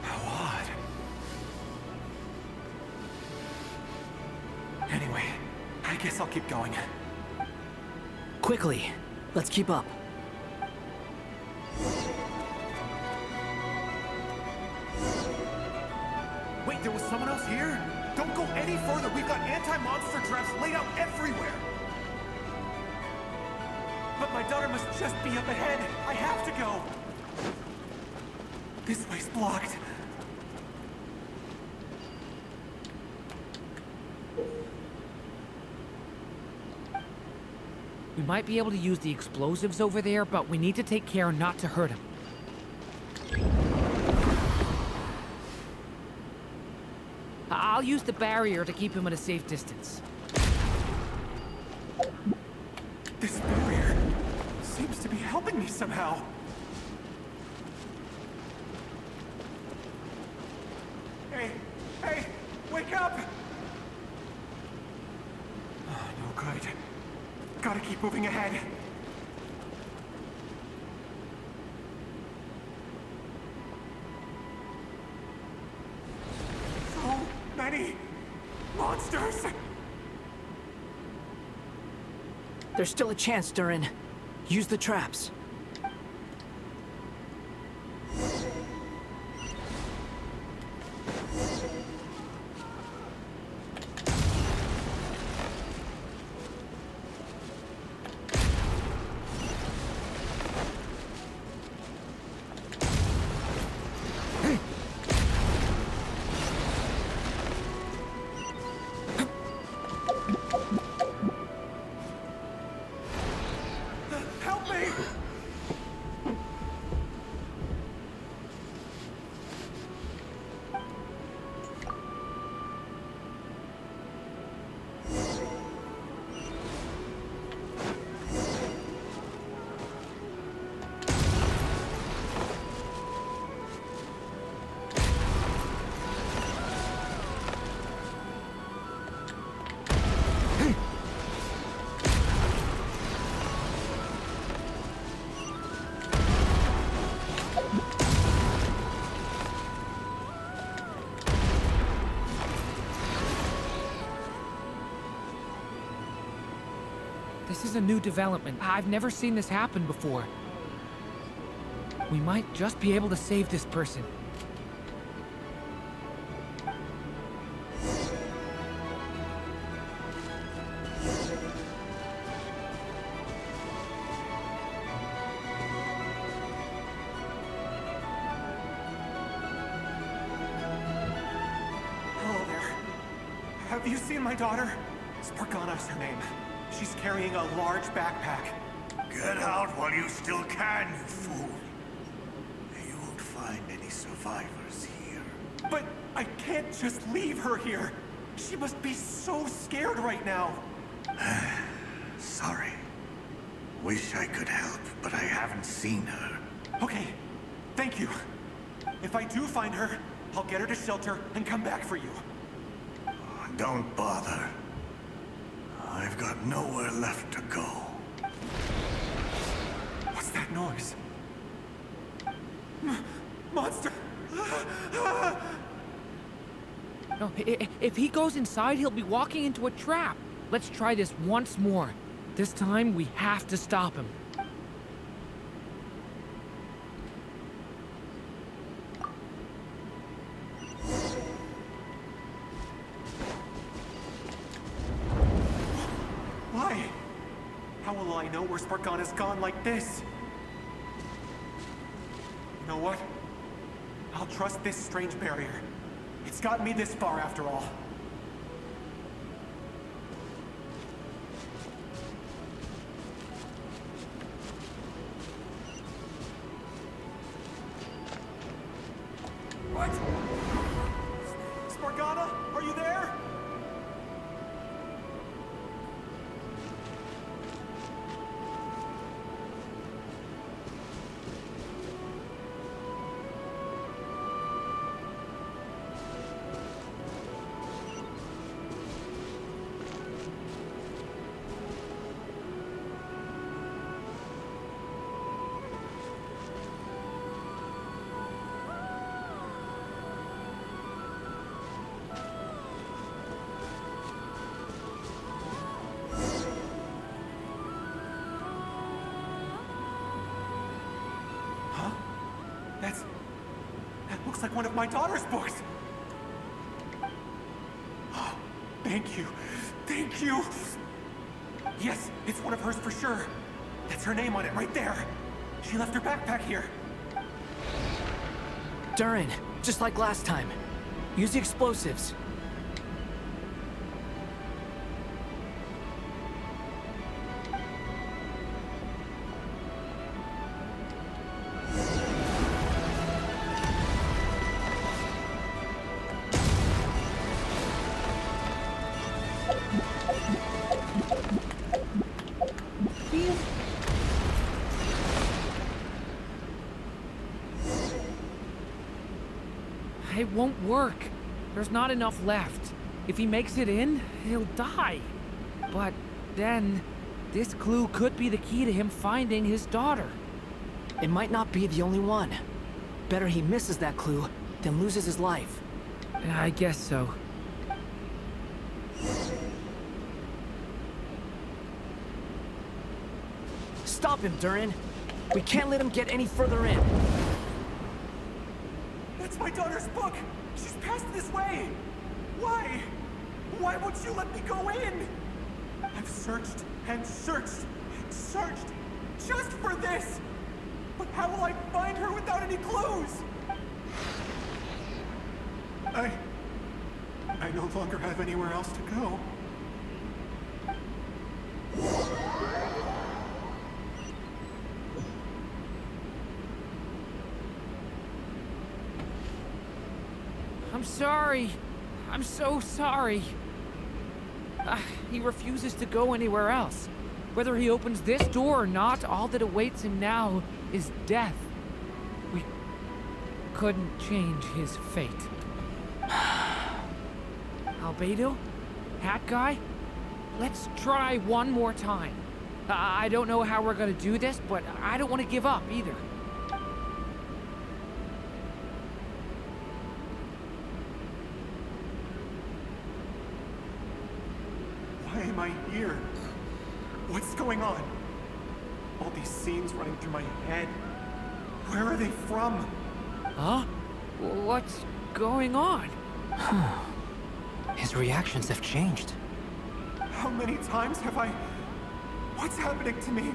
How odd. Anyway, I guess I'll keep going. Quickly, let's keep up. Wait, there was someone else here? Don't go any further. We've got anti-monster traps laid out everywhere. But my daughter must just be up ahead. I have to go. This way's blocked. We might be able to use the explosives over there, but we need to take care not to hurt him. I'll use the barrier to keep him at a safe distance. This barrier seems to be helping me somehow. Hey, wake up! Oh, no good. Gotta keep moving ahead. So many monsters! There's still a chance, Durin. Use the traps. Help me! This is a new development. I've never seen this happen before. We might just be able to save this person. Hello there. Have you seen my daughter? Spargana's her name. She's carrying a large backpack. Get out while you still can, you fool. You won't find any survivors here. But I can't just leave her here. She must be so scared right now. Sorry. Wish I could help, but I haven't seen her. Okay, thank you. If I do find her, I'll get her to shelter and come back for you. Don't bother. I've got nowhere left to go. What's that noise? Monster! No, if he goes inside, he'll be walking into a trap. Let's try this once more. This time, we have to stop him. Why? How will I know where Spargana's gone like this? You know what? I'll trust this strange barrier. It's gotten me this far after all. What? Spargana, are you there? That looks like one of my daughter's books. Oh, thank you. Thank you. Yes, it's one of hers for sure. That's her name on it right there. She left her backpack here. Durin, just like last time. Use the explosives. It won't work. There's not enough left. If he makes it in, he'll die. But then, this clue could be the key to him finding his daughter. It might not be the only one. Better he misses that clue than loses his life. I guess so. Stop him, Durin. We can't let him get any further in. That's my daughter's book! She's passed this way! Why? Why won't you let me go in? I've searched and searched and searched just for this! But how will I find her without any clues? I no longer have anywhere else to go. I'm sorry. I'm so sorry. He refuses to go anywhere else. Whether he opens this door or not, all that awaits him now is death. We couldn't change his fate. Albedo? Hat Guy? Let's try one more time. I don't know how we're gonna do this, but I don't want to give up either. Why am I here? What's going on? All these scenes running through my head. Where are they from? Huh? What's going on? His reactions have changed. How many times have I... What's happening to me?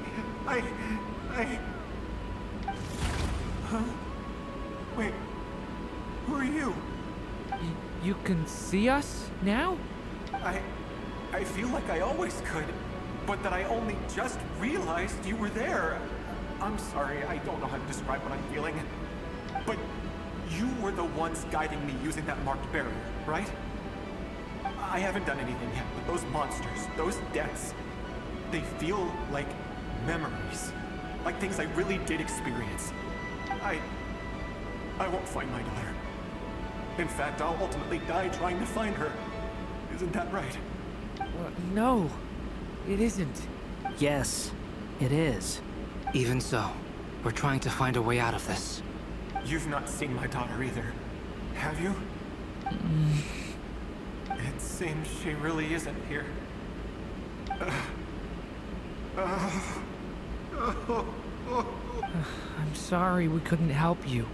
Huh? Wait. Who are you? You can see us now? I feel like I always could, but that I only just realized you were there. I'm sorry, I don't know how to describe what I'm feeling. But you were the ones guiding me using that marked barrier, right? I haven't done anything yet, but those monsters, those deaths, they feel like memories. Like things I really did experience. I won't find my daughter. In fact, I'll ultimately die trying to find her. Isn't that right? Well, no, it isn't. Yes, it is. Even so, we're trying to find a way out of this. You've not seen my daughter either, have you? It seems she really isn't here. I'm sorry we couldn't help you.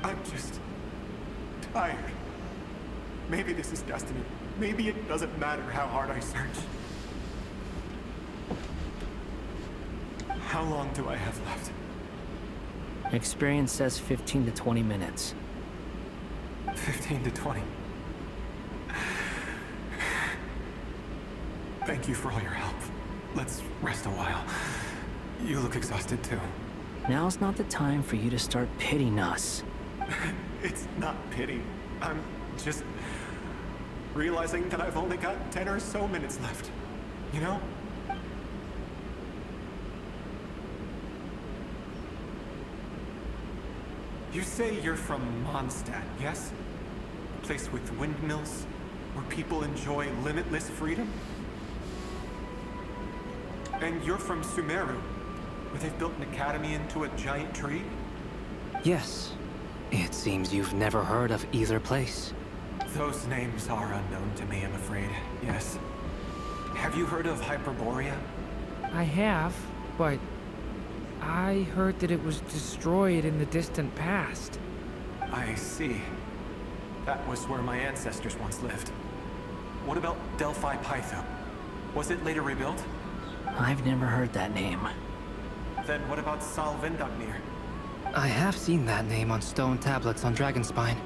I'm just tired. Maybe this is destiny. Maybe it doesn't matter how hard I search. How long do I have left? Experience says 15 to 20 minutes. 15 to 20. Thank you for all your help. Let's rest a while. You look exhausted too. Now's not the time for you to start pitying us. It's not pity. I'm just realizing that I've only got 10 or so minutes left. You know? You say you're from Mondstadt, yes? A place with windmills, where people enjoy limitless freedom? And you're from Sumeru, where they've built an academy into a giant tree? Yes. It seems you've never heard of either place. Those names are unknown to me, I'm afraid. Yes. Have you heard of Hyperborea? I have, but I heard that it was destroyed in the distant past. I see. That was where my ancestors once lived. What about Delphi Pytho? Was it later rebuilt? I've never heard that name. Then what about Sal Vindagnir? I have seen that name on stone tablets on Dragonspine.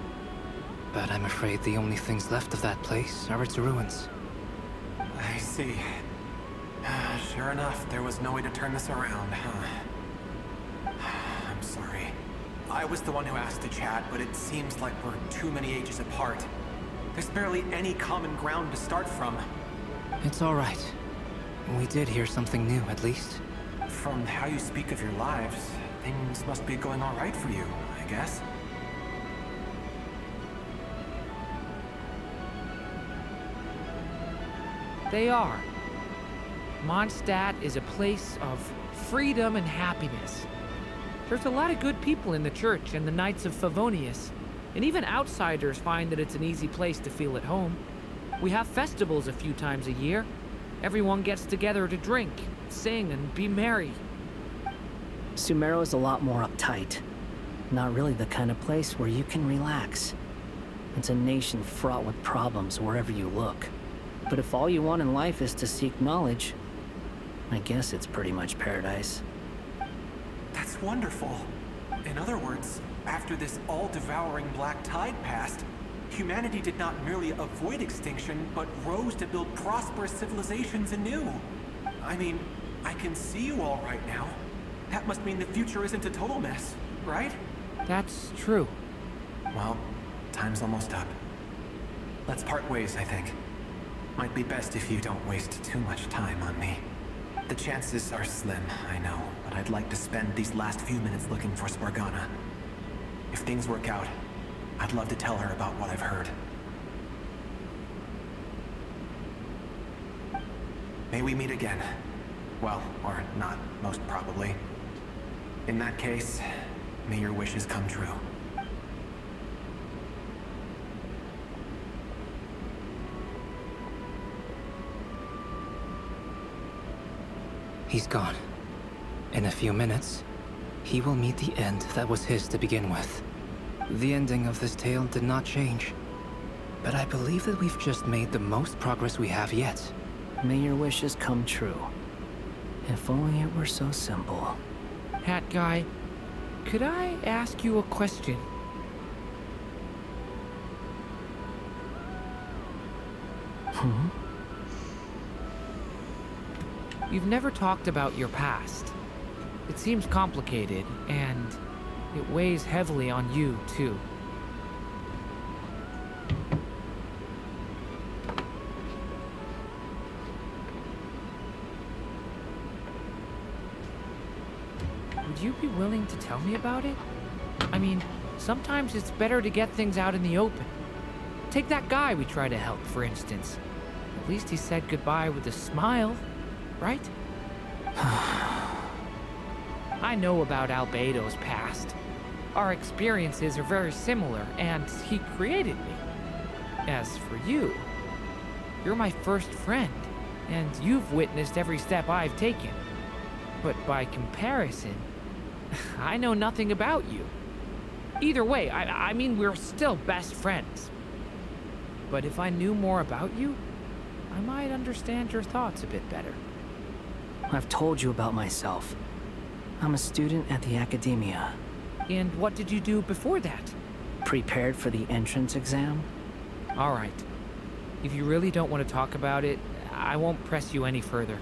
But I'm afraid the only things left of that place are its ruins. I see. Sure enough, there was no way to turn this around, huh? I'm sorry. I was the one who asked to chat, but it seems like we're too many ages apart. There's barely any common ground to start from. It's all right. We did hear something new, at least. From how you speak of your lives, things must be going all right for you, I guess. They are. Mondstadt is a place of freedom and happiness. There's a lot of good people in the church and the Knights of Favonius, and even outsiders find that it's an easy place to feel at home. We have festivals a few times a year. Everyone gets together to drink, sing, and be merry. Sumeru is a lot more uptight. Not really the kind of place where you can relax. It's a nation fraught with problems wherever you look. But if all you want in life is to seek knowledge, I guess it's pretty much paradise. That's wonderful. In other words, after this all-devouring black tide passed, humanity did not merely avoid extinction, but rose to build prosperous civilizations anew. I mean, I can see you all right now. That must mean the future isn't a total mess, right? That's true. Well, time's almost up. Let's part ways, I think. Might be best if you don't waste too much time on me. The chances are slim, I know, but I'd like to spend these last few minutes looking for Spargana. If things work out, I'd love to tell her about what I've heard. May we meet again. Well, or not, most probably. In that case, may your wishes come true. He's gone. In a few minutes, he will meet the end that was his to begin with. The ending of this tale did not change, but I believe that we've just made the most progress we have yet. May your wishes come true. If only it were so simple. Hat guy, could I ask you a question? You've never talked about your past. It seems complicated, and it weighs heavily on you, too. Would you be willing to tell me about it? I mean, sometimes it's better to get things out in the open. Take that guy we tried to help, for instance. At least he said goodbye with a smile, right? I know about Albedo's past. Our experiences are very similar, and he created me. As for you, you're my first friend, and you've witnessed every step I've taken. But by comparison, I know nothing about you. Either way, I mean, we're still best friends. But if I knew more about you, I might understand your thoughts a bit better. I've told you about myself. I'm a student at the academia. And what did you do before that? Prepared for the entrance exam? All right. If you really don't want to talk about it, I won't press you any further.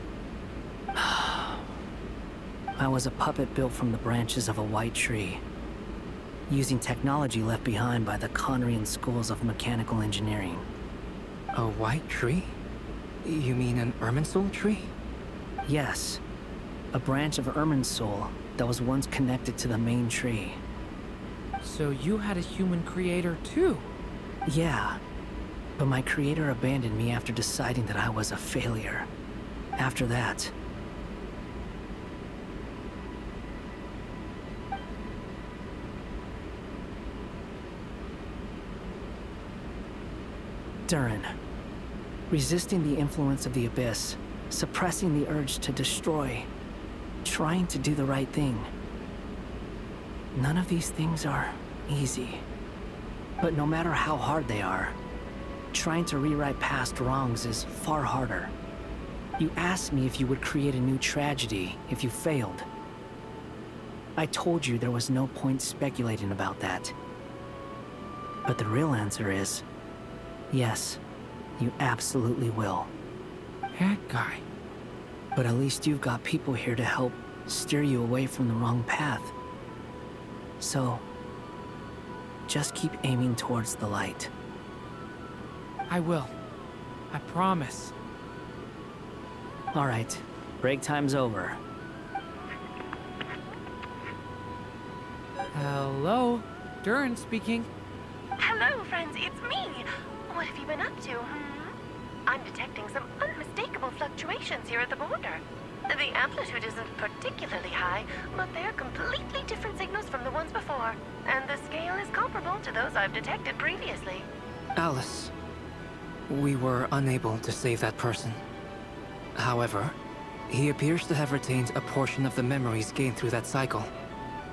I was a puppet built from the branches of a white tree, using technology left behind by the Conrian schools of mechanical engineering. A white tree? You mean an Irminsul tree? Yes. A branch of Irminsul that was once connected to the main tree. So you had a human creator too? Yeah. But my creator abandoned me after deciding that I was a failure. After that, Durin. Resisting the influence of the Abyss, suppressing the urge to destroy, trying to do the right thing. None of these things are easy. But no matter how hard they are, trying to rewrite past wrongs is far harder. You asked me if you would create a new tragedy if you failed. I told you there was no point speculating about that. But the real answer is, yes, you absolutely will. That guy. But at least you've got people here to help steer you away from the wrong path. So, just keep aiming towards the light. I will. I promise. All right, break time's over. Hello? Durin speaking. Hello, friends, it's me. What have you been up to, I'm detecting some unmistakable fluctuations here at the border. The amplitude isn't particularly high, but they're completely different signals from the ones before, and the scale is comparable to those I've detected previously. Alice, we were unable to save that person. However, he appears to have retained a portion of the memories gained through that cycle,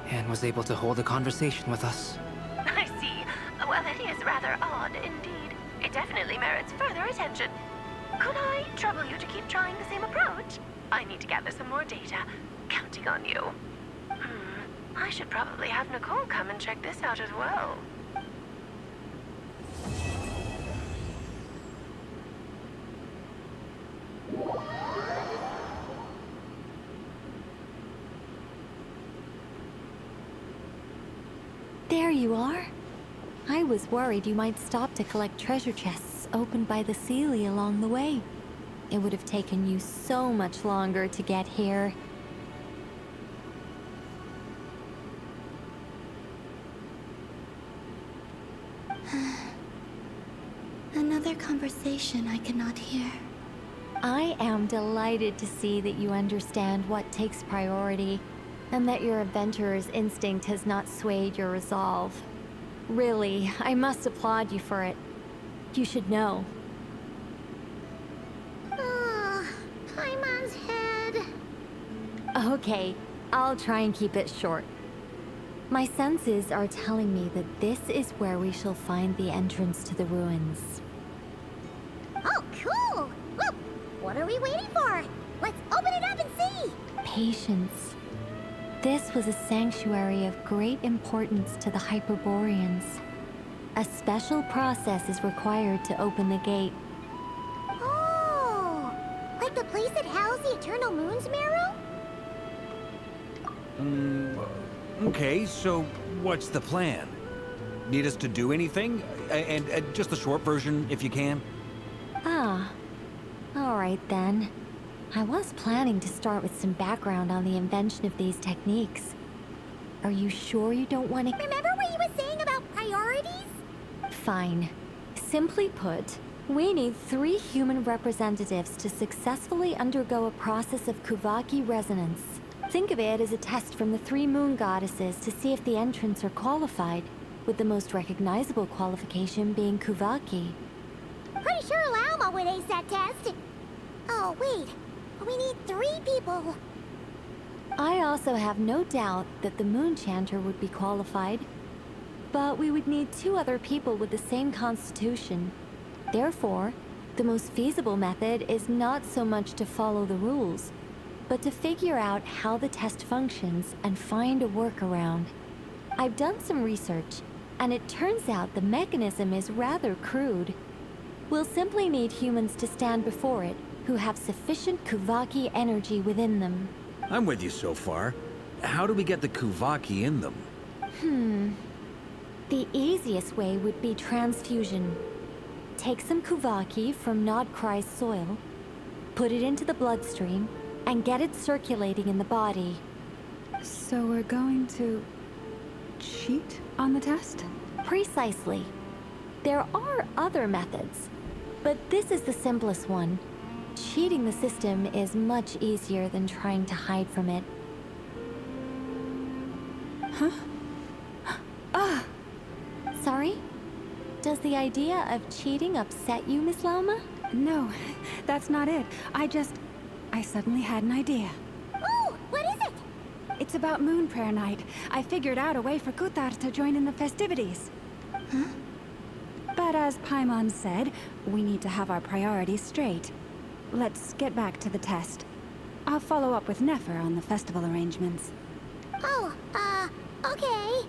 and was able to hold a conversation with us. I see. Well, that is rather odd indeed. It definitely merits further attention. Could I trouble you to keep trying the same approach? I need to gather some more data. Counting on you. I should probably have Nicole come and check this out as well. There you are. I was worried you might stop to collect treasure chests opened by the Seelie along the way. It would have taken you so much longer to get here. Another conversation I cannot hear. I am delighted to see that you understand what takes priority, and that your adventurer's instinct has not swayed your resolve. Really, I must applaud you for it. You should know. Ah, Paimon's head. Okay, I'll try and keep it short. My senses are telling me that this is where we shall find the entrance to the ruins. Oh, cool! Look, what are we waiting for? Let's open it up and see! Patience. This was a sanctuary of great importance to the Hyperboreans. A special process is required to open the gate. Oh! Like the place that housed the Eternal Moon's Marrow? Okay, so what's the plan? Need us to do anything? And just the short version, if you can. Ah. Alright then. I was planning to start with some background on the invention of these techniques. Are you sure you don't want to... Remember what you were saying about priorities? Fine. Simply put, we need 3 human representatives to successfully undergo a process of Kuvaki resonance. Think of it as a test from the 3 moon goddesses to see if the entrants are qualified, with the most recognizable qualification being Kuvaki. Pretty sure Lauma would ace that test. Oh, wait. We need 3 people. I also have no doubt that the Moon Chanter would be qualified. But we would need 2 other people with the same constitution. Therefore, the most feasible method is not so much to follow the rules, but to figure out how the test functions and find a workaround. I've done some research, and it turns out the mechanism is rather crude. We'll simply need humans to stand before it, who have sufficient Kuvaki energy within them. I'm with you so far. How do we get the Kuvaki in them? The easiest way would be transfusion. Take some Kuvaki from Nodkrai's soil, put it into the bloodstream, and get it circulating in the body. So we're going to... cheat on the test? Precisely. There are other methods, but this is the simplest one. Cheating the system is much easier than trying to hide from it. Huh? Ah! Sorry? Does the idea of cheating upset you, Miss Lauma? No, that's not it. I suddenly had an idea. Oh, what is it? It's about Moon Prayer Night. I figured out a way for Kuthar to join in the festivities. Huh? But as Paimon said, we need to have our priorities straight. Let's get back to the test. I'll follow up with Nefer on the festival arrangements. Oh, okay.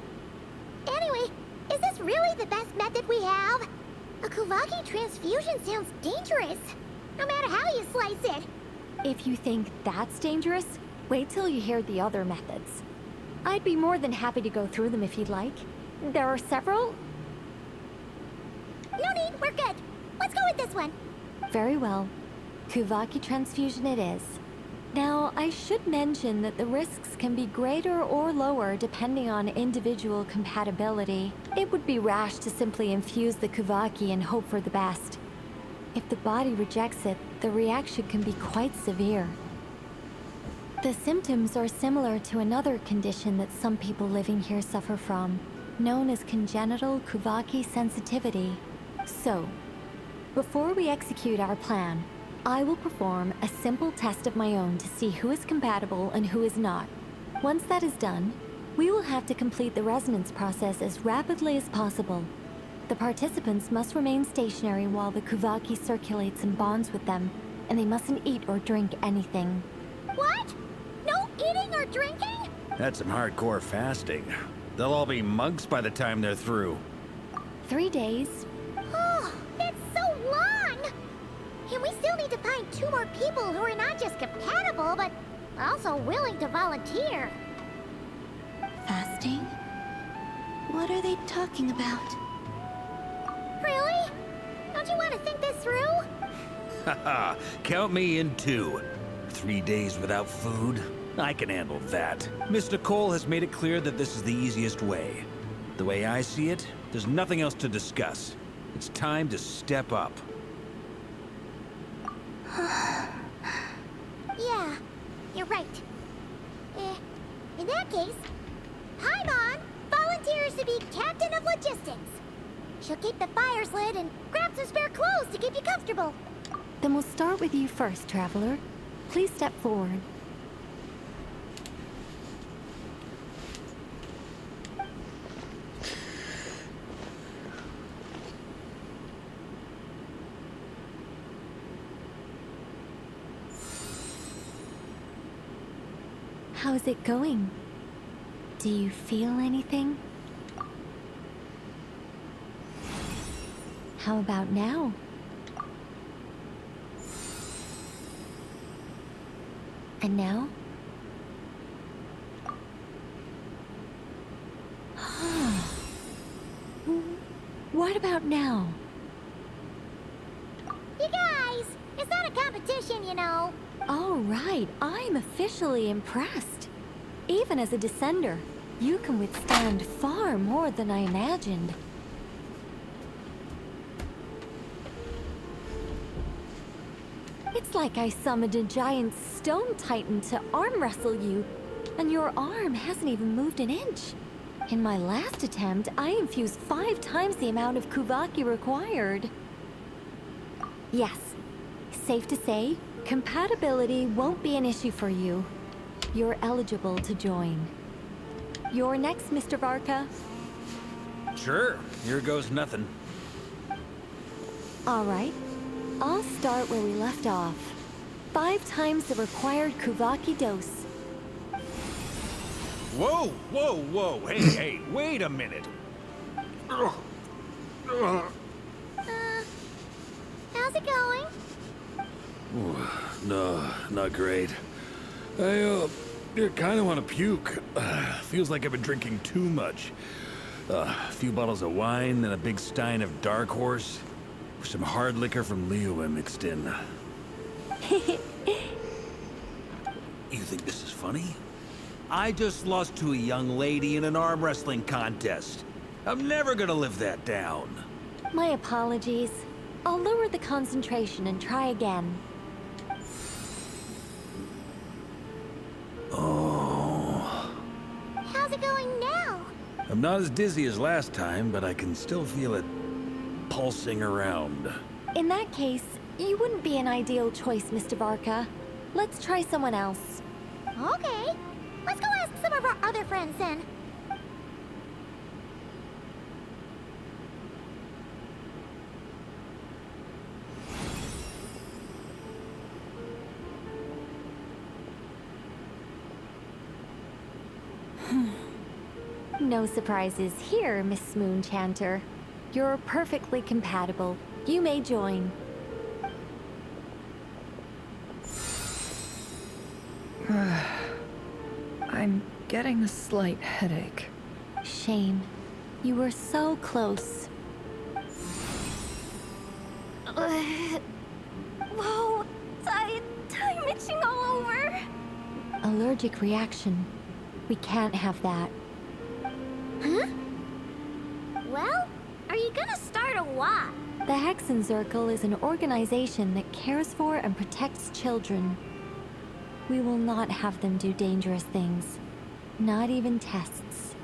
Anyway, is this really the best method we have? A Kuvaki transfusion sounds dangerous, no matter how you slice it. If you think that's dangerous, wait till you hear the other methods. I'd be more than happy to go through them if you'd like. There are several. No need, we're good. Let's go with this one. Very well. Kuvaki transfusion it is. Now, I should mention that the risks can be greater or lower depending on individual compatibility. It would be rash to simply infuse the Kuvaki and hope for the best. If the body rejects it, the reaction can be quite severe. The symptoms are similar to another condition that some people living here suffer from, known as congenital Kuvaki sensitivity. So, before we execute our plan, I will perform a simple test of my own to see who is compatible and who is not. Once that is done, we will have to complete the resonance process as rapidly as possible. The participants must remain stationary while the Kuvaki circulates and bonds with them, and they mustn't eat or drink anything. What? No eating or drinking? That's some hardcore fasting. They'll all be monks by the time they're through. 3 days. Oh, that's so long! And we still need to find 2 more people who are not just compatible, but also willing to volunteer. Fasting? What are they talking about? Really? Don't you want to think this through? Haha, count me in too. 3 days without food? I can handle that. Miss Nicole has made it clear that this is the easiest way. The way I see it, there's nothing else to discuss. It's time to step up. Yeah, you're right. In that case, Paimon volunteers to be captain of logistics. She'll keep the fires lit and grab some spare clothes to keep you comfortable. Then we'll start with you first, Traveler. Please step forward. How's it going? Do you feel anything? How about now? And now? What about now? You guys, it's not a competition, you know. All right, I'm officially impressed. Even as a descender, you can withstand far more than I imagined. It's like I summoned a giant stone titan to arm wrestle you, and your arm hasn't even moved an inch. In my last attempt, I infused 5 times the amount of Kuvaki required. Yes, safe to say, compatibility won't be an issue for you. You're eligible to join. You're next, Mr. Varka. Sure, here goes nothing. All right, I'll start where we left off. 5 times the required Kuvaki dose. Whoa, whoa, whoa, hey, hey, wait a minute. How's it going? No, not great. I kind of want to puke. Feels like I've been drinking too much. A few bottles of wine and a big stein of Dark Horse. Some hard liquor from Leo mixed in. You think this is funny? I just lost to a young lady in an arm wrestling contest. I'm never gonna live that down. My apologies. I'll lower the concentration and try again. Oh. How's it going now? I'm not as dizzy as last time, but I can still feel it pulsing around. In that case, you wouldn't be an ideal choice, Mr. Varka. Let's try someone else. Okay. Let's go ask some of our other friends then. No surprises here, Miss Moonchanter. You're perfectly compatible. You may join. I'm getting a slight headache. Shame. You were so close. Whoa, I'm itching all over. Allergic reaction. We can't have that. Huh? Well, are you gonna start a what? The Hexenzirkel is an organization that cares for and protects children. We will not have them do dangerous things. Not even tests.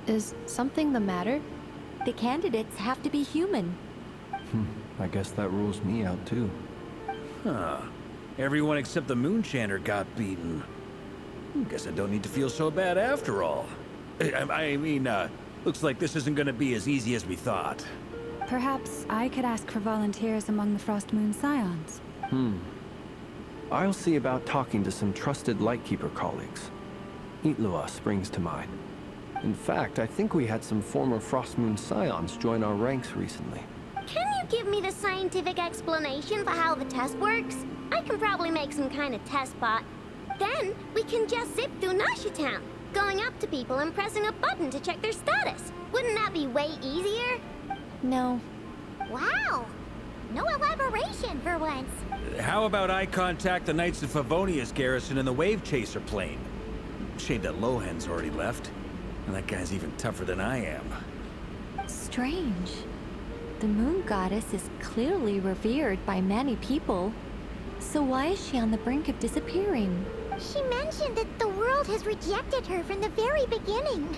Is something the matter? The candidates have to be human. I guess that rules me out too. Huh. Everyone except the Moonchanter got beaten. Guess I don't need to feel so bad after all. I mean, looks like this isn't gonna be as easy as we thought. Perhaps I could ask for volunteers among the Frost Moon Scions. I'll see about talking to some trusted Lightkeeper colleagues. Itlua springs to mind. In fact, I think we had some former Frost Moon Scions join our ranks recently. Can you give me the scientific explanation for how the test works? I can probably make some kind of test bot. Then we can just zip through Nasha Town, going up to people and pressing a button to check their status. Wouldn't that be way easier? No. Wow! No elaboration for once. How about I contact the Knights of Favonia's garrison in the Wave Chaser plane? Shame that Lohan's already left. And that guy's even tougher than I am. Strange. The moon goddess is clearly revered by many people. So why is she on the brink of disappearing? She mentioned that the world has rejected her from the very beginning.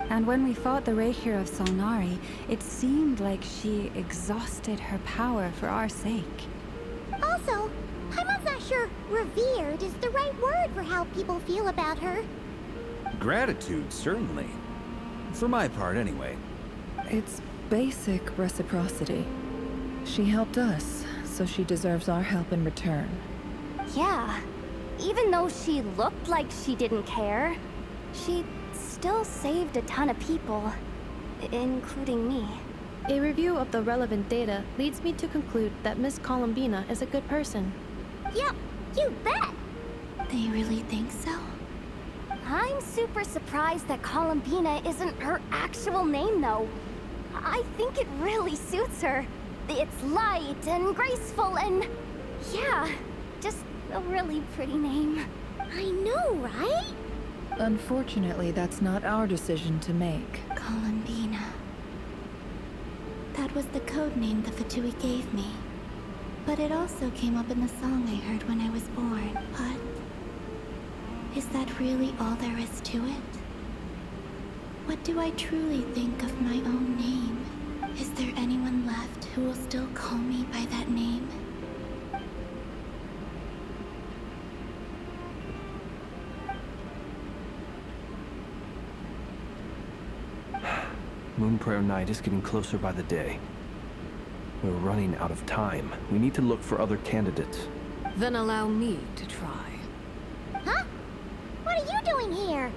And when we fought the Rahier of Solnari, it seemed like she exhausted her power for our sake. Also, I'm not sure revered is the right word for how people feel about her. Gratitude, certainly. For my part, anyway. It's basic reciprocity. She helped us, so she deserves our help in return. Yeah. Even though she looked like she didn't care, she still saved a ton of people, including me. A review of the relevant data leads me to conclude that Miss Columbina is a good person. Yep, you bet! They really think so? I'm super surprised that Columbina isn't her actual name, though. I think it really suits her. It's light and graceful and... yeah, just a really pretty name. I know, right? Unfortunately, that's not our decision to make. Columbina. That was the code name the Fatui gave me. But it also came up in the song I heard when I was born. But... is that really all there is to it? What do I truly think of my own name? Is there anyone left who will still call me by that name? Moonprayer Night is getting closer by the day. We're running out of time. We need to look for other candidates. Then allow me to try. Huh? What are you doing here?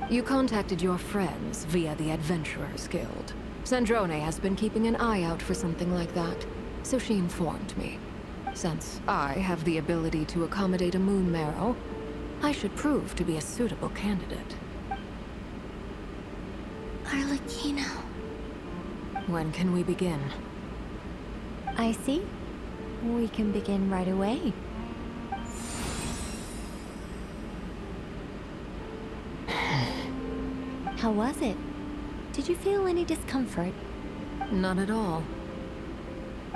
You contacted your friends via the Adventurers Guild. Sandrone has been keeping an eye out for something like that, so she informed me. Since I have the ability to accommodate a moon marrow, I should prove to be a suitable candidate. Arlecchino. When can we begin? I see. We can begin right away. How was it? Did you feel any discomfort? None at all.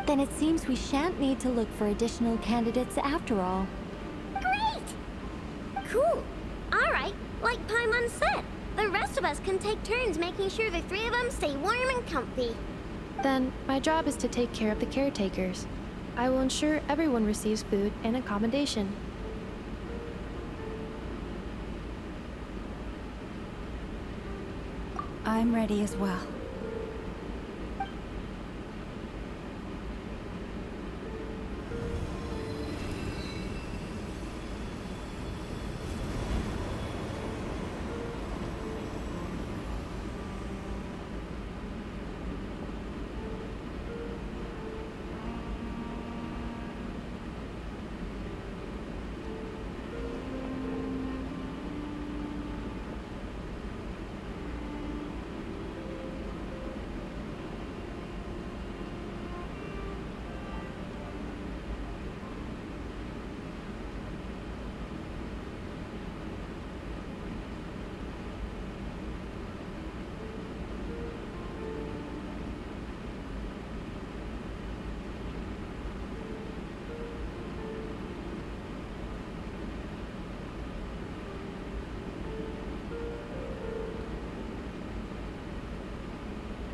Then it seems we shan't need to look for additional candidates after all. Great! Cool. Alright, like Paimon said, the rest of us can take turns making sure the three of them stay warm and comfy. Then, my job is to take care of the caretakers. I will ensure everyone receives food and accommodation. I'm ready as well.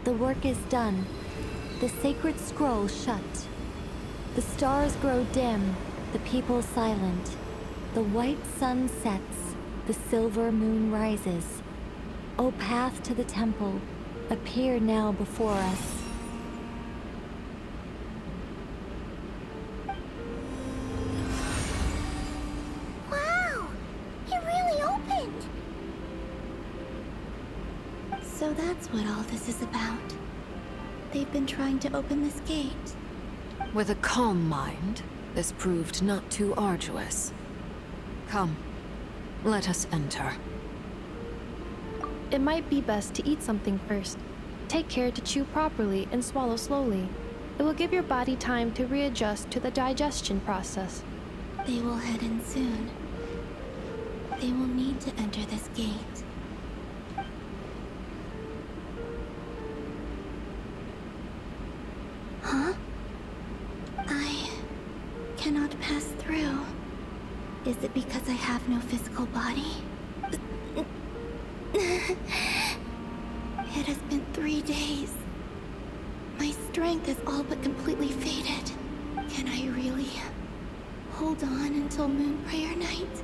The work is done. The sacred scroll shut. The stars grow dim, the people silent. The white sun sets, the silver moon rises. O path to the temple, appear now before us. Wow! It really opened! So that's what all this is about. They've been trying to open this gate. With a calm mind, this proved not too arduous. Come, let us enter. It might be best to eat something first. Take care to chew properly and swallow slowly. It will give your body time to readjust to the digestion process. They will head in soon. They will need to enter this gate. Huh? I cannot pass through. Is it because I have no physical body? It has been 3 days. My strength is all but completely faded. Can I really hold on until Moonprayer Night?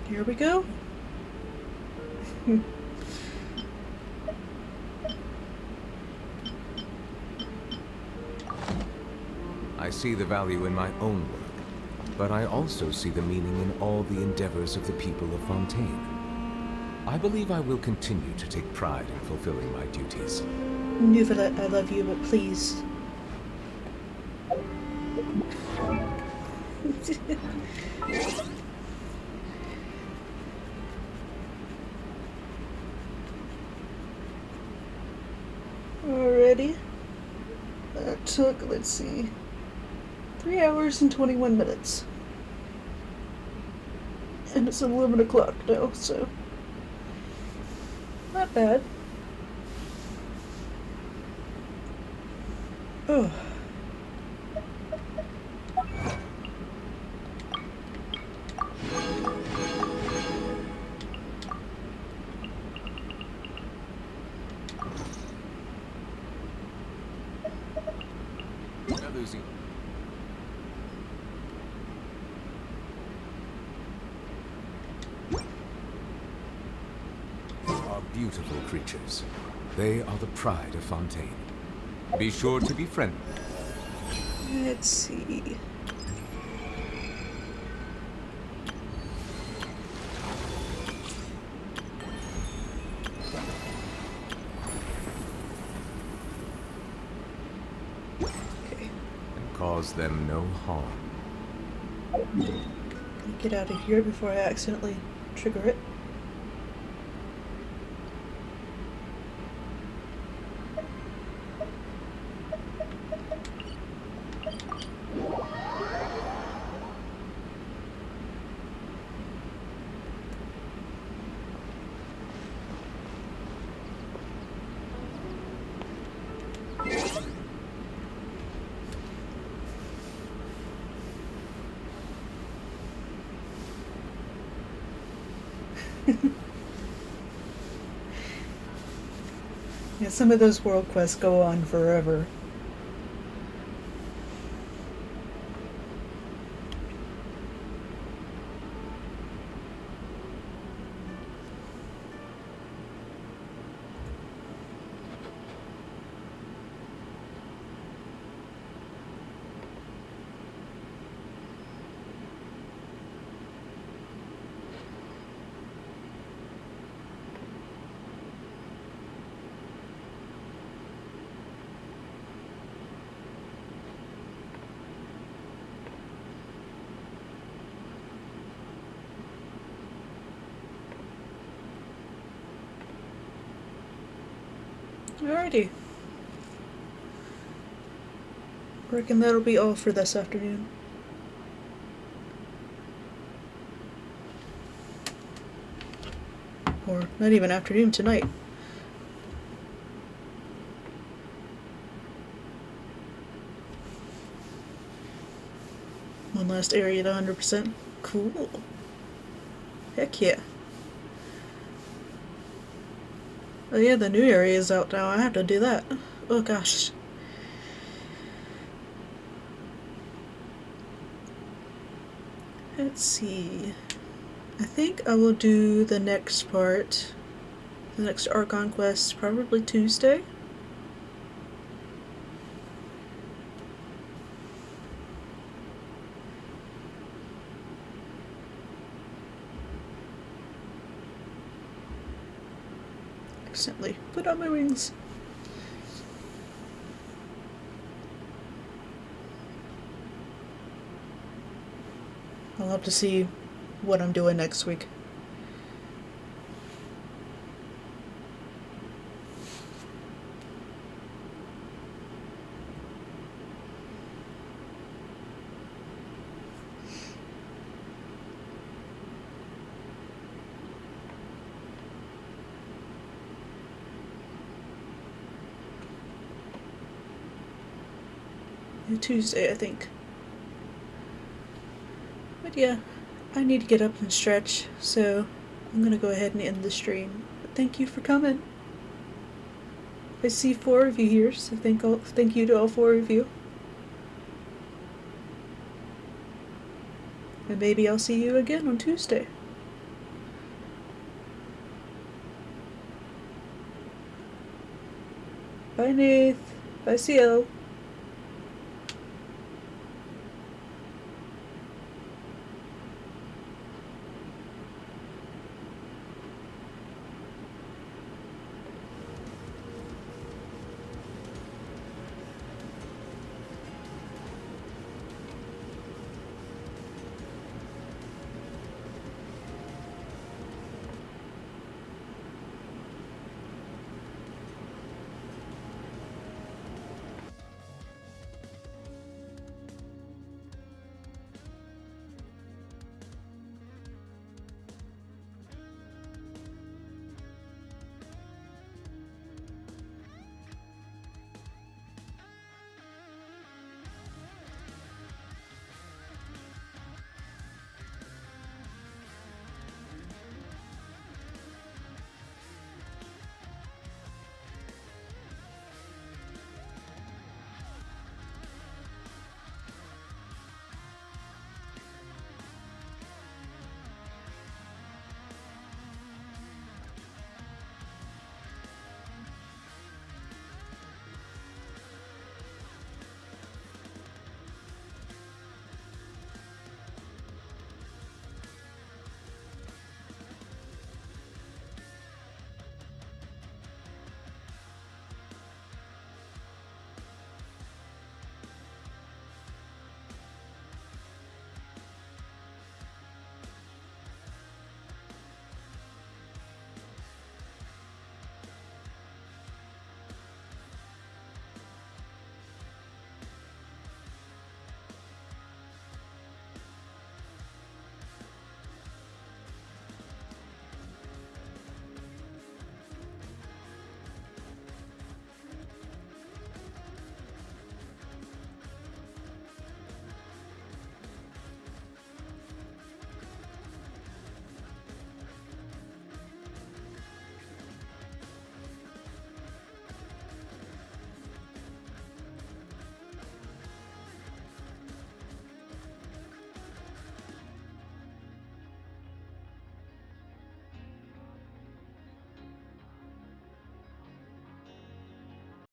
Here we go. I see the value in my own work, but I also see the meaning in all the endeavors of the people of Fontaine. I believe I will continue to take pride in fulfilling my duties. Nuvalet, I love you, but please. Alrighty. That took, let's see, 3 hours and 21 minutes. And it's 11 o'clock now, so not bad. Oh. Losing. Are beautiful creatures. They are the pride of Fontaine. Be sure to be friendly. Let's see. Cause them no harm. Get out of here before I accidentally trigger it. Yeah, some of those world quests go on forever. Alrighty. Reckon that'll be all for this afternoon. Or not even afternoon, tonight. One last area at 100%. Cool. Heck yeah. Oh yeah, the new area is out now. I have to do that. Oh gosh. Let's see. I think I will do the next part, the next Archon quest, probably Tuesday. Accidentally put on my wings. I'll have to see what I'm doing next week. Tuesday, I think. But yeah, I need to get up and stretch, so I'm gonna go ahead and end the stream. But thank you for coming. I see 4 of you here, so thank you to all 4 of you. And maybe I'll see you again on Tuesday. Bye, Nath. Bye, CL.